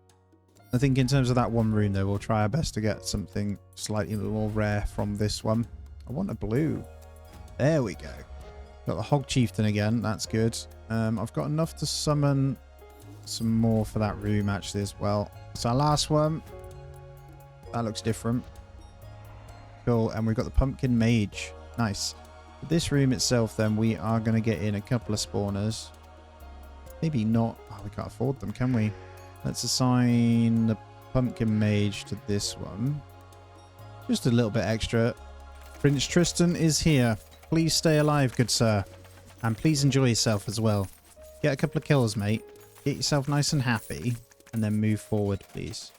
Speaker 1: I think in terms of that one room, though, we'll try our best to get something slightly more rare from this one. I want a blue. There we go. Got the Hog Chieftain again. That's good. I've got enough to summon some more for that room, actually, as well. So our last one. That looks different. Cool. And we've got the Pumpkin Mage. Nice. For this room itself, then, we are going to get in a couple of spawners. Maybe not. Oh, we can't afford them, can we? Let's assign the Pumpkin Mage to this one. Just a little bit extra. Prince Tristan is here. Please stay alive, good sir. And please enjoy yourself as well. Get a couple of kills, mate. Get yourself nice and happy. And then move forward, please.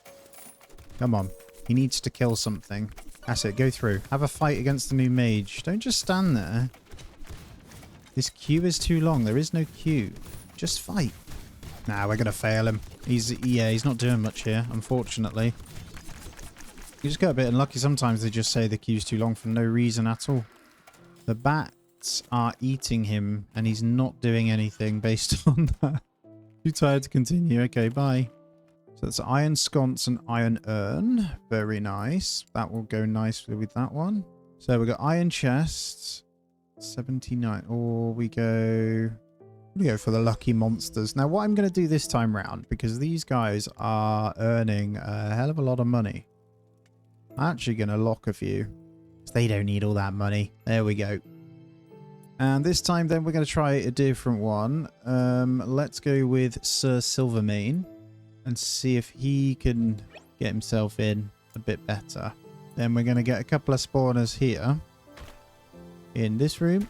Speaker 1: Come on. He needs to kill something. That's it. Go through. Have a fight against the new mage. Don't just stand there. This queue is too long. There is no queue. Just fight. Nah, we're going to fail him. He's not doing much here, unfortunately. You just get a bit unlucky. Sometimes they just say the queue's too long for no reason at all. The bats are eating him, and he's not doing anything based on that. Too tired to continue. Okay, bye. So that's Iron Sconce and Iron Urn. Very nice. That will go nicely with that one. So we've got Iron Chests. 79. Or we go for the lucky monsters. Now, what I'm going to do this time round, because these guys are earning a hell of a lot of money. I'm actually going to lock a few. They don't need all that money. There we go. And this time, then, we're going to try a different one. Let's go with Sir Silvermane and see if he can get himself in a bit better. Then we're going to get a couple of spawners here in this room.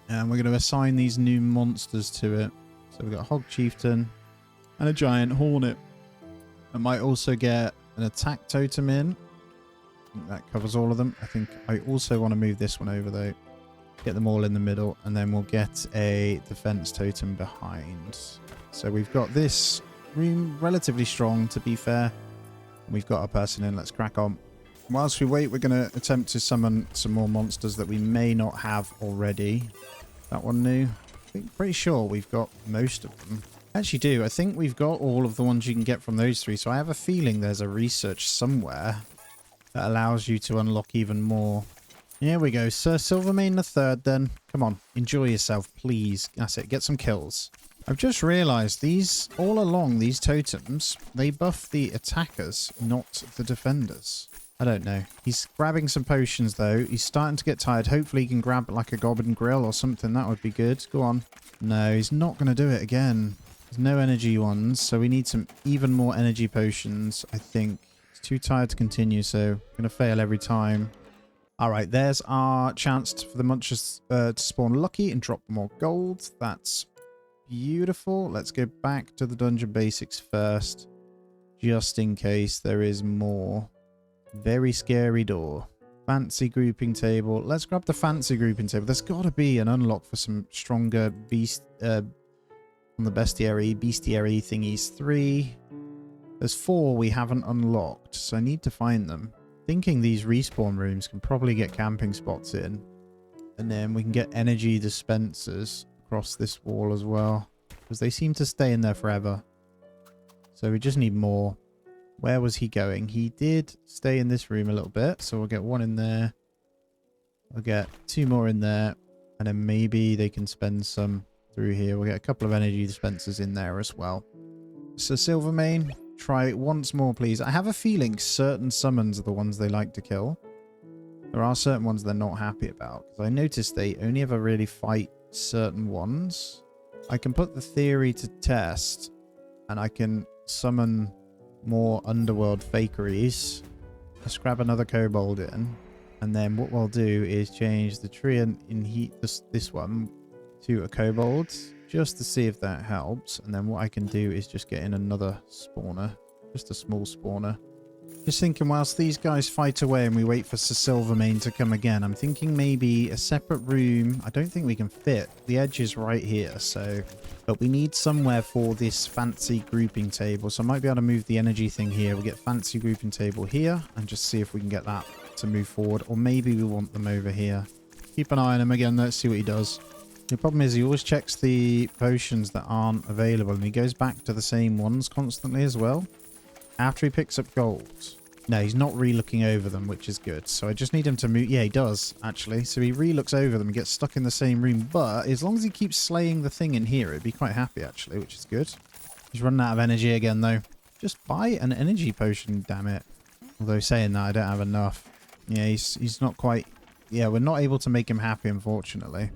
Speaker 1: And we're going to assign these new monsters to it. So we've got a Hog Chieftain and a Giant Hornet. I might also get an attack totem in. I think that covers all of them. I think I also want to move this one over though. Get them all in the middle. And then we'll get a defense totem behind. So we've got this room relatively strong, to be fair. We've got our person in. Let's crack on. Whilst we wait, we're going to attempt to summon some more monsters that we may not have already. That one new? I think pretty sure we've got most of them. I actually do. I think we've got all of the ones you can get from those three. So I have a feeling there's a research somewhere that allows you to unlock even more. Here we go. Sir Silvermane the Third then. Come on. Enjoy yourself, please. That's it. Get some kills. I've just realised these, all along these totems, they buff the attackers, not the defenders. I don't know. He's grabbing some potions though. He's starting to get tired. Hopefully he can grab like a goblin grill or something. That would be good. Go on. No, he's not going to do it again. There's no energy ones, so we need some even more energy potions, I think. He's too tired to continue, so I'm going to fail every time. Alright, there's our chance for the munchers to spawn lucky and drop more gold. That's beautiful. Let's go back to the dungeon basics first, just in case there is more. Very scary door. Fancy grouping table. Let's grab the fancy grouping table. There's got to be an unlock for some stronger beast on the bestiary thingies. 3. There's 4 we haven't unlocked, so I need to find them. Thinking these respawn rooms can probably get camping spots in, and then we can get energy dispensers across this wall as well, because they seem to stay in there forever. So we just need more. Where was he going? He did stay in this room a little bit, so we'll get 1 in there. We'll get 2 more in there, and then maybe they can spend some through here. We'll get a couple of energy dispensers in there as well. So Silvermane, try it once more, please. I have a feeling certain summons are the ones they like to kill. There are certain ones they're not happy about, because I noticed they only ever really fight certain ones. I can put the theory to test, and I can summon more underworld fakeries. Let's grab another kobold in, and then what we'll do is change the tree in heat this one to a kobold, just to see if that helps. And then what I can do is just get in another spawner, just a small spawner. Just thinking, whilst these guys fight away and we wait for Sir Silvermane to come again, I'm thinking maybe a separate room. I don't think we can fit. The edge is right here, so... But we need somewhere for this fancy grouping table. So I might be able to move the energy thing here. We'll get fancy grouping table here and just see if we can get that to move forward. Or maybe we want them over here. Keep an eye on him again. Let's see what he does. The problem is he always checks the potions that aren't available, and he goes back to the same ones constantly as well. After he picks up gold. No, he's not re-looking over them, which is good. So I just need him to move. Yeah, he does, actually. So he re-looks over them and gets stuck in the same room. But as long as he keeps slaying the thing in here, it'd be quite happy, actually, which is good. He's running out of energy again, though. Just buy an energy potion, damn it. Although saying that, I don't have enough. Yeah, he's not quite... Yeah, we're not able to make him happy, unfortunately.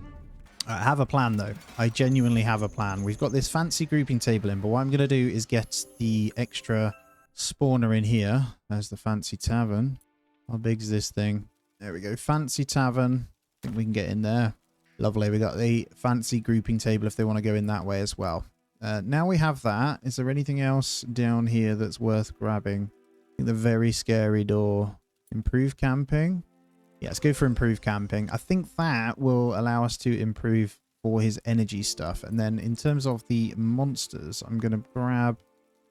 Speaker 1: I have a plan, though. I genuinely have a plan. We've got this fancy grouping table in, but what I'm going to do is get the extra spawner in here. There's the fancy tavern. How big's this thing? There we go. Fancy tavern. I think we can get in there. Lovely. We got the fancy grouping table if they want to go in that way as well. Now we have that. Is there anything else down here that's worth grabbing? I think the very scary door. Improve camping. Yeah, let's go for improved camping. I think that will allow us to improve for his energy stuff. And then in terms of the monsters, I'm going to grab...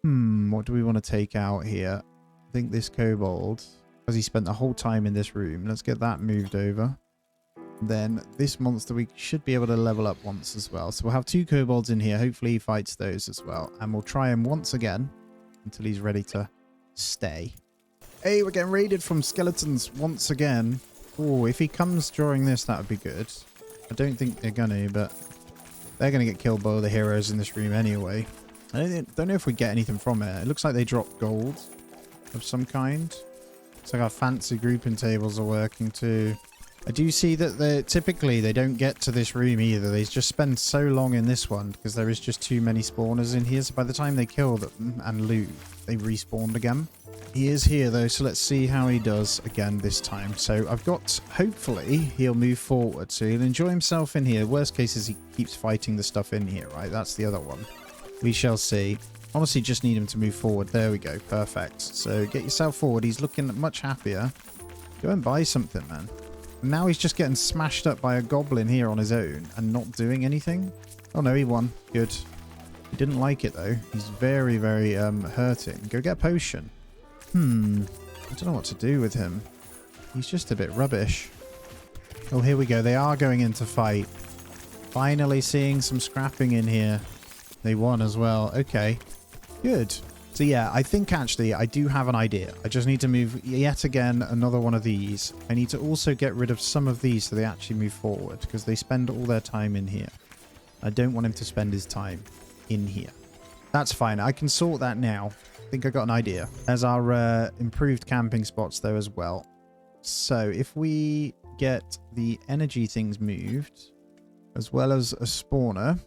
Speaker 1: what do we want to take out here? I think this kobold, because he spent the whole time in this room. Let's get that moved over. Then this monster we should be able to level up once as well. So we'll have 2 kobolds in here. Hopefully he fights those as well. And we'll try him once again until he's ready to stay. Hey, we're getting raided from skeletons once again. Oh, if he comes during this, that would be good. I don't think they're going to, but they're going to get killed by all the heroes in this room anyway. I don't know if we get anything from it. It looks like they drop gold of some kind. It's like our fancy grouping tables are working too. I do see that typically they don't get to this room either. They just spend so long in this one because there is just too many spawners in here. So by the time they kill them and loot, they respawned again. He is here though, so let's see how he does again this time. So I've got, hopefully, he'll move forward. So he'll enjoy himself in here. Worst case is he keeps fighting the stuff in here, right? That's the other one. We shall see. Honestly, just need him to move forward. There we go. Perfect. So get yourself forward. He's looking much happier. Go and buy something, man. And now he's just getting smashed up by a goblin here on his own and not doing anything. Oh no, he won. Good. He didn't like it though. He's very, very hurting. Go get a potion. I don't know what to do with him. He's just a bit rubbish. Oh, here we go. They are going into fight. Finally seeing some scrapping in here. They won as well. Okay, good. So yeah, I think actually I do have an idea. I just need to move yet again another one of these. I need to also get rid of some of these so they actually move forward because they spend all their time in here. I don't want him to spend his time in here. That's fine. I can sort that now. I think I got an idea. There's our improved camping spots though as well. So if we get the energy things moved as well as a spawner,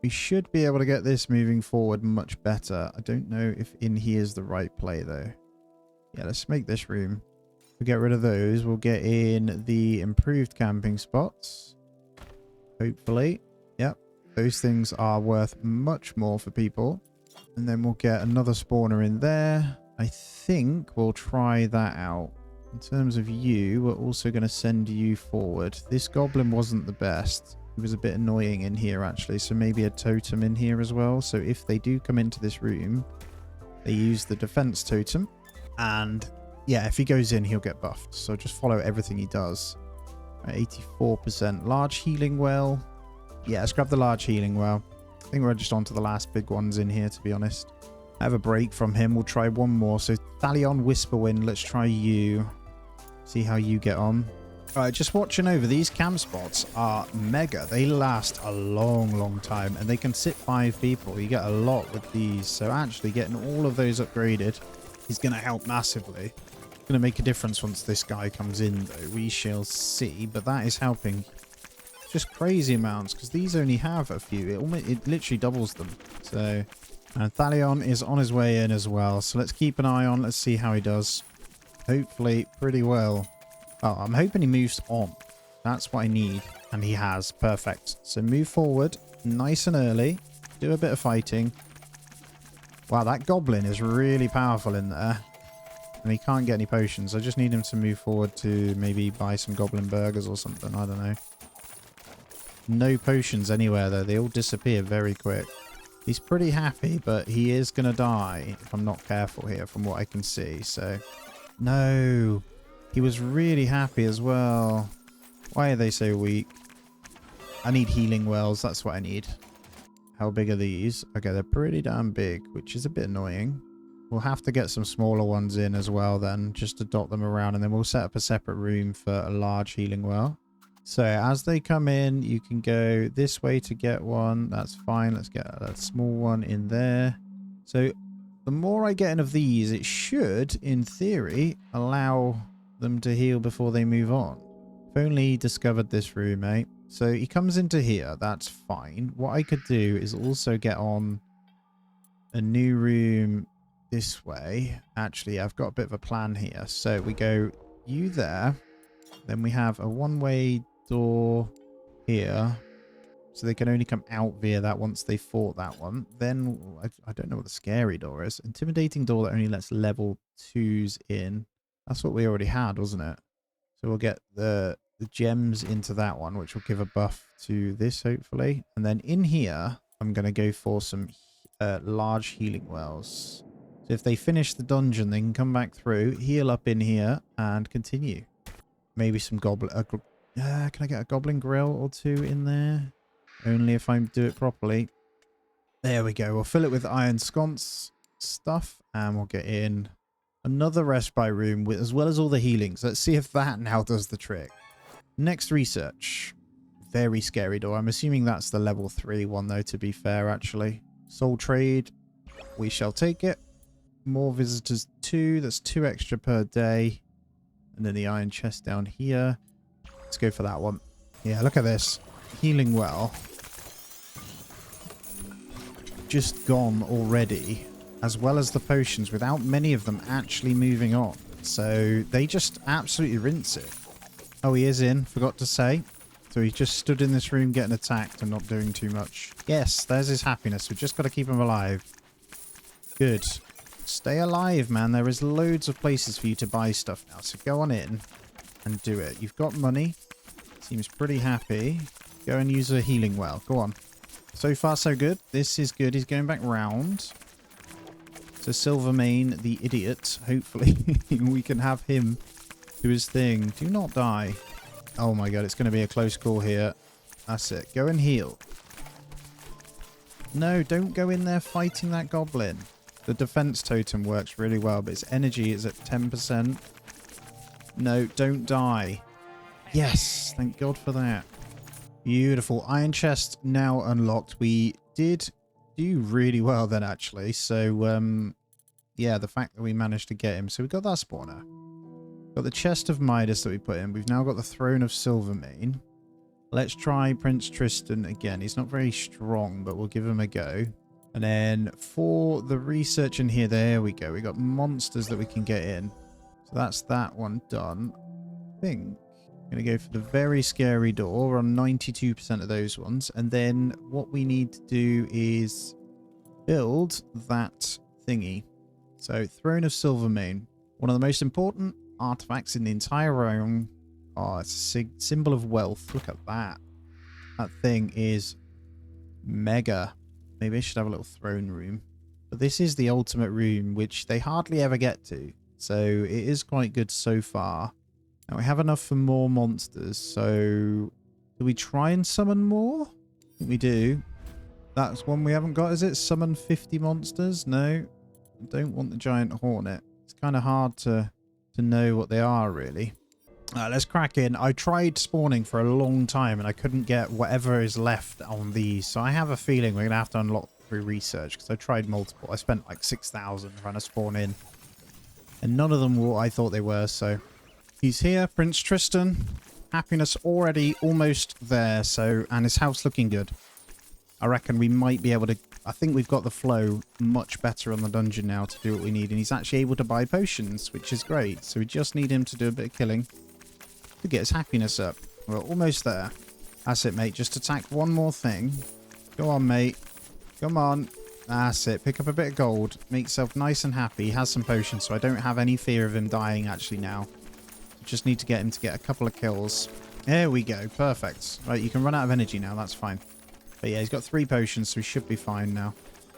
Speaker 1: we should be able to get this moving forward much better. I don't know if in here is the right play though. Yeah, let's make this room. We'll get rid of those. We'll get in the improved camping spots. Hopefully. Yep. Those things are worth much more for people. And then we'll get another spawner in there. I think we'll try that out. In terms of you, we're also going to send you forward. This goblin wasn't the best. He was a bit annoying in here, actually. So maybe a totem in here as well. So if they do come into this room, they use the defense totem. And yeah, if he goes in, he'll get buffed. So just follow everything he does. 84%. Large healing well. Yeah, let's grab the large healing well. I think we're just on to the last big ones in here, to be honest. I have a break from him. We'll try one more. So Thalion, Whisperwind, let's try you. See how you get on. All right, just watching over. These camp spots are mega. They last a long, long time. And they can sit 5 people. You get a lot with these. So actually getting all of those upgraded is going to help massively. It's going to make a difference once this guy comes in, though. We shall see. But that is helping. Just crazy amounts, because these only have a few. It literally doubles them. So, and Thalion is on his way in as well. So let's keep an eye on. Let's see how he does. Hopefully pretty well. Oh, I'm hoping he moves on. That's what I need. And he has. Perfect. So move forward nice and early. Do a bit of fighting. Wow, that goblin is really powerful in there. And he can't get any potions. I just need him to move forward to maybe buy some goblin burgers or something. I don't know. No potions anywhere, though. They all disappear very quick. He's pretty happy, but he is going to die if I'm not careful here from what I can see. So, no. He was really happy as well. Why are they so weak? I need healing wells. That's what I need. How big are these? Okay, they're pretty damn big, which is a bit annoying. We'll have to get some smaller ones in as well then, just to dot them around. And then we'll set up a separate room for a large healing well. So as they come in, you can go this way to get one. That's fine. Let's get a small one in there. So the more I get in of these, it should, in theory, allow them to heal before they move on. If only he discovered this room, eh? So he comes into here. That's fine. What I could do is also get on a new room this way. Actually, I've got a bit of a plan here. So we go you there. Then we have a one-way door here, so they can only come out via that once they fought that one. Then I don't know what the scary door is. Intimidating door that only lets level 2s in. That's what we already had, wasn't it? So we'll get the gems into that one, which will give a buff to this hopefully. And then in here I'm going to go for some large healing wells, so if they finish the dungeon they can come back through, heal up in here and continue. Maybe some goblin... can I get a goblin grill or 2 in there? Only if I do it properly. There we go. We'll fill it with iron sconce stuff. And we'll get in another respite room with, as well as all the healings. Let's see if that now does the trick. Next research. Very scary door. I'm assuming that's the level 3 one though, to be fair, actually. Soul trade. We shall take it. More visitors 2. That's 2 extra per day. And then the iron chest down here. Let's go for that one. Yeah, look at this. Healing well. Just gone already. As well as the potions, without many of them actually moving on. So they just absolutely rinse it. Oh, he is in. Forgot to say. So he just stood in this room getting attacked and not doing too much. Yes, there's his happiness. We've just got to keep him alive. Good. Stay alive, man. There is loads of places for you to buy stuff now. So go on in and do it. You've got money. Seems pretty happy. Go and use a healing well. Go on. So far, so good. This is good. He's going back round. So Silvermane, the idiot, hopefully we can have him do his thing. Do not die. Oh my god, it's going to be a close call here. That's it. Go and heal. No, don't go in there fighting that goblin. The defense totem works really well, but its energy is at 10%. No, don't die. Yes, thank god for that. Beautiful. Iron chest now unlocked. We did do really well then, actually. So, yeah, the fact that we managed to get him. So we got that spawner. Got the chest of Midas that we put in. We've now got the throne of Silvermane. Let's try Prince Tristan again. He's not very strong, but we'll give him a go. And then for the research in here, there we go. We got monsters that we can get in. So that's that one done. I think I'm going to go for the very scary door. We're on 92% of those ones. And then what we need to do is build that thingy. So Throne of Silvermane. One of the most important artifacts in the entire realm. Oh, it's a symbol of wealth. Look at that. That thing is mega. Maybe I should have a little throne room. But this is the ultimate room, which they hardly ever get to. So it is quite good so far. Now we have enough for more monsters. So do we try and summon more? I think we do. That's one we haven't got, is it? Summon 50 monsters? No. I don't want the giant hornet. It's kind of hard to know what they are, really. Let's crack in. I tried spawning for a long time and I couldn't get whatever is left on these. So I have a feeling we're going to have to unlock through research because I tried multiple. I spent like 6,000 trying to spawn in. And none of them were what I thought they were. So he's here, Prince Tristan. Happiness already almost there. So, and his house looking good. I reckon we might be able to... I think we've got the flow much better on the dungeon now to do what we need. And he's actually able to buy potions, which is great. So we just need him to do a bit of killing to get his happiness up. We're almost there. That's it, mate. Just attack one more thing. Go on, mate. Come on. That's it. Pick up a bit of gold. Make yourself nice and happy. He has some potions, so I don't have any fear of him dying actually now. Just need to get him to get a couple of kills. There we go. Perfect. Right, you can run out of energy now. That's fine. But yeah, he's got 3 potions, so he should be fine now.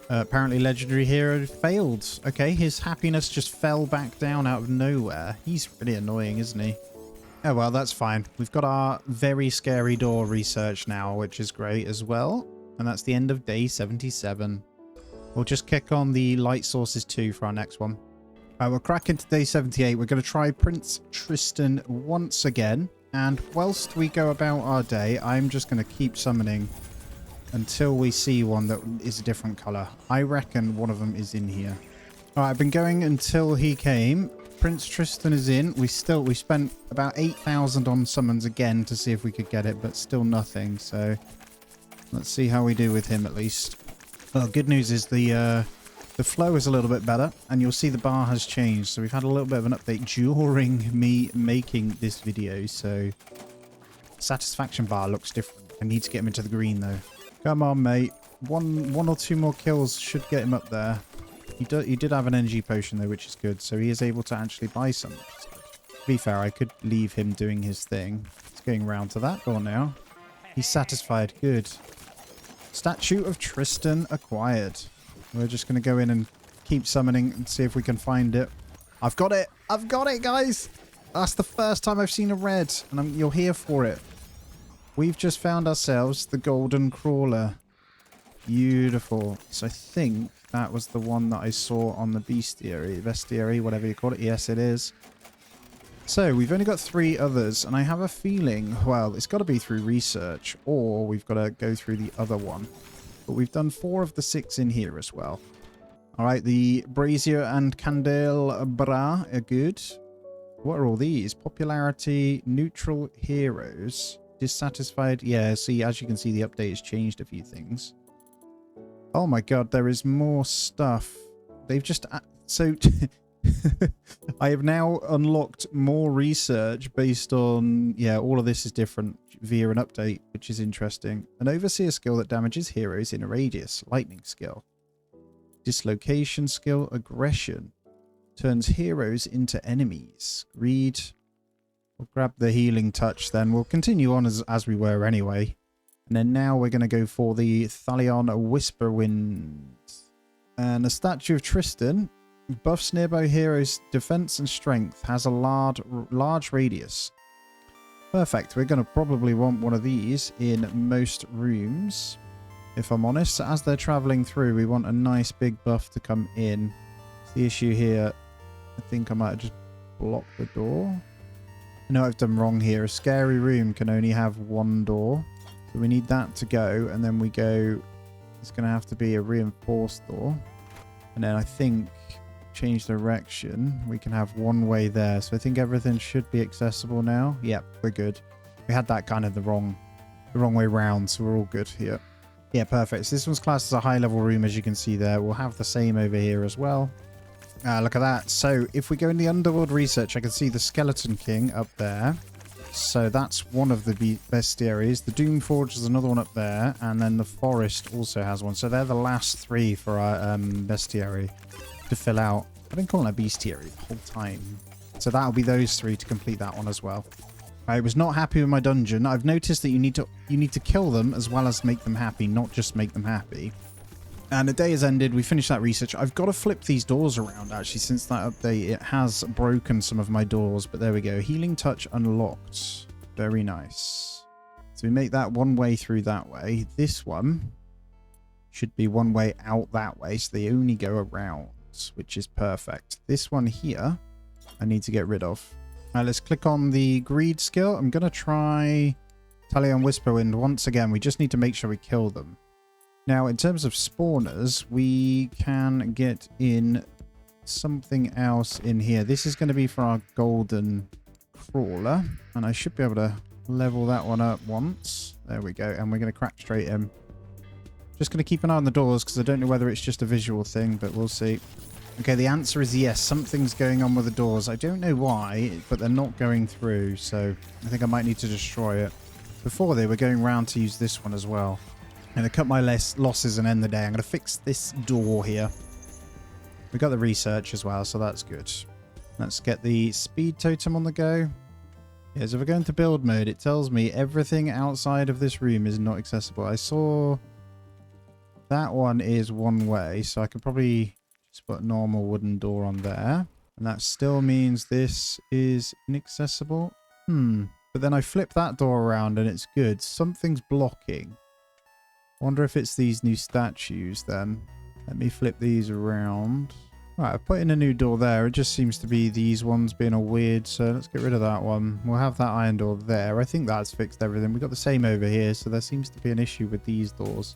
Speaker 1: Apparently legendary hero failed. Okay, his happiness just fell back down out of nowhere. He's really annoying, isn't he? Oh, well, that's fine. We've got our very scary door research now, which is great as well. And that's the end of day 77. We'll just kick on the light sources 2 for our next one. We'll crack into day 78. We're going to try Prince Tristan once again. And whilst we go about our day, I'm just going to keep summoning until we see one that is a different color. I reckon one of them is in here. All right, I've been going until he came. Prince Tristan is in. We spent about 8,000 on summons again to see if we could get it, but still nothing. So let's see how we do with him at least. Well, good news is the flow is a little bit better, and you'll see the bar has changed. So we've had a little bit of an update during me making this video. So satisfaction bar looks different. I need to get him into the green though. Come on, mate. One or two more kills should get him up there. He did have an energy potion though, which is good. So he is able to actually buy some. To be fair, I could leave him doing his thing. He's going round to that door now. He's satisfied. Good. Statue of Tristan acquired. We're just going to go in and keep summoning and see if we can find it. I've got it. I've got it, guys. That's the first time I've seen a red, and you're here for it. We've just found ourselves the golden crawler. Beautiful. So I think that was the one that I saw on the Beastiary, whatever you call it. Yes, it is. So we've only got 3 others, and I have a feeling, well, it's got to be through research, or we've got to go through the other one. But we've done 4 of the 6 in here as well. All right, the brazier and candelabra are good. What are all these? Popularity, neutral heroes, dissatisfied. Yeah, see, as you can see, the update has changed a few things. Oh my god, there is more stuff. They've just... So, I have now unlocked more research based on... Yeah, all of this is different via an update, which is interesting. An overseer skill that damages heroes in a radius. Lightning skill. Dislocation skill. Aggression. Turns heroes into enemies. Greed. We'll grab the healing touch then. We'll continue on as we were anyway. And then now we're going to go for the Thalion Whisperwind. And the Statue of Tristan Buffs nearby heroes' defense and strength. Has a large radius. Perfect. We're going to probably want one of these in most rooms, if I'm honest. So as they're traveling through, we want a nice big buff to come in. It's the issue here. I think I might have just blocked the door. No, I've done wrong here. A scary room can only have one door. So we need that to go. And then we go... It's going to have to be a reinforced door. And then I think... change direction. We can have one way there. So I think everything should be accessible now. Yep, we're good. We had that kind of the wrong way round. So we're all good here. Yeah, perfect. So this one's classed as a high level room, as you can see there. We'll have the same over here as well. Look at that. So if we go in the underworld research, I can see the Skeleton King up there. So that's one of the Beastiaries. The Doom Forge is another one up there. And then the Forest also has one. So they're the last three for our Beastiary to fill out. I've been calling it Beastiary the whole time. So that'll be those three to complete that one as well. I was not happy with my dungeon. I've noticed that you need to kill them as well as make them happy, not just make them happy. And the day has ended. We finished that research. I've got to flip these doors around, actually, since that update. It has broken some of my doors, but there we go. Healing touch unlocked. Very nice. So we make that one way through that way. This one should be one way out that way, so they only go around, which is perfect. This one here, I need to get rid of. All right, let's click on the greed skill. I'm going to try Talion Whisperwind once again. We just need to make sure we kill them. Now, in terms of spawners, we can get in something else in here. This is going to be for our golden crawler, and I should be able to level that one up once. There we go, and we're going to crack straight in. Just going to keep an eye on the doors because I don't know whether it's just a visual thing, but we'll see. Okay, the answer is yes. Something's going on with the doors. I don't know why, but they're not going through, so I think I might need to destroy it. Before they were going round to use this one as well. I'm going to cut my losses and end the day. I'm going to fix this door here. We got the research as well, so that's good. Let's get the speed totem on the go. Yeah, so if we go into build mode, it tells me everything outside of this room is not accessible. I saw that one is one way, so I could probably just put a normal wooden door on there. And that still means this is inaccessible. But then I flip that door around and it's good. Something's blocking. I wonder if it's these new statues then. Let me flip these around. Right, I've put in a new door there. It just seems to be these ones being all weird. So let's get rid of that one. We'll have that iron door there. I think that's fixed everything. We've got the same over here. So there seems to be an issue with these doors.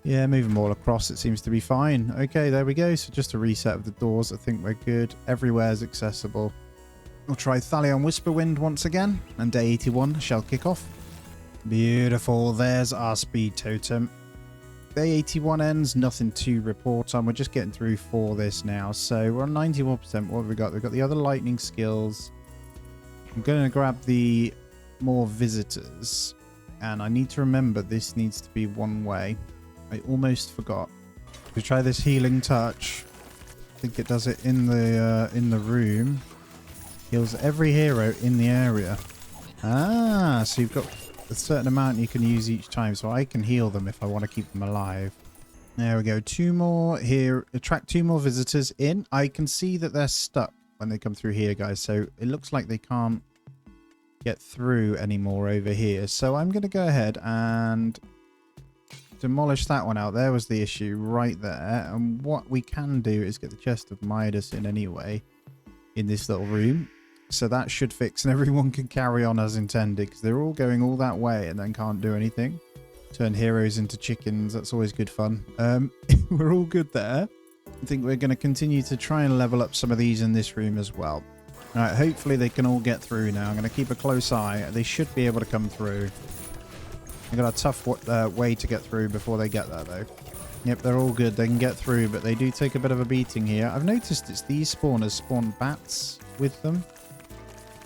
Speaker 1: Yeah, move them all across. It seems to be fine. Okay, there we go. So just a reset of the doors. I think we're good. Everywhere is accessible. We'll try Thalion Whisperwind once again. And day 81 shall kick off. Beautiful. There's our speed totem. Day 81 ends, nothing to report on. We're just getting through for this now. So we're on 91%. What have we got? We've got the other lightning skills. I'm going to grab the more visitors. And I need to remember this needs to be one way. I almost forgot. We try this healing touch. I think it does it in the room. Heals every hero in the area. Ah, so you've got a certain amount you can use each time, so I can heal them if I want to keep them alive. There we go. 2 more here. Attract 2 more visitors in. I can see that they're stuck when they come through here, guys, so it looks like they can't get through anymore over here. So I'm going to go ahead and demolish that one out. There was the issue right there. And what we can do is get the chest of Midas in anyway in this little room. So that should fix and everyone can carry on as intended because they're all going all that way and then can't do anything. Turn heroes into chickens. That's always good fun. We're all good there. I think we're going to continue to try and level up some of these in this room as well. All right, hopefully they can all get through now. I'm going to keep a close eye. They should be able to come through. They've got a tough way to get through before they get there though. Yep, they're all good. They can get through, but they do take a bit of a beating here. I've noticed it's these spawners spawn bats with them.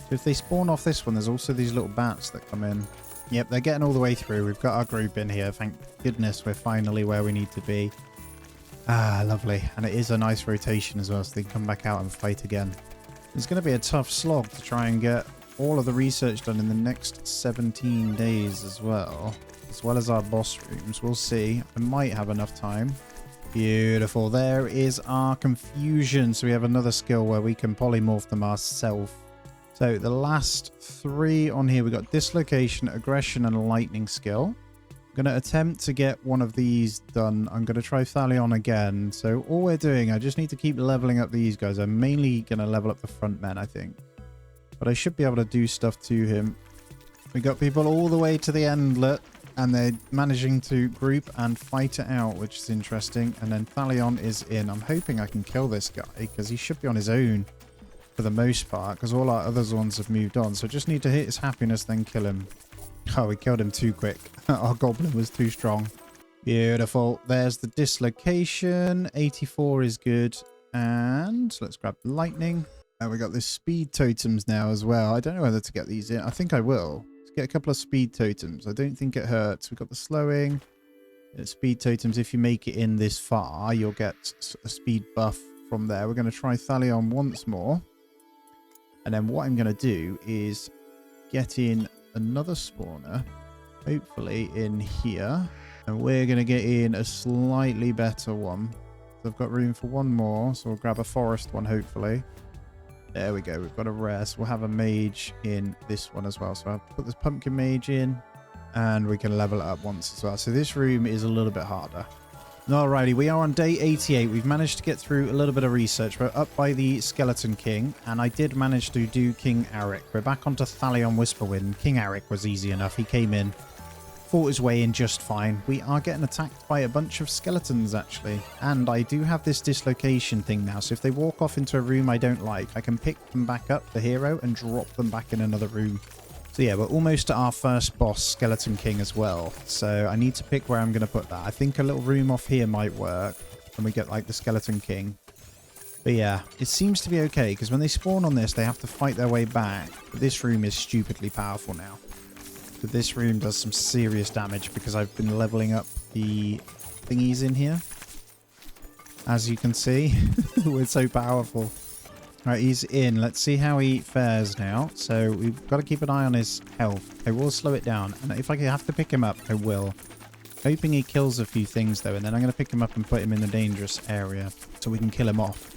Speaker 1: So if they spawn off this one, there's also these little bats that come in. Yep, they're getting all the way through. We've got our group in here. Thank goodness we're finally where we need to be. Ah, lovely. And it is a nice rotation as well, so they can come back out and fight again. It's going to be a tough slog to try and get all of the research done in the next 17 days as well as our boss rooms. We'll see. I might have enough time. Beautiful. There is our confusion. So we have another skill where we can polymorph them ourselves. So the last 3 on here, we got dislocation, aggression, and lightning skill. I'm going to attempt to get one of these done. I'm going to try Thalion again. So all we're doing, I just need to keep leveling up these guys. I'm mainly going to level up the front men, I think. But I should be able to do stuff to him. We got people all the way to the endlet, and they're managing to group and fight it out, which is interesting. And then Thalion is in. I'm hoping I can kill this guy, because he should be on his own for the most part, because all our other ones have moved on. So just need to hit his happiness, then kill him. Oh, we killed him too quick. Our goblin was too strong. Beautiful. There's the dislocation. 84 is good. And let's grab the lightning. And we got the speed totems now as well. I don't know whether to get these in. I think I will. Let's get a couple of speed totems. I don't think it hurts. We've got the slowing. Speed totems. If you make it in this far, you'll get a speed buff from there. We're going to try Thalion once more. And then what I'm going to do is get in another spawner, hopefully in here. And we're going to get in a slightly better one. So I've got room for one more. So we'll grab a forest one, hopefully. There we go. We've got a rare. So we'll have a mage in this one as well. So I'll put this pumpkin mage in. And we can level it up once as well. So this room is a little bit harder. Alrighty, we are on day 88. We've managed to get through a little bit of research. We're up by the Skeleton King, and I did manage to do King Arik. We're back onto Thalion Whisperwind. King Arik was easy enough. He came in, fought his way in just fine. We are getting attacked by a bunch of skeletons, actually. And I do have this dislocation thing now, so if they walk off into a room I don't like, I can pick them back up, the hero, and drop them back in another room. So yeah, we're almost at our first boss, Skeleton King, as well. So I need to pick where I'm going to put that. I think a little room off here might work. And we get like the Skeleton King. But yeah, it seems to be okay. Because when they spawn on this, they have to fight their way back. But this room is stupidly powerful now. But this room does some serious damage because I've been leveling up the thingies in here. As you can see, we're so powerful. Right, he's in. Let's see how he fares now. So we've got to keep an eye on his health. I will slow it down. And if I have to pick him up, I will. Hoping he kills a few things, though. And then I'm going to pick him up and put him in the dangerous area so we can kill him off.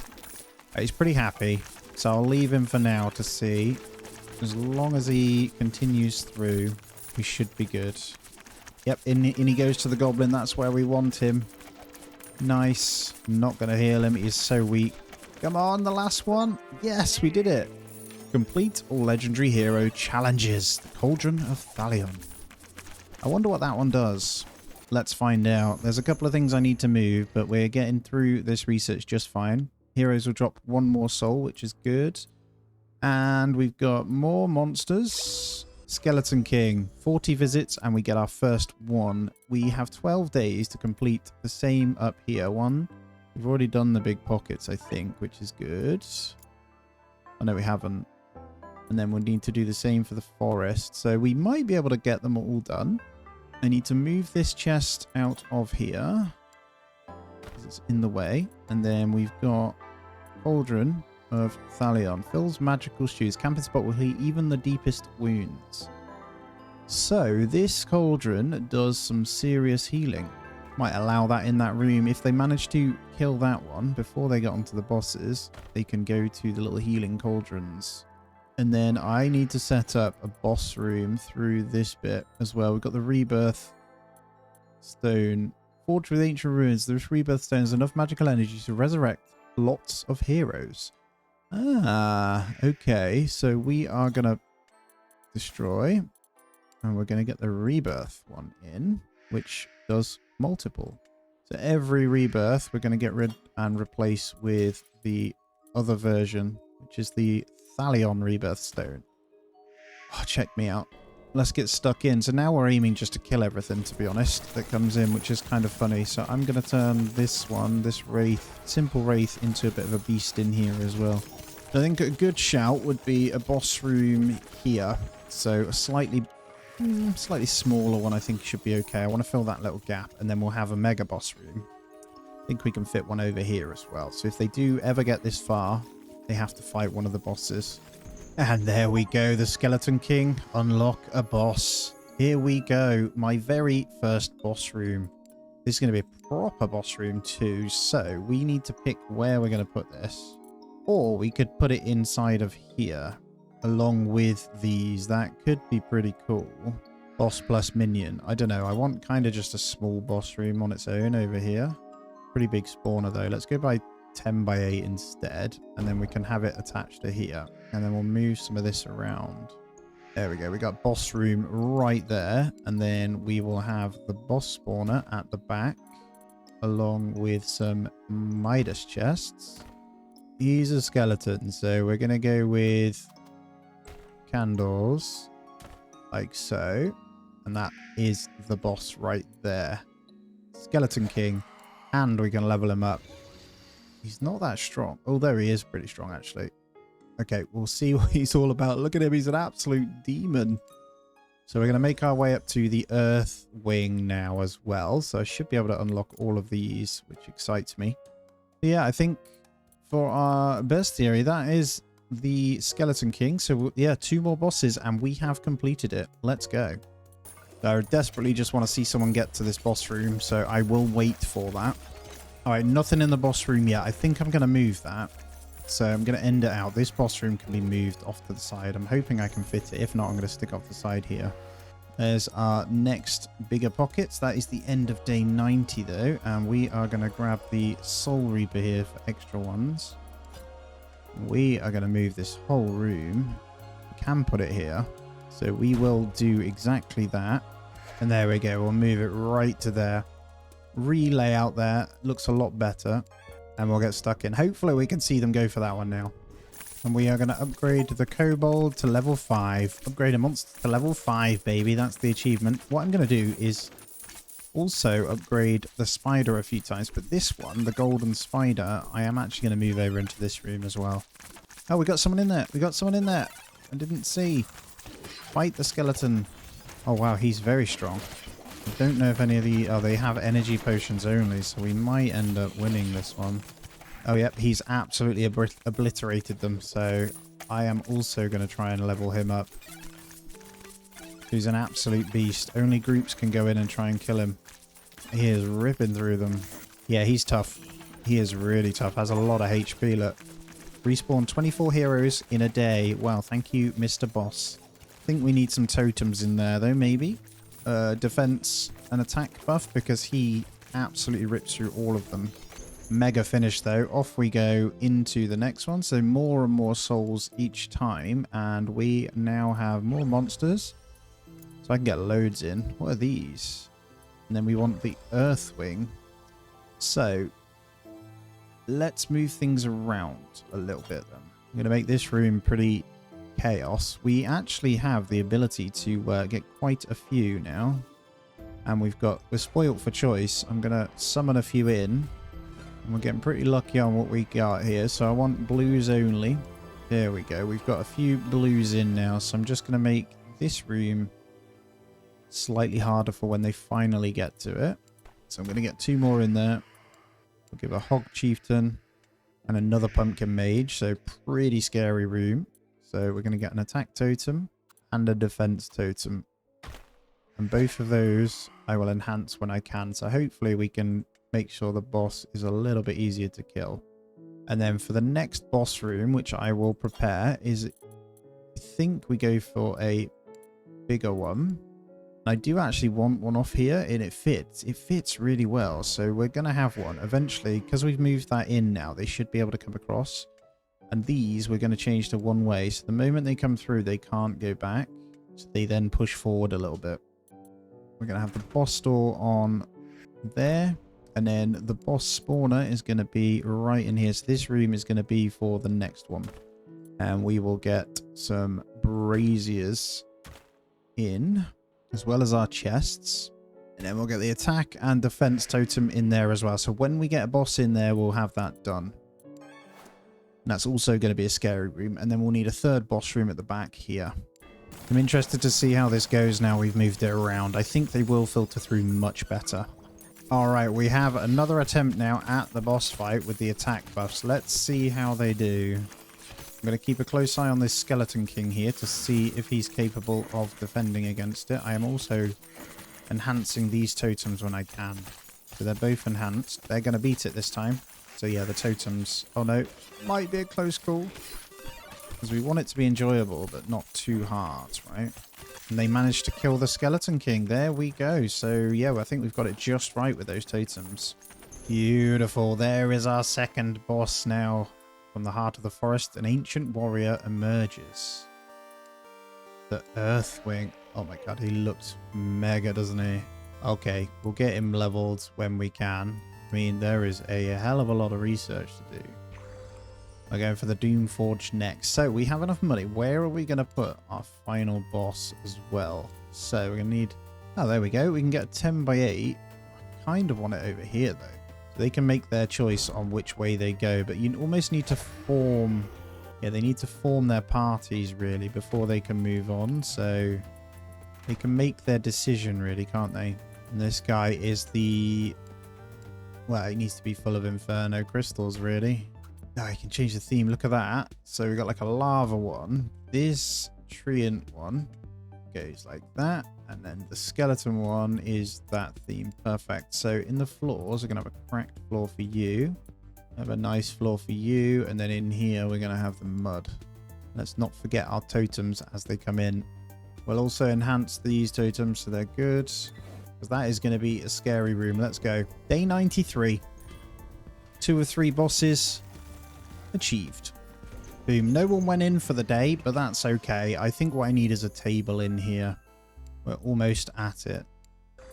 Speaker 1: Right, he's pretty happy. So I'll leave him for now to see. As long as he continues through, we should be good. Yep, in he goes to the goblin. That's where we want him. Nice. Not going to heal him. He is so weak. Come on, the last one. Yes, we did it. Complete all legendary hero challenges. The Cauldron of Thalion. I wonder what that one does. Let's find out. There's a couple of things I need to move, but we're getting through this research just fine. Heroes will drop one more soul, which is good. And we've got more monsters. Skeleton King. 40 visits, and we get our first one. We have 12 days to complete the same up here. We've already done the big pockets, I think, which is good. Oh, no, we haven't. And then we'll need to do the same for the forest. So we might be able to get them all done. I need to move this chest out of here, because it's in the way. And then we've got Cauldron of Thalion. Fills magical shoes. Camping spot will heal even the deepest wounds. So this cauldron does some serious healing. Might allow that in that room. If they manage to kill that one before they get onto the bosses, they can go to the little healing cauldrons. And then I need to set up a boss room through this bit as well. We've got the rebirth stone. Forged with ancient ruins, this rebirth stone has enough magical energy to resurrect lots of heroes. Ah, okay. So we are going to destroy. And we're going to get the rebirth one in, which does multiple. So every rebirth we're going to get rid and replace with the other version, which is the Thalion rebirth stone. Oh, check me out. Let's get stuck in. So now we're aiming just to kill everything, to be honest, that comes in, which is kind of funny. So I'm going to turn this one, this wraith, simple wraith, into a bit of a beast in here as well. I think a good shout would be a boss room here. So a slightly smaller one I think should be okay. I want to fill that little gap, and then we'll have a mega boss room. I think we can fit one over here as well. So if they do ever get this far, they have to fight one of the bosses. And there we go, the Skeleton King. Unlock a boss. Here we go. My very first boss room. This is going to be a proper boss room too. So we need to pick where we're going to put this. Or we could put it inside of here along with these. That could be pretty cool. Boss plus minion. I don't know. I want kind of just a small boss room on its own over here. Pretty big spawner though. Let's go by 10 by 8 instead. And then we can have it attached to here. And then we'll move some of this around. There we go. We got boss room right there. And then we will have the boss spawner at the back along with some Midas chests. He's a skeleton, so we're going to go with candles like so. And that is the boss right there. Skeleton King. And we can level him up. He's not that strong, although he is pretty strong actually. Okay, we'll see what he's all about. Look at him. He's an absolute demon. So we're going to make our way up to the Earth Wing now as well. So I should be able to unlock all of these, which excites me. But yeah, I think for our Beastiary, that is the Skeleton King. So yeah, 2 more bosses and we have completed it. Let's go. So I desperately just want to see someone get to this boss room. So I will wait for that. All right, nothing in the boss room yet. I think I'm going to move that. So I'm going to end it out. This boss room can be moved off to the side. I'm hoping I can fit it. If not, I'm going to stick off the side here. There's our next bigger pockets. That is the end of day 90 though. And we are going to grab the Soul Reaper here for extra ones. We are going to move this whole room. We can put it here. So we will do exactly that. And there we go. We'll move it right to there. Relay out there. Looks a lot better. And we'll get stuck in. Hopefully we can see them go for that one now. And we are going to upgrade the kobold to level 5. Upgrade a monster to level 5, baby. That's the achievement. What I'm going to do is also upgrade the spider a few times. But this one, the golden spider, I am actually going to move over into this room as well. Oh, we got someone in there. We got someone in there. I didn't see. Fight the skeleton. Oh, wow. He's very strong. I don't know if any of the... Oh, they have energy potions only, so we might end up winning this one. Oh, yep, he's absolutely obliterated them, so I am also going to try and level him up. He's an absolute beast. Only groups can go in and try and kill him. He is ripping through them. Yeah, he's tough. He is really tough. Has a lot of HP, look. Respawn 24 heroes in a day. Wow, thank you, Mr. Boss. I think we need some totems in there, though, maybe. Defense and attack buff because he absolutely rips through all of them. Mega finish though. Off we go into the next one. So more and more souls each time. And we now have more monsters. So I can get loads in. What are these? And then we want the Earth Wing. So let's move things around a little bit then. I'm going to make this room pretty chaos. We actually have the ability to get quite a few now. And we're spoilt for choice. I'm going to summon a few in. And we're getting pretty lucky on what we got here. So I want blues only. There we go. We've got a few blues in now. So I'm just going to make this room slightly harder for when they finally get to it. So I'm going to get 2 more in there. We'll give a Hog Chieftain and another Pumpkin Mage. So pretty scary room. So we're going to get an attack totem and a defense totem. And both of those I will enhance when I can. So hopefully we can make sure the boss is a little bit easier to kill. And then for the next boss room, which I will prepare, is I think we go for a bigger one. I do actually want one off here, and it fits. It fits really well. So we're going to have one eventually, because we've moved that in now. They should be able to come across. And these we're going to change to one way. So the moment they come through, they can't go back. So they then push forward a little bit. We're going to have the boss door on there. And then the boss spawner is going to be right in here. So this room is going to be for the next one. And we will get some braziers in, as well as our chests. And then we'll get the attack and defense totem in there as well. So when we get a boss in there, we'll have that done. And that's also going to be a scary room. And then we'll need a third boss room at the back here. I'm interested to see how this goes now we've moved it around. I think they will filter through much better. Alright, we have another attempt now at the boss fight with the attack buffs. Let's see how they do. I'm going to keep a close eye on this Skeleton King here to see if he's capable of defending against it. I am also enhancing these totems when I can. So they're both enhanced. They're going to beat it this time. So yeah, the totems. Oh no, might be a close call. Because we want it to be enjoyable, but not too hard, right? And they managed to kill the Skeleton King. There we go. So yeah, I think we've got it just right with those totems. Beautiful. There is our second boss now. From the heart of the forest, an ancient warrior emerges. The Earthwing. Oh my god, he looks mega, doesn't he? Okay, we'll get him leveled when we can. I mean, there is a hell of a lot of research to do. We're going for the Doomforged next. So we have enough money. Where are we going to put our final boss as well? So we're going to need... Oh, there we go. We can get a 10 by 8. I kind of want it over here, though. So they can make their choice on which way they go. But you almost need to form... Yeah, they need to form their parties, really, before they can move on. So they can make their decision, really, can't they? And this guy is the... Well, he needs to be full of Inferno crystals, really. Oh, I can change the theme. Look at that. So we got like a lava one. This treant one goes like that. And then the skeleton one is that theme. Perfect. So in the floors, we're going to have a cracked floor for you. Have a nice floor for you. And then in here, we're going to have the mud. Let's not forget our totems as they come in. We'll also enhance these totems so they're good. Because that is going to be a scary room. Let's go. Day 93. 2 of 3 bosses achieved. Boom. No one went in for the day, but that's okay. I think what I need is a table in here. We're almost at it.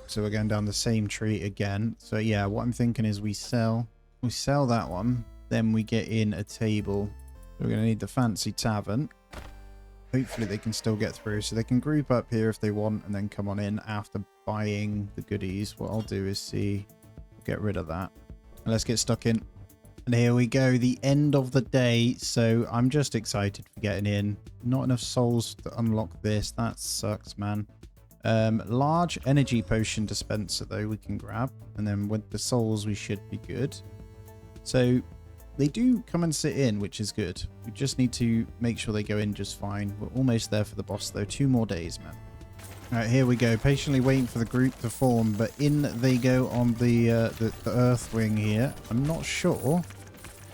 Speaker 1: So we're going down the same tree again. So yeah, what I'm thinking is we sell that one. Then we get in a table. We're going to need the fancy tavern. Hopefully they can still get through. So they can group up here if they want and then come on in after buying the goodies. What I'll do is get rid of that. And let's get stuck in. And here we go, the end of the day. So I'm just excited for getting in. Not enough souls to unlock this. That sucks, man. Large energy potion dispenser, though, we can grab. And then with the souls, we should be good. So they do come and sit in, which is good. We just need to make sure they go in just fine. We're almost there for the boss, though. 2 more days, man. All right, here we go. Patiently waiting for the group to form, but in they go on the Earthwing here. I'm not sure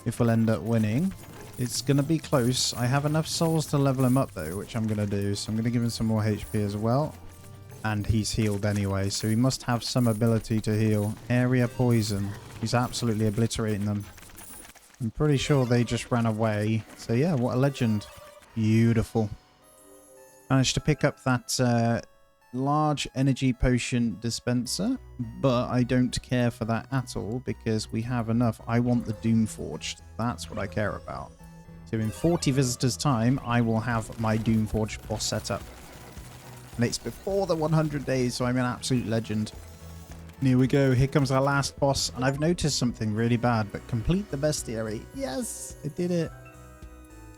Speaker 1: if we'll end up winning. It's going to be close. I have enough souls to level him up, though, which I'm going to do. So I'm going to give him some more HP as well. And he's healed anyway, so he must have some ability to heal. Area poison. He's absolutely obliterating them. I'm pretty sure they just ran away. So yeah, what a legend. Beautiful. Managed to pick up that... large energy potion dispenser, but I don't care for that at all because we have enough. I want the Doomforged. That's what I care about. So in 40 visitors time, I will have my Doomforged boss set up. And it's before the 100 days, so I'm an absolute legend. And here we go. Here comes our last boss. And I've noticed something really bad, but complete the Beastiary. Yes, I did it.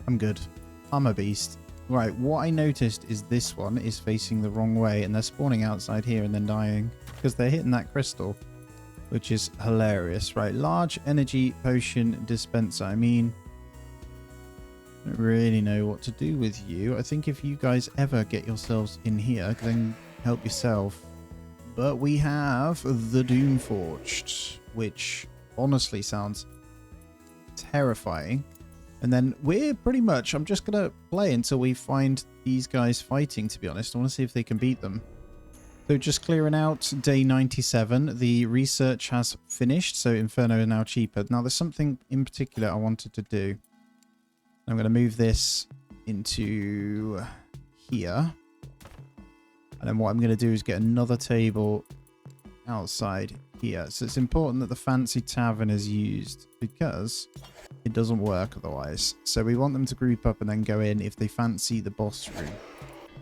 Speaker 1: I'm good. I'm a beast. Right, what I noticed is this one is facing the wrong way and they're spawning outside here and then dying because they're hitting that crystal, which is hilarious. Right, large energy potion dispenser. I mean, I don't really know what to do with you. I think if you guys ever get yourselves in here, then help yourself. But we have the Doomforged, which honestly sounds terrifying. And then we're pretty much, I'm just going to play until we find these guys fighting, to be honest. I want to see if they can beat them. So just clearing out day 97. The research has finished, so Inferno is now cheaper. Now there's something in particular I wanted to do. I'm going to move this into here. And then what I'm going to do is get another table outside here. So it's important that the fancy tavern is used because it doesn't work otherwise. So we want them to group up and then go in if they fancy the boss room.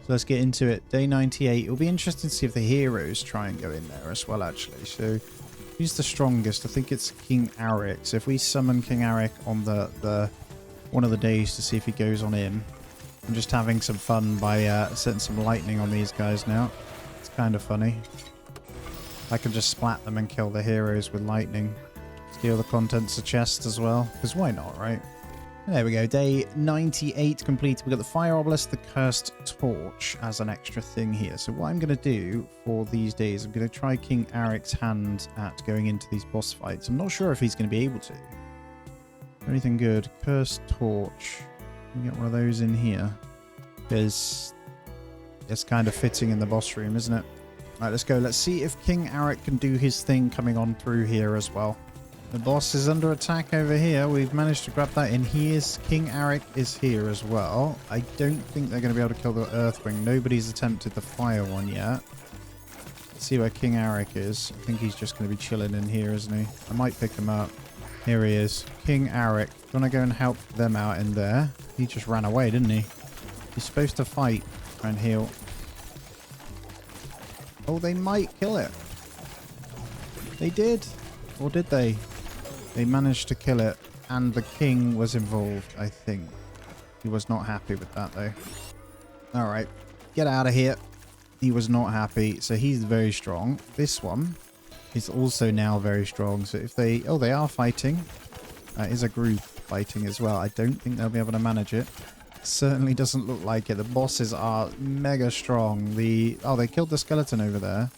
Speaker 1: So let's get into it. Day 98. It'll be interesting to see if the heroes try and go in there as well, actually. So who's the strongest? I think it's King Arik. So if we summon King Arik on the one of the days to see if he goes on in. I'm just having some fun by setting some lightning on these guys now. It's kind of funny. I can just splat them and kill the heroes with lightning. Steal the contents of chest as well. Because why not, right? There we go. Day 98 complete. We've got the fire obelisk, the cursed torch as an extra thing here. So what I'm going to do for these days, I'm going to try King Aric's hand at going into these boss fights. I'm not sure if he's going to be able to. Anything good? Cursed torch. Can we get one of those in here? Because it's kind of fitting in the boss room, isn't it? Right, let's go. Let's see if King Aric can do his thing coming on through here as well. The boss is under attack over here. We've managed to grab that in. King Aric is here as well. I don't think they're going to be able to kill the Earthwing. Nobody's attempted the fire one yet. Let's see where King Aric is. I think he's just going to be chilling in here, isn't he? I might pick him up. Here he is. King Aric. Gonna go and help them out in there. He just ran away, didn't he? He's supposed to fight and heal. Oh, they might kill it. They did. Or did they? They managed to kill it. And the king was involved, I think. He was not happy with that, though. Alright. Get out of here. He was not happy. So he's very strong. This one is also now very strong. So if they... Oh, they are fighting. That is a group fighting as well. I don't think they'll be able to manage it. Certainly doesn't look like it. The bosses are mega strong. Oh, they killed the skeleton over there.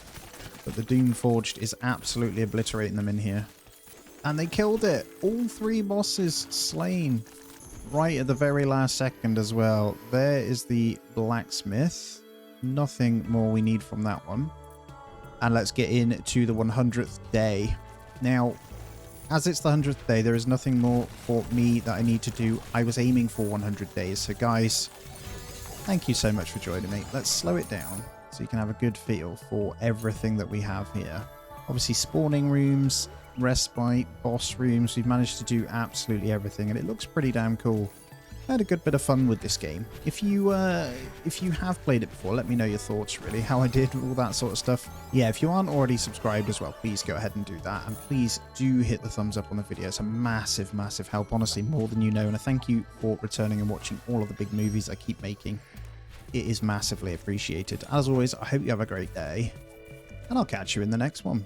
Speaker 1: But the Doomforged is absolutely obliterating them in here. And they killed it. All 3 bosses slain. Right at the very last second as well. There is the blacksmith. Nothing more we need from that one. And let's get into the 100th day. Now, as it's the 100th day, there is nothing more for me that I need to do. I was aiming for 100 days. So guys, thank you so much for joining me. Let's slow it down so you can have a good feel for everything that we have here. Obviously, spawning rooms, respite, boss rooms. We've managed to do absolutely everything, and it looks pretty damn cool. I had a good bit of fun with this game. If you have played it before, let me know your thoughts, really, how I did, all that sort of stuff. Yeah, if you aren't already subscribed as well, please go ahead and do that. And please do hit the thumbs up on the video. It's a massive, massive help, honestly, more than you know. And I thank you for returning and watching all of the big movies I keep making. It is massively appreciated. As always, I hope you have a great day, and I'll catch you in the next one.